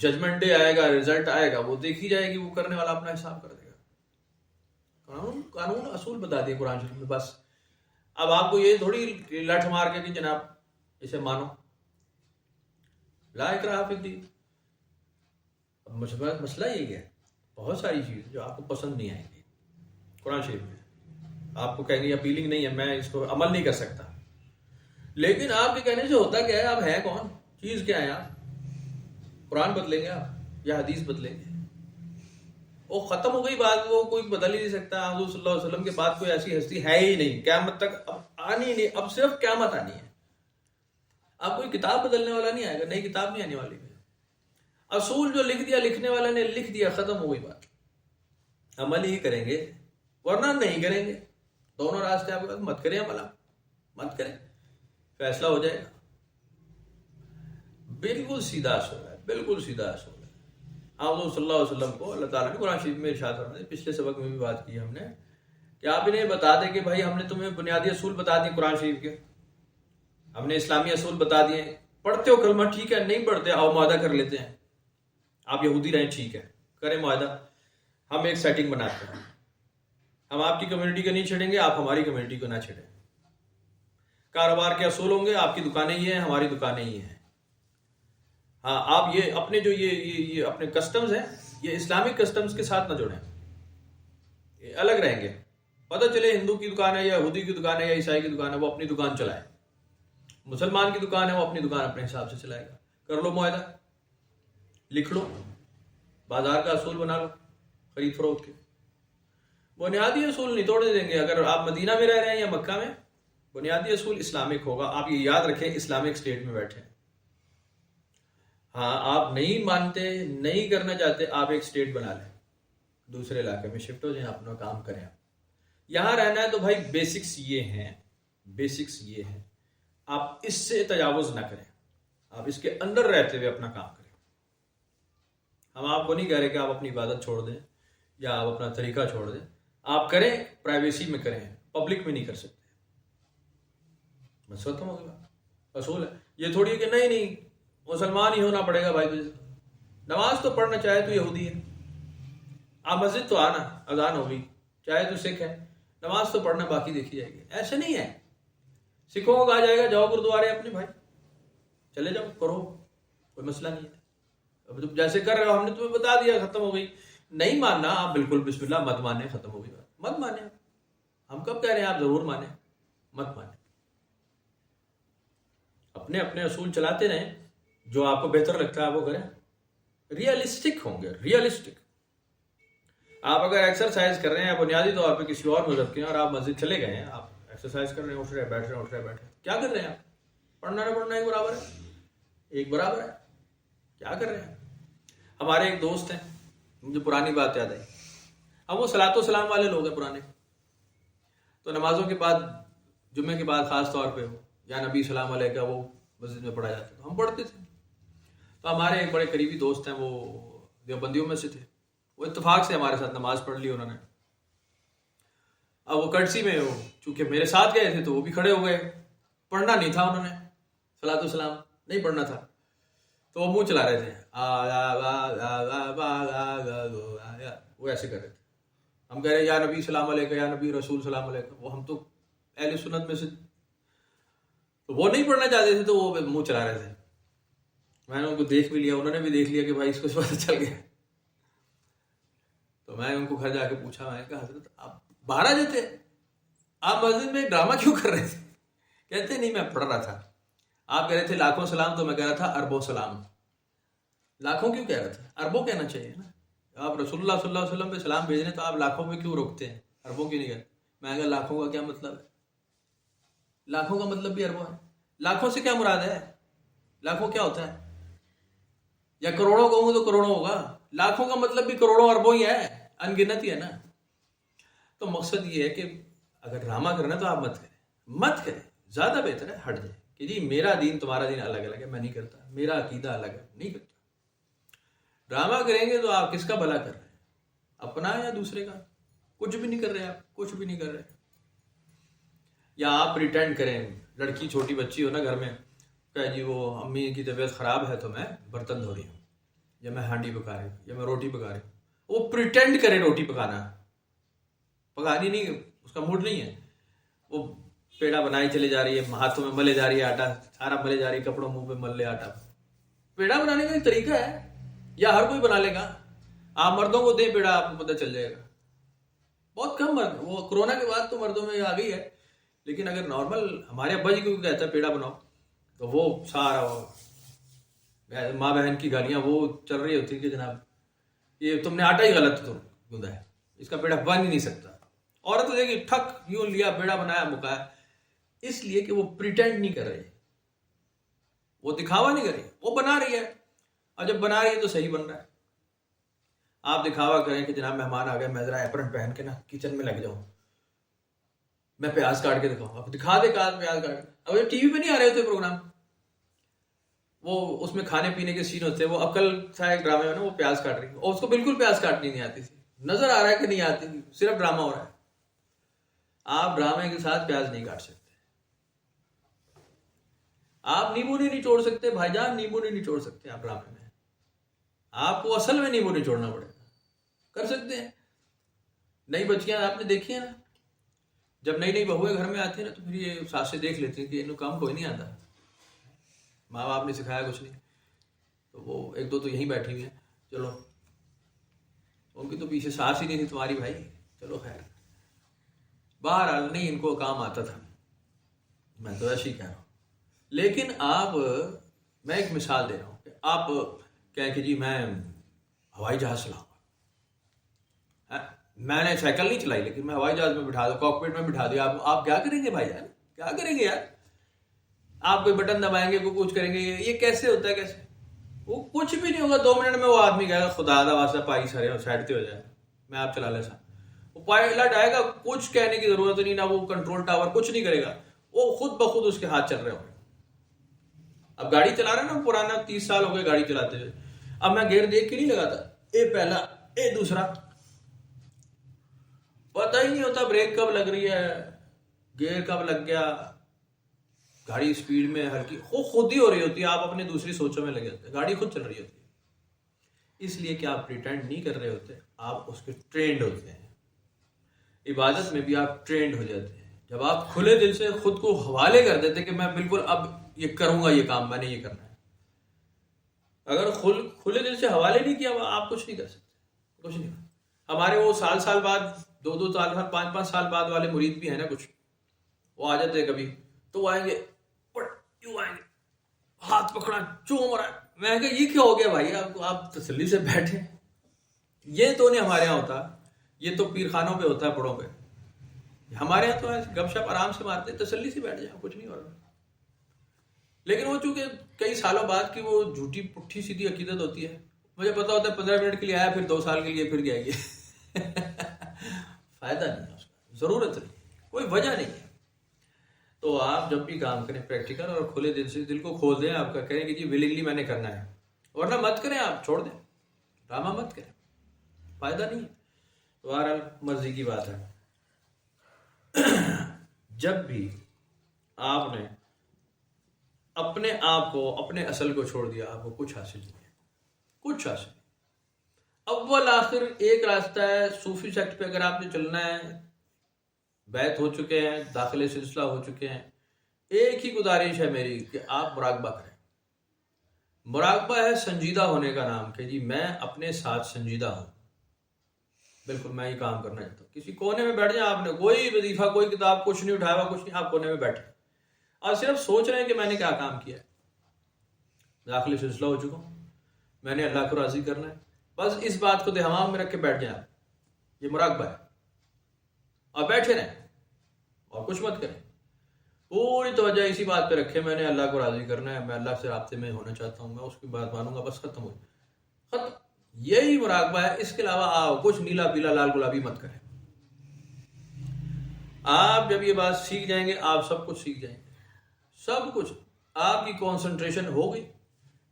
ججمنٹ ڈے آئے گا، رزلٹ آئے گا، وہ دیکھی جائے گی، وہ کرنے والا اپنا حساب کر دے گا. قانون اصول بتا دیے قرآن شریف میں، بس. اب آپ کو یہ تھوڑی لٹھ مار کے کہ جناب اسے مانو، لا اکراہ فی الدین. اب مسئلہ یہ ہے، بہت ساری چیز جو آپ کو پسند نہیں آئیں گی قرآن شریف میں، آپ کو کہیں گے اپیلنگ نہیں ہے، میں اس کو عمل نہیں کر سکتا. لیکن آپ کے کہنے سے ہوتا کیا ہے؟ آپ ہیں کون؟ چیز کیا ہے آپ؟ قرآن بدلیں گے آپ یا حدیث بدلیں گے؟ وہ ختم ہو گئی بات، وہ کوئی بدل ہی نہیں سکتا. حضور صلی اللہ علیہ وسلم کے بعد کوئی ایسی ہستی ہے ہی نہیں، قیامت تک اب آنی ہی نہیں، اب صرف قیامت آنی ہے. اب کوئی کتاب بدلنے والا نہیں آئے گا، نئی کتاب نہیں آنے والی. اصول جو لکھ دیا لکھنے والے نے لکھ دیا، ختم ہو گئی بات. عمل ہی کریں گے ورنہ نہیں کریں گے. دونوں راستے آپ مت کریں، عمل مت کریں، فیصلہ ہو جائے گا. بالکل سیدھا اصول ہے، بالکل سیدھا اصول ہے. حضور صلی اللہ علیہ وسلم کو اللہ تعالیٰ نے قرآن شریف میں ارشاد فرمایا، پچھلے سبق میں بھی بات کی ہم نے، کہ آپ انہیں بتا دیں کہ بھائی ہم نے تمہیں بنیادی اصول بتا دیے قرآن شریف کے، ہم نے اسلامی اصول بتا دیے. پڑھتے ہو کلمہ ٹھیک ہے، نہیں پڑھتے آؤ معاہدہ کر لیتے ہیں. آپ یہودی رہیں ٹھیک ہے، کریں معاہدہ. ہم ایک سیٹنگ بناتے ہیں، ہم آپ کی کمیونٹی کو نہیں چھیڑیں گے، آپ ہماری کمیونٹی کو نہ چھیڑیں. کاروبار کے اصول ہوں گے، آپ کی دکانیں یہ ہیں، ہماری دکانیں یہ ہیں. ہاں آپ یہ اپنے جو یہ اپنے کسٹمز ہیں، یہ اسلامک کسٹمز کے ساتھ نہ جوڑیں، یہ الگ رہیں گے. پتہ چلے ہندو کی دکان ہے یا یہودی کی دکان ہے یا عیسائی کی دکان ہے، وہ اپنی دکان چلائے. مسلمان کی دکان ہے، وہ اپنی دکان اپنے حساب سے چلائے گا. کر لو معاہدہ، لکھ لو، بازار کا اصول بنا لو خرید فروخت کے. بنیادی اصول نہیں توڑنے دیں گے. اگر آپ مدینہ میں رہ رہے ہیں یا مکہ میں، بنیادی اصول اسلامک ہوگا. آپ یہ یاد رکھیں، اسلامک اسٹیٹ میں بیٹھے ہیں. ہاں آپ نہیں مانتے، نہیں کرنا چاہتے، آپ ایک اسٹیٹ بنا لیں، دوسرے علاقے میں شفٹ ہو جائیں، اپنا کام کریں. یہاں رہنا ہے تو بھائی بیسکس یہ ہیں، بیسکس یہ ہیں. آپ اس سے تجاوز نہ کریں، آپ اس کے اندر رہتے ہوئے اپنا کام کریں. ہم آپ کو نہیں کہہ رہے کہ آپ اپنی عبادت چھوڑ دیں یا آپ اپنا طریقہ چھوڑ دیں. آپ کریں، پرائیویسی میں کریں، پبلک میں نہیں کر سکتے. بس ختم ہو گیا. اصول ہے. یہ تھوڑی ہے کہ نہیں مسلمان ہی ہونا پڑے گا بھائی تجھے. نماز تو پڑھنا چاہے تو یہودی ہے، آپ مسجد تو آنا، اذان ہوگی، چاہے تو سکھ ہے، نماز تو پڑھنا، باقی دیکھی جائے گی. ایسے نہیں ہے. سکھوں کو کہا جائے گا جاؤ گردوارے اپنے بھائی، چلے جاؤ، کرو، کوئی مسئلہ نہیں ہے. اب تم جیسے کر رہے ہو، ہم نے تمہیں بتا دیا، ختم ہو گئی. نہیں ماننا آپ بالکل بسم اللہ مت مانیں، ختم ہو گئی بات. مت مانیں. ہم کب کہہ رہے ہیں آپ ضرور مانیں؟ مت مانیں. اپنے اپنے اصول چلاتے رہیں، جو آپ کو بہتر لگتا ہے آپ وہ کریں. ریئلسٹک ہوں گے، ریئلسٹک. آپ اگر ایکسرسائز کر رہے ہیں بنیادی طور پہ کسی اور مذہب کے، اور آپ مسجد چلے گئے ہیں، آپ ایکسرسائز کر رہے ہیں، اٹھ رہے بیٹھ رہے ہیں، اٹھ رہے بیٹھ رہے ہیں، کیا کر رہے ہیں آپ؟ پڑھنا نہ پڑھنا ایک برابر ہے، ایک برابر ہے. کیا کر رہے ہیں؟ ہمارے ایک دوست ہیں، مجھے پرانی بات یاد آئی. اب وہ صلاۃ و سلام والے لوگ ہیں پرانے، تو نمازوں کے بعد، جمعے کے بعد خاص طور پہ یا نبی سلام علیہ کا وہ مسجد میں پڑھا جاتا تھا، ہم پڑھتے تھے. تو ہمارے ایک بڑے قریبی دوست ہیں، وہ دیوبندیوں میں سے تھے. وہ اتفاق سے ہمارے ساتھ نماز پڑھ لی انہوں نے. اب وہ کرسی میں، چونکہ میرے ساتھ گئے تھے تو وہ بھی کھڑے ہو گئے. پڑھنا نہیں تھا انہوں نے، صلاۃ و سلام نہیں پڑھنا تھا، تو وہ منہ چلا رہے تھے، وہ ایسے کر رہے تھے. ہم کہہ رہے ہیں یا نبی سلام علیکہ، یا نبی رسول سلام علیکہ. وہ ہم تو اہل سنت میں سے، تو وہ نہیں پڑھنا چاہتے تھے تو وہ منہ چلا رہے تھے. میں نے ان کو دیکھ بھی لیا، انہوں نے بھی دیکھ لیا کہ بھائی اس کو پتہ چل گیا. تو میں ان کو گھر جا کے پوچھا، میں نے کہا حضرت آپ باہر آ جاتے، آپ مسجد میں ڈرامہ کیوں کر رہے تھے؟ کہتے نہیں میں پڑھ رہا تھا. آپ کہہ رہے تھے لاکھوں سلام، تو میں کہہ رہا تھا اربوں سلام. لاکھوں کیوں کہہ رہا تھا؟ اربوں کہنا چاہیے نا. آپ رسول اللہ صلی اللہ علیہ وسلم پہ سلام بھیج رہے ہیں تو آپ لاکھوں پہ کیوں روکتے ہیں؟ اربوں کیوں نہیں کہتے؟ میں کہا لاکھوں کا کیا مطلب ہے؟ لاکھوں کا مطلب بھی اربوں ہے. لاکھوں سے کیا مراد ہے؟ لاکھوں کیا ہوتا ہے؟ یا کروڑوں کہوں تو کروڑوں ہوگا. لاکھوں کا مطلب بھی کروڑوں اربوں ہی ہے، ان گنت ہی ہے نا. تو مقصد یہ ہے کہ اگر ڈرامہ کرنا تو آپ مت کریں، مت کریں. زیادہ بہتر ہے ہٹ جائیں کہ جی میرا دین تمہارا دین الگ الگ ہے، میں نہیں کرتا، میرا عقیدہ الگ ہے، نہیں کرتا. ڈرامہ کریں گے تو آپ کس کا بھلا کر رہے ہیں؟ اپنا یا دوسرے کا؟ کچھ بھی نہیں کر رہے، آپ کچھ بھی نہیں کر رہے. یا آپ پریٹینڈ کریں، لڑکی چھوٹی بچی ہو نا گھر میں، کہ جی وہ امی کی طبیعت خراب ہے تو میں برتن دھو رہی ہوں، یا میں ہانڈی پکا رہی ہوں، یا میں روٹی پکا رہی ہوں. وہ پریٹینڈ کرے روٹی پکانا، پکانی نہیں، اس کا موڈ نہیں ہے. وہ پیڑا بنائی چلے جا رہی ہے، ہاتھوں میں ملے جا رہی ہے آٹا، سارا ملے جا رہی ہے، کپڑوں منہ پہ مل لے آٹا. پیڑا بنانے کا ایک طریقہ ہے، یا ہر کوئی بنا لے گا؟ آپ مردوں کو دیں پیڑا، آپ کو پتہ چل جائے گا. بہت کم مرد، وہ کرونا کے بعد تو مردوں میں آ گئی ہے لیکن اگر نارمل ہمارے ابا جی کو کہتا ہے پیڑا بناؤ تو وہ سارا ماں بہن کی گالیاں وہ چل رہی ہوتی کہ جناب یہ تم نے آٹا ہی غلط گوندھا ہے، اس کا پیڑا بن ہی نہیں سکتا. عورت تو دیکھیے ٹھک یوں لیا پیڑا بنایا مکایا، اس لیے کہ وہ پریٹینڈ نہیں کر رہی، وہ دکھاوا نہیں کر رہی، وہ بنا رہی ہے. اور جب بنا رہی ہے تو صحیح بن رہا ہے. آپ دکھاوا کریں کہ جناب مہمان آ گئے، میں ذرا ایپرن پہن کے نا کچن میں لگ جاؤں، میں پیاز کاٹ کے دکھاؤں، آپ دکھا دے پیاز کاٹ کے. اب ٹی وی پہ نہیں آ رہے ہوتے پروگرام، وہ اس میں کھانے پینے کے سین ہوتے ہیں. وہ عقل تھا ایک ڈرامے میں نا، وہ پیاز کاٹ رہی ہے اور اس کو بالکل پیاز کاٹنی نہیں آتی تھی، نظر آ رہا ہے کہ نہیں آتی، صرف ڈرامہ ہو رہا ہے. آپ ڈرامے کے ساتھ پیاز نہیں کاٹ سکتے، آپ نیمبو نہیں نچوڑ سکتے بھائی جان، نیمبو نہیں نچوڑ سکتے آپ ڈرامے میں. آپ کو اصل میں نیمبو نچوڑنا پڑے گا. کر سکتے ہیں نئی بچیاں آپ نے دیکھی ہیں نا، جب نئی نئی بہویں گھر میں آتی ہیں نا تو پھر یہ ساسیں دیکھ لیتی ہیں کہ انہوں کام کوئی نہیں آتا، ماں باپ نے سکھایا کچھ نہیں، تو وہ ایک دو تو یہیں بیٹھی ہوئی ہیں، چلو ان کی تو پیچھے ساس ہی نہیں تھی تمہاری بھائی، چلو خیر. بہرحال نہیں ان کو کام آتا تھا، میں تو ایسے ہی کہہ رہا ہوں. لیکن آپ، میں ایک مثال دے رہا ہوں کہ آپ کہیں کہ جی میں ہوائی جہاز چلاؤں گا، میں نے سائیکل نہیں چلائی لیکن میں ہوائی جہاز میں بٹھا دوں، کاکپٹ میں بٹھا دیا، آپ کیا کریں گے بھائی جان، کیا کریں گے یار؟ آپ کوئی بٹن دبائیں گے، کوئی کچھ کریں گے، یہ کیسے ہوتا ہے؟ کیسے وہ کچھ بھی نہیں ہوگا. 2 منٹ میں وہ آدمی کہے گا خدا دا واسطہ پائی سارے سائڈ پہ ہو جائے، میں آپ چلا لے سا. وہ پائلٹ آئے گا، کچھ کہنے کی ضرورت نہیں، نہ وہ کنٹرول ٹاور کچھ نہیں کرے گا، وہ خود بخود اس کے ہاتھ چل رہے ہوں گے. اب گاڑی چلا رہے ہیں نا، پرانا 30 سال ہو گئے گاڑی چلاتے ہوئے، اب میں گیئر دیکھ کے نہیں لگاتا، اے پہلا اے دوسرا، پتہ ہی نہیں ہوتا بریک کب لگ رہی ہے، گیئر کب لگ گیا. گاڑی سپیڈ میں ہلکی خود ہی ہو رہی ہوتی ہے، آپ اپنی دوسری سوچوں میں لگے ہوتے ہیں، گاڑی خود چل رہی ہوتی ہے. اس لیے کہ آپ پریٹینڈ نہیں کر رہے ہوتے، آپ اس کے ٹرینڈ ہوتے ہیں. عبادت میں بھی آپ ٹرینڈ ہو جاتے ہیں جب آپ کھلے دل سے خود کو حوالے کر دیتے کہ میں بالکل اب یہ کروں گا، یہ کام میں نے یہ کرنا ہے. اگر کھلے دل سے حوالے نہیں کیا آپ کچھ نہیں کر سکتے، کچھ نہیں. ہمارے وہ سال بعد 2 سال 5 سال بعد والے مرید بھی ہیں نا کچھ، وہ آ جاتے ہیں کبھی تو وہ آئیں گے، یوں آئیں گے، ہاتھ پکڑا چوم رہا ہے. میں کہا یہ کیا ہو گیا بھائی، آپ تسلی سے بیٹھے. یہ تو نہیں ہمارے یہاں ہوتا، یہ تو پیر خانوں پہ ہوتا ہے، بڑوں پہ. ہمارے یہاں تو گپ شپ آرام سے مارتے، تسلی سے بیٹھ جائیں، کچھ نہیں ہو رہا. لیکن وہ چونکہ کئی سالوں بعد کی وہ جھوٹی پٹھی سیدھی عقیدت ہوتی ہے، مجھے پتا ہوتا ہے 15 منٹ کے لیے آیا، پھر 2 سال کے لیے پھر گیا. یہ فائدہ نہیں ہے اس کا، ضرورت نہیں، کوئی وجہ نہیں ہے. تو آپ جب بھی کام کریں پریکٹیکل اور کھلے دل سے، دل کو کھول دیں، آپ کا کہیں کہ جی ولنگلی میں نے کرنا ہے، ورنہ مت کریں، آپ چھوڑ دیں، ڈرامہ مت کریں، فائدہ نہیں ہے. تو بہرحال مرضی کی بات ہے. جب بھی آپ نے اپنے آپ کو، اپنے اصل کو چھوڑ دیا، آپ کو کچھ حاصل نہیں ہے، کچھ حاصل نہیں. اول آخر ایک راستہ ہے، صوفی سیکٹ پہ اگر آپ نے چلنا ہے، بیعت ہو چکے ہیں، داخلے سلسلہ ہو چکے ہیں، ایک ہی گزارش ہے میری کہ آپ مراقبہ کریں. مراقبہ ہے سنجیدہ ہونے کا نام، کہ جی میں اپنے ساتھ سنجیدہ ہوں، بالکل میں یہ کام کرنا چاہتا ہوں. کسی کونے میں بیٹھ جائیں، آپ نے کوئی وظیفہ، کوئی کتاب کچھ نہیں اٹھایا ہوا، کچھ نہیں، آپ کونے میں بیٹھے اور صرف سوچ رہے ہیں کہ میں نے کیا کام کیا ہے. داخلی سلسلہ ہو چکا ہوں، میں نے اللہ کو راضی کرنا ہے، بس اس بات کو دماغ میں رکھ کے بیٹھ جائیں آپ. یہ مراقبہ ہے، اور بیٹھے رہیں اور کچھ مت کریں. پوری توجہ اسی بات پہ رکھے، میں نے اللہ کو راضی کرنا ہے، میں اللہ سے رابطے میں ہونا چاہتا ہوں، میں اس کی بات مانوں گا، بس ختم ہو ختم. یہی مراقبہ ہے، اس کے علاوہ کچھ نیلا پیلا لال گلابی مت کریں. آپ جب یہ بات سیکھ جائیں گے، آپ سب کچھ سیکھ جائیں گے، سب کچھ. آپ کی کانسنٹریشن ہو گئی،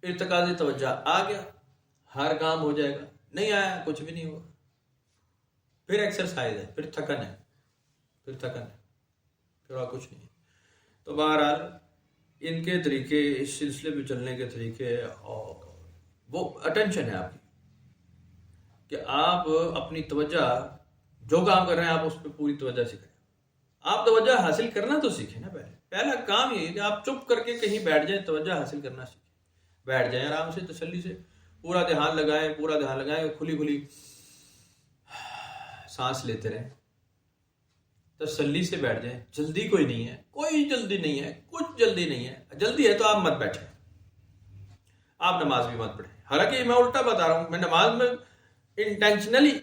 ارتکاز توجہ آ گیا، ہر کام ہو جائے گا. نہیں آیا کچھ بھی نہیں ہوگا. پھر ایکسرسائز ہے، پھر تھکن ہے، پھر اور کچھ نہیں. تو بہرحال ان کے طریقے، اس سلسلے پہ چلنے کے طریقے، اور وہ اٹینشن ہے آپ کی، کہ آپ اپنی توجہ، جو کام کر رہے ہیں آپ اس پہ پوری توجہ سے کریں. آپ توجہ حاصل کرنا تو سیکھیں نا. پہلا کام یہ ہے کہ آپ چپ کر کے کہیں بیٹھ جائیں، توجہ حاصل کرنا سیکھیں. بیٹھ جائیں آرام سے، تسلی سے، پورا دھیان لگائیں، کھلی سانس لیتے رہیں. تسلی سے بیٹھ جائیں. جلدی کوئی نہیں ہے, کوئی جلدی نہیں ہے, کچھ جلدی نہیں ہے. جلدی ہے تو آپ مت بیٹھیں, آپ نماز بھی مت پڑھیں. حالانکہ میں الٹا بتا رہا ہوں, میں نماز میں انٹینشنلی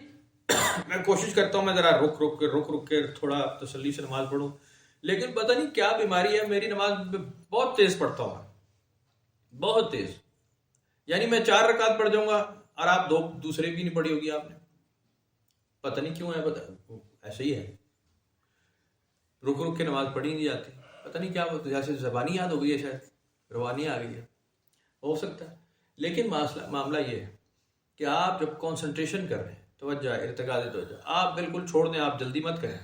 میں کوشش کرتا ہوں میں ذرا رک کے تھوڑا تسلی سے نماز پڑھوں, لیکن پتہ نہیں کیا بیماری ہے, میری نماز بہت تیز پڑھتا ہوں, بہت تیز. یعنی میں 4 رکعت پڑھ جاؤں گا اور آپ 2 دوسرے بھی نہیں پڑھی ہوگی آپ نے. پتہ نہیں کیوں ہے, ایسے ہی ہے. رک کے نماز پڑھی نہیں جاتی, پتہ نہیں کیا, جیسے زبانی یاد ہو گئی ہے, شاید روانی آ گئی ہے, ہو سکتا ہے. لیکن معاملہ یہ ہے کہ آپ جب کنسنٹریشن کر رہے ہیں, توجہ, ارتکاز توجہ, آپ بالکل چھوڑ دیں, آپ جلدی مت کریں,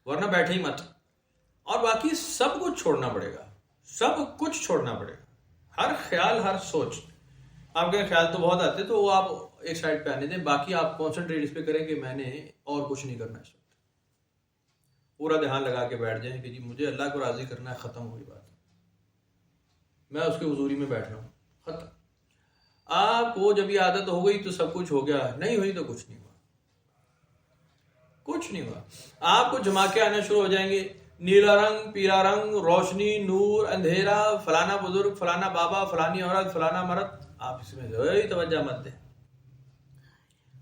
ورنہ بیٹھے ہی مت. اور باقی سب کچھ چھوڑنا پڑے گا, سب کچھ چھوڑنا پڑے گا. ہر خیال, ہر سوچ, آپ کے خیال تو بہت آتے تو وہ آپ ایک سائڈ پہ آنے دیں, باقی آپ کانسنٹریٹ اس پہ کریں کہ میں نے اور کچھ نہیں کرنا. اس وقت پورا دھیان لگا کے بیٹھ جائیں کہ جی مجھے اللہ کو راضی کرنا ہے, ختم ہوئی بات, میں اس کی حضوری میں بیٹھ رہا ہوں, ختم. آپ کو جب یہ عادت ہو گئی تو سب کچھ ہو گیا, نہیں ہوئی تو کچھ نہیں ہوا, کچھ نہیں ہوا. آپ کو جھماکے آنا شروع ہو جائیں گے, نیلا رنگ, پیلا رنگ, روشنی, نور, اندھیرا, فلانا بزرگ, فلانا بابا, فلانی عورت, فلانا مرد. آپ اس میں کوئی توجہ مت دیں,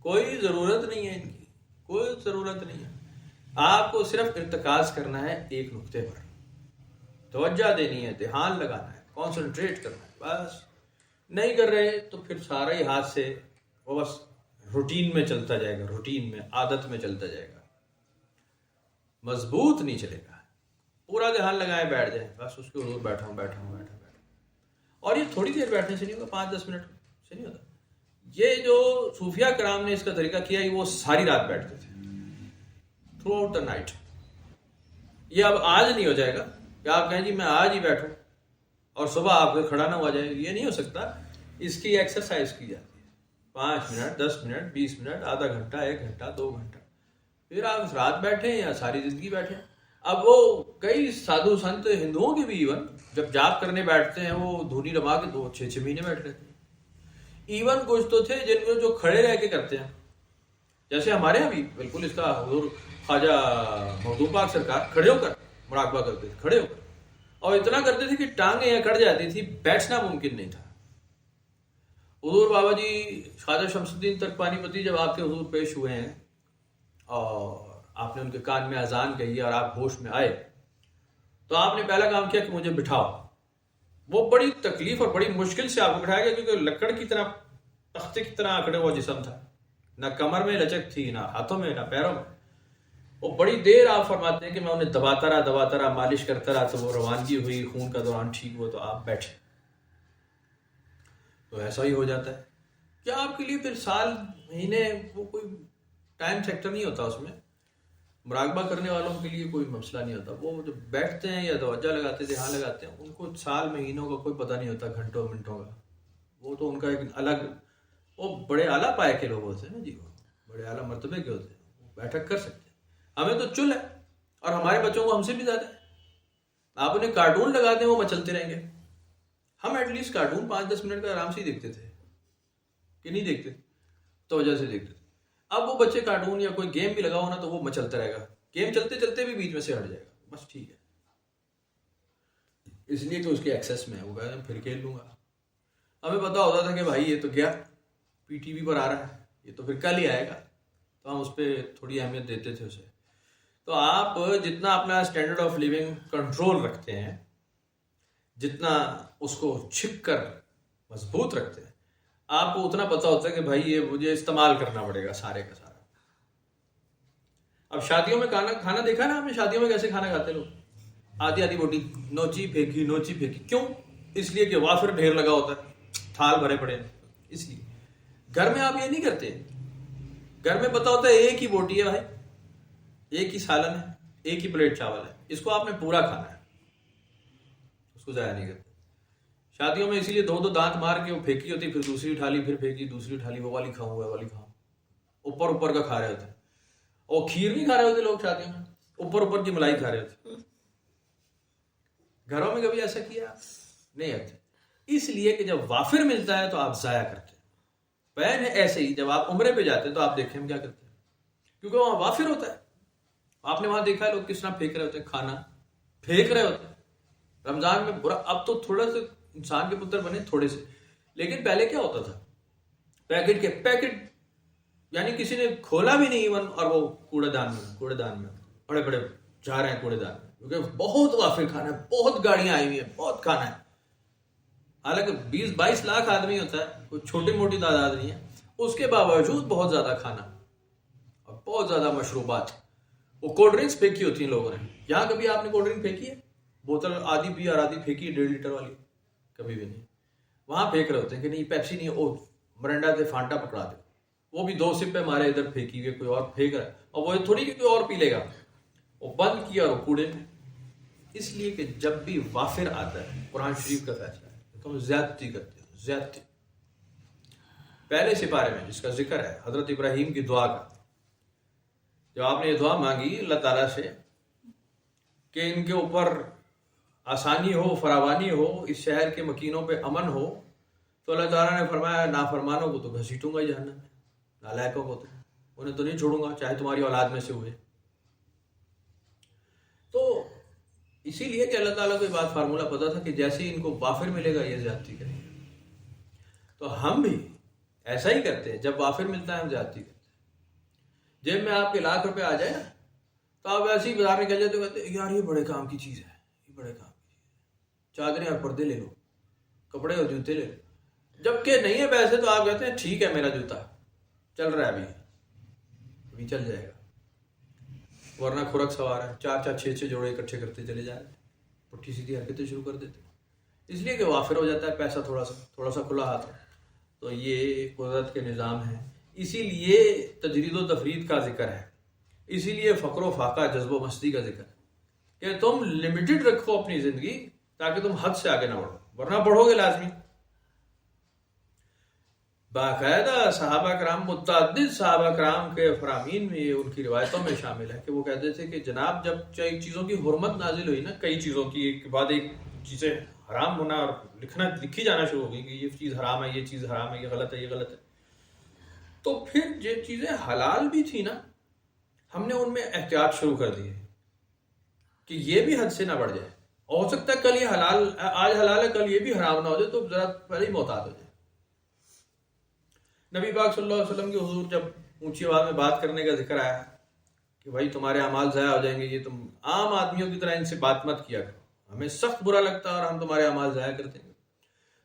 کوئی ضرورت نہیں ہے ان کی, کوئی ضرورت نہیں ہے. آپ کو صرف ارتکاز کرنا ہے ایک نقطے پر, توجہ دینی ہے, دھیان لگانا ہے, کانسنٹریٹ کرنا ہے, بس. نہیں کر رہے تو پھر سارا ہی ہاتھ سے وہ بس روٹین میں چلتا جائے گا, روٹین میں, عادت میں چلتا جائے گا, مضبوط نہیں چلے گا. پورا دھیان لگائے بیٹھ جائیں, بس اس کے حضور بیٹھا ہوں. اور یہ تھوڑی دیر بیٹھنے سے نہیں ہوگا, 5-10 منٹ سے نہیں ہوتا. یہ جو صوفیہ کرام نے اس کا طریقہ کیا, وہ ساری رات بیٹھتے تھے, تھرو آؤٹ دا نائٹ. یہ اب آج نہیں ہو جائے گا کہ آپ کہیں جی میں آج ہی بیٹھوں اور صبح آپ کو کھڑا نہ ہوا جائے, یہ نہیں ہو سکتا. اس کی ایکسرسائز کی جاتی ہے, 5 منٹ, 10 منٹ, 20 منٹ, آدھا گھنٹہ, 1 گھنٹہ, 2 گھنٹہ, پھر آپ رات بیٹھیں یا ساری زندگی بیٹھیں. اب وہ کئی سادھو سنت ہندوؤں کے بھی ایون جب جاپ کرنے بیٹھتے ہیں وہ دھونی لما کے 2-6 مہینے بیٹھ رہتے ہیں. ایون کچھ تو تھے جن کو جو کھڑے رہ کے کرتے ہیں, جیسے ہمارے یہاں بھی بالکل اس کا حضور خواجہ مخدوم پاک سرکار کھڑے ہو کر مراقبہ کرتے تھے, کھڑے ہو کر, اور اتنا کرتے تھے کہ ٹانگیں یہاں کٹ جاتی تھی, بیٹھنا ممکن نہیں تھا. حضور بابا جی خواجہ شمس الدین ترکپانی پتی جب آپ کے حضور پیش ہوئے ہیں اور آپ نے ان کے کان میں اذان کہی اور آپ ہوش میں آئے, تو آپ نے پہلا کام کیا کہ مجھے بٹھاؤ. وہ بڑی تکلیف اور بڑی مشکل سے آپ کو بٹھایا گیا, کیونکہ لکڑ کی طرح, تختے کی طرح اکڑے ہوا جسم تھا, نہ کمر میں لچک تھی, نہ ہاتھوں میں, نہ پیروں میں. وہ بڑی دیر آپ فرماتے ہیں کہ میں انہیں دباتا رہا, مالش کرتا رہا, تو وہ روانگی ہوئی, خون کا دوران ٹھیک ہوا, تو آپ بیٹھے. تو ایسا ہی ہو جاتا ہے کہ آپ کے لیے پھر سال, مہینے, وہ کوئی ٹائم سیکٹر نہیں ہوتا اس میں. مراقبہ کرنے والوں کے لیے کوئی مسئلہ نہیں ہوتا. وہ جو بیٹھتے ہیں یا توجہ لگاتے ہیں, دھیان لگاتے ہیں, ان کو سال مہینوں کا کوئی پتہ نہیں ہوتا, گھنٹوں منٹوں کا. وہ تو ان کا ایک الگ, وہ بڑے اعلیٰ پائے کے لوگ ہوتے ہیں نا جی, وہ بڑے اعلیٰ مرتبے کے ہوتے ہیں, وہ بیٹھک کر سکتے ہیں. ہمیں تو چل ہے, اور ہمارے بچوں کو ہم سے بھی زیادہ ہے. آپ انہیں کارٹون لگا دیں وہ مچلتے رہیں گے. ہم ایٹ لیسٹ کارٹون 5-10 منٹ کا آرام سے ہی دیکھتے تھے, کہ نہیں دیکھتے, توجہ سے دیکھتے تھے. اب وہ بچے کارٹون یا کوئی گیم بھی لگا ہونا تو وہ مچلتا رہے گا, گیم چلتے چلتے بھی بیچ میں سے ہٹ جائے گا, بس ٹھیک ہے, اس لیے کہ اس کے ایکسیس میں ہوگا, پھر کھیل لوں گا. ہمیں پتا ہوتا تھا کہ بھائی یہ تو گیا, پی ٹی وی پر آ رہا ہے, یہ تو پھر کل ہی آئے گا, تو ہم اس پہ تھوڑی اہمیت دیتے تھے اسے. تو آپ جتنا اپنا اسٹینڈرڈ آف لیونگ کنٹرول رکھتے ہیں, جتنا اس کو چھپ کر مضبوط رکھتے ہیں, آپ کو اتنا پتا ہوتا ہے کہ بھائی یہ مجھے استعمال کرنا پڑے گا سارے کا سارا. اب شادیوں میں کھانا دیکھا نا آپ نے, شادیوں میں کیسے کھانا کھاتے لوگ, آدھی بوٹی نوچی پھینکی. کیوں؟ اس لیے کہ وافر ڈھیر لگا ہوتا ہے, تھال بھرے پڑے ہیں, اس لیے. گھر میں آپ یہ نہیں کرتے, گھر میں پتا ہوتا ہے ایک ہی بوٹی ہے بھائی, ایک ہی سالن ہے, ایک ہی پلیٹ چاول ہے, اس کو آپ نے پورا کھانا ہے, اس کو ضائع نہیں کرتے. شادیوں میں اسی لیے 2 دانت مار کے وہ پھینکی ہوتی, پھر دوسری اٹھا لی, پھر پھینکی, دوسری اٹھا لی, وہ والی کھاؤں, وہ والی کھاؤں, اوپر کا کھا رہے ہوتے ہیں. اور کھیر نہیں کھا رہے ہوتے لوگ شادیوں میں, اوپر کی ملائی کھا رہے ہوتے. گھروں میں کبھی ایسا کیا نہیں آتے, اس لیے کہ جب وافر ملتا ہے تو آپ ضائع کرتے ہیں. پین ہے ایسے ہی, جب آپ عمرے پہ جاتے ہیں تو آپ دیکھیں ہم کیا کرتے ہیں, کیونکہ وہاں وافر ہوتا ہے, آپ نے وہاں دیکھا ہے لوگ کس طرح پھینک رہے ہوتے ہیں، کھانا پھینک رہے ہوتے ہیں رمضان میں برا. اب تو تھوڑا سا انسان کے پتر بنے تھوڑے سے، لیکن پہلے کیا ہوتا تھا، پیکٹ یعنی کسی نے کھولا بھی نہیں ایون، اور وہ کوڑے دان میں بڑے بڑے جا رہے ہیں کوڑے دان میں، کیونکہ بہت وافر کھانا ہے، بہت گاڑیاں آئی ہوئی ہیں، بہت کھانا ہے. حالانکہ 20-22 لاکھ آدمی ہوتا ہے، کوئی چھوٹی موٹی تعداد نہیں ہے، اس کے باوجود بہت زیادہ کھانا اور بہت زیادہ مشروبات. وہ کولڈ ڈرنکس پھینکی ہوتی ہیں لوگوں نے. یہاں کبھی آپ نے کولڈ ڈرنک پھینکی ہے؟ بوتل آدھی پی اور آدھی پھینکی 1.5 لیٹر والی؟ کبھی بھی نہیں. وہاں پھینک رہے ہوتے ہیں کہ نہیں پیپسی نہیں، او مرنڈا سے فانٹا پکڑا دے، وہ بھی 2 سپ پہ مارے ادھر پھینکی ہوئی، کوئی اور پھینک رہا ہے، اور وہ تھوڑی کہ کوئی اور پی لے گا. وہ بند کیا اور وہ کوڑے میں. اس لیے کہ جب بھی وافر آتا ہے، قرآن شریف کا فیصلہ ہے تو ہم زیادتی کرتے ہیں، زیادتی. پہلے سپارے میں جس کا ذکر ہے حضرت ابراہیم کی دعا کا، جب آپ نے یہ دعا مانگی اللہ تعالیٰ سے کہ ان کے اوپر آسانی ہو، فراوانی ہو، اس شہر کے مکینوں پہ امن ہو، تو اللہ تعالیٰ نے فرمایا نافرمانوں کو تو گھسیٹوں گا جہنم میں، نالائقوں کو تو انہیں تو نہیں چھوڑوں گا چاہے تمہاری اولاد میں سے ہوئے. تو اسی لیے کہ اللہ تعالیٰ کو یہ بات فارمولہ پتا تھا کہ جیسے ہی ان کو وافر ملے گا یہ زیادتی کریں گے. تو ہم بھی ایسا ہی کرتے ہیں، جب وافر ملتا ہے ہم زیادتی کرتے ہیں. جیب میں آپ کے ₹1,00,000 آ جائے تو آپ ایسے ہی بازار نکل جاتے کہتے ہیں یار یہ بڑے کام کی چیز ہے، یہ بڑے کام کی چیز ہے، چادریں اور پردے لے لو، کپڑے اور جوتے لے لو. جب کہ نہیں ہے پیسے تو آپ کہتے ہیں ٹھیک ہے میرا جوتا چل رہا ہے، ابھی چل جائے گا. ورنہ کھرک سوار ہے، 4-4 6-6 جوڑے اکٹھے کرتے چلے جا رہے ہیں، پٹھی سیدھی حرکتیں شروع کر دیتے ہیں. اس لیے کہ وافر ہو جاتا ہے پیسہ، تھوڑا سا کھلا ہاتھ. تو یہ قدرت کے نظام ہے. اسی لیے تجرید و تفرید کا ذکر ہے، اسی لیے فقر و فاقہ، جذب و مستی کا ذکر ہے کہ تم لمیٹڈ رکھو اپنی زندگی تاکہ تم حد سے آگے نہ بڑھو، ورنہ بڑھو گے لازمی. باقاعدہ صحابہ کرام، متعدد صحابہ کرام کے فرامین میں، یہ ان کی روایتوں میں شامل ہے کہ وہ کہتے تھے کہ جناب جب چیزوں کی حرمت نازل ہوئی نا، کئی چیزوں کی ایک بعد ایک چیزیں حرام ہونا اور لکھی جانا شروع ہو گئی کہ یہ چیز حرام ہے، یہ چیز حرام ہے، یہ غلط ہے، یہ غلط ہے. تو پھر یہ چیزیں حلال بھی تھی نا، ہم نے ان میں احتیاط شروع کر دی ہے کہ یہ بھی حد سے نہ بڑھ جائے. ہو سکتا ہے کل یہ حلال، آج حلال ہے کل یہ بھی حرام نہ ہو جائے، تو ذرا پہلے ہی محتاط ہو جائے. نبی پاک صلی اللہ علیہ وسلم کے حضور جب اونچی آواز میں بات کرنے کا ذکر آیا کہ بھائی تمہارے اعمال ضائع ہو جائیں گے، یہ تم عام آدمیوں کی طرح ان سے بات مت کیا کرو، ہمیں سخت برا لگتا ہے اور ہم تمہارے اعمال ضائع کرتے ہیں.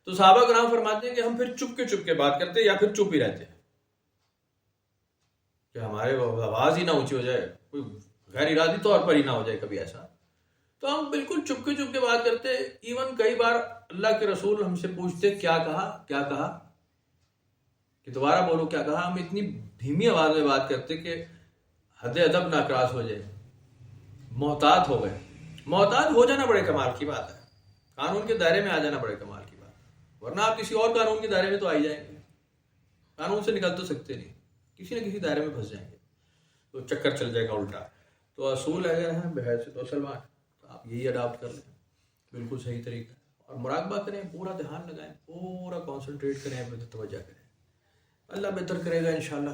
تو صحابہ کرام فرماتے ہیں کہ ہم پھر چپ کے بات کرتے یا پھر چپ ہی رہتے کہ ہمارے آواز ہی نہ اونچی ہو جائے، کوئی غیر ارادی طور پر ہی نہ ہو جائے کبھی ایسا. تو ہم بالکل چپ کے بات کرتے. ایون کئی بار اللہ کے رسول ہم سے پوچھتے کیا کہا کہ دوبارہ بولو کیا کہا. ہم اتنی دھیمی آواز میں بات کرتے کہ حد ادب نہ کراس ہو جائے، محتاط ہو گئے. محتاط ہو جانا بڑے کمال کی بات ہے، قانون کے دائرے میں آ جانا بڑے کمال کی بات ہے. ورنہ آپ کسی اور قانون کے دائرے میں تو آ ہی جائیں گے، قانون سے نکل تو سکتے نہیں، کسی نہ کسی دائرے میں پھنس جائیں گے تو چکر چل جائے گا الٹا. تو اصول اگر ہیں بحیثیت مسلمان تو آپ یہی اڈاپٹ کر لیں، بالکل صحیح طریقہ. اور مراقبہ کریں، پورا دھیان لگائیں، پورا کانسنٹریٹ کریں، اپنے توجہ کریں. اللہ بہتر کرے گا انشاءاللہ.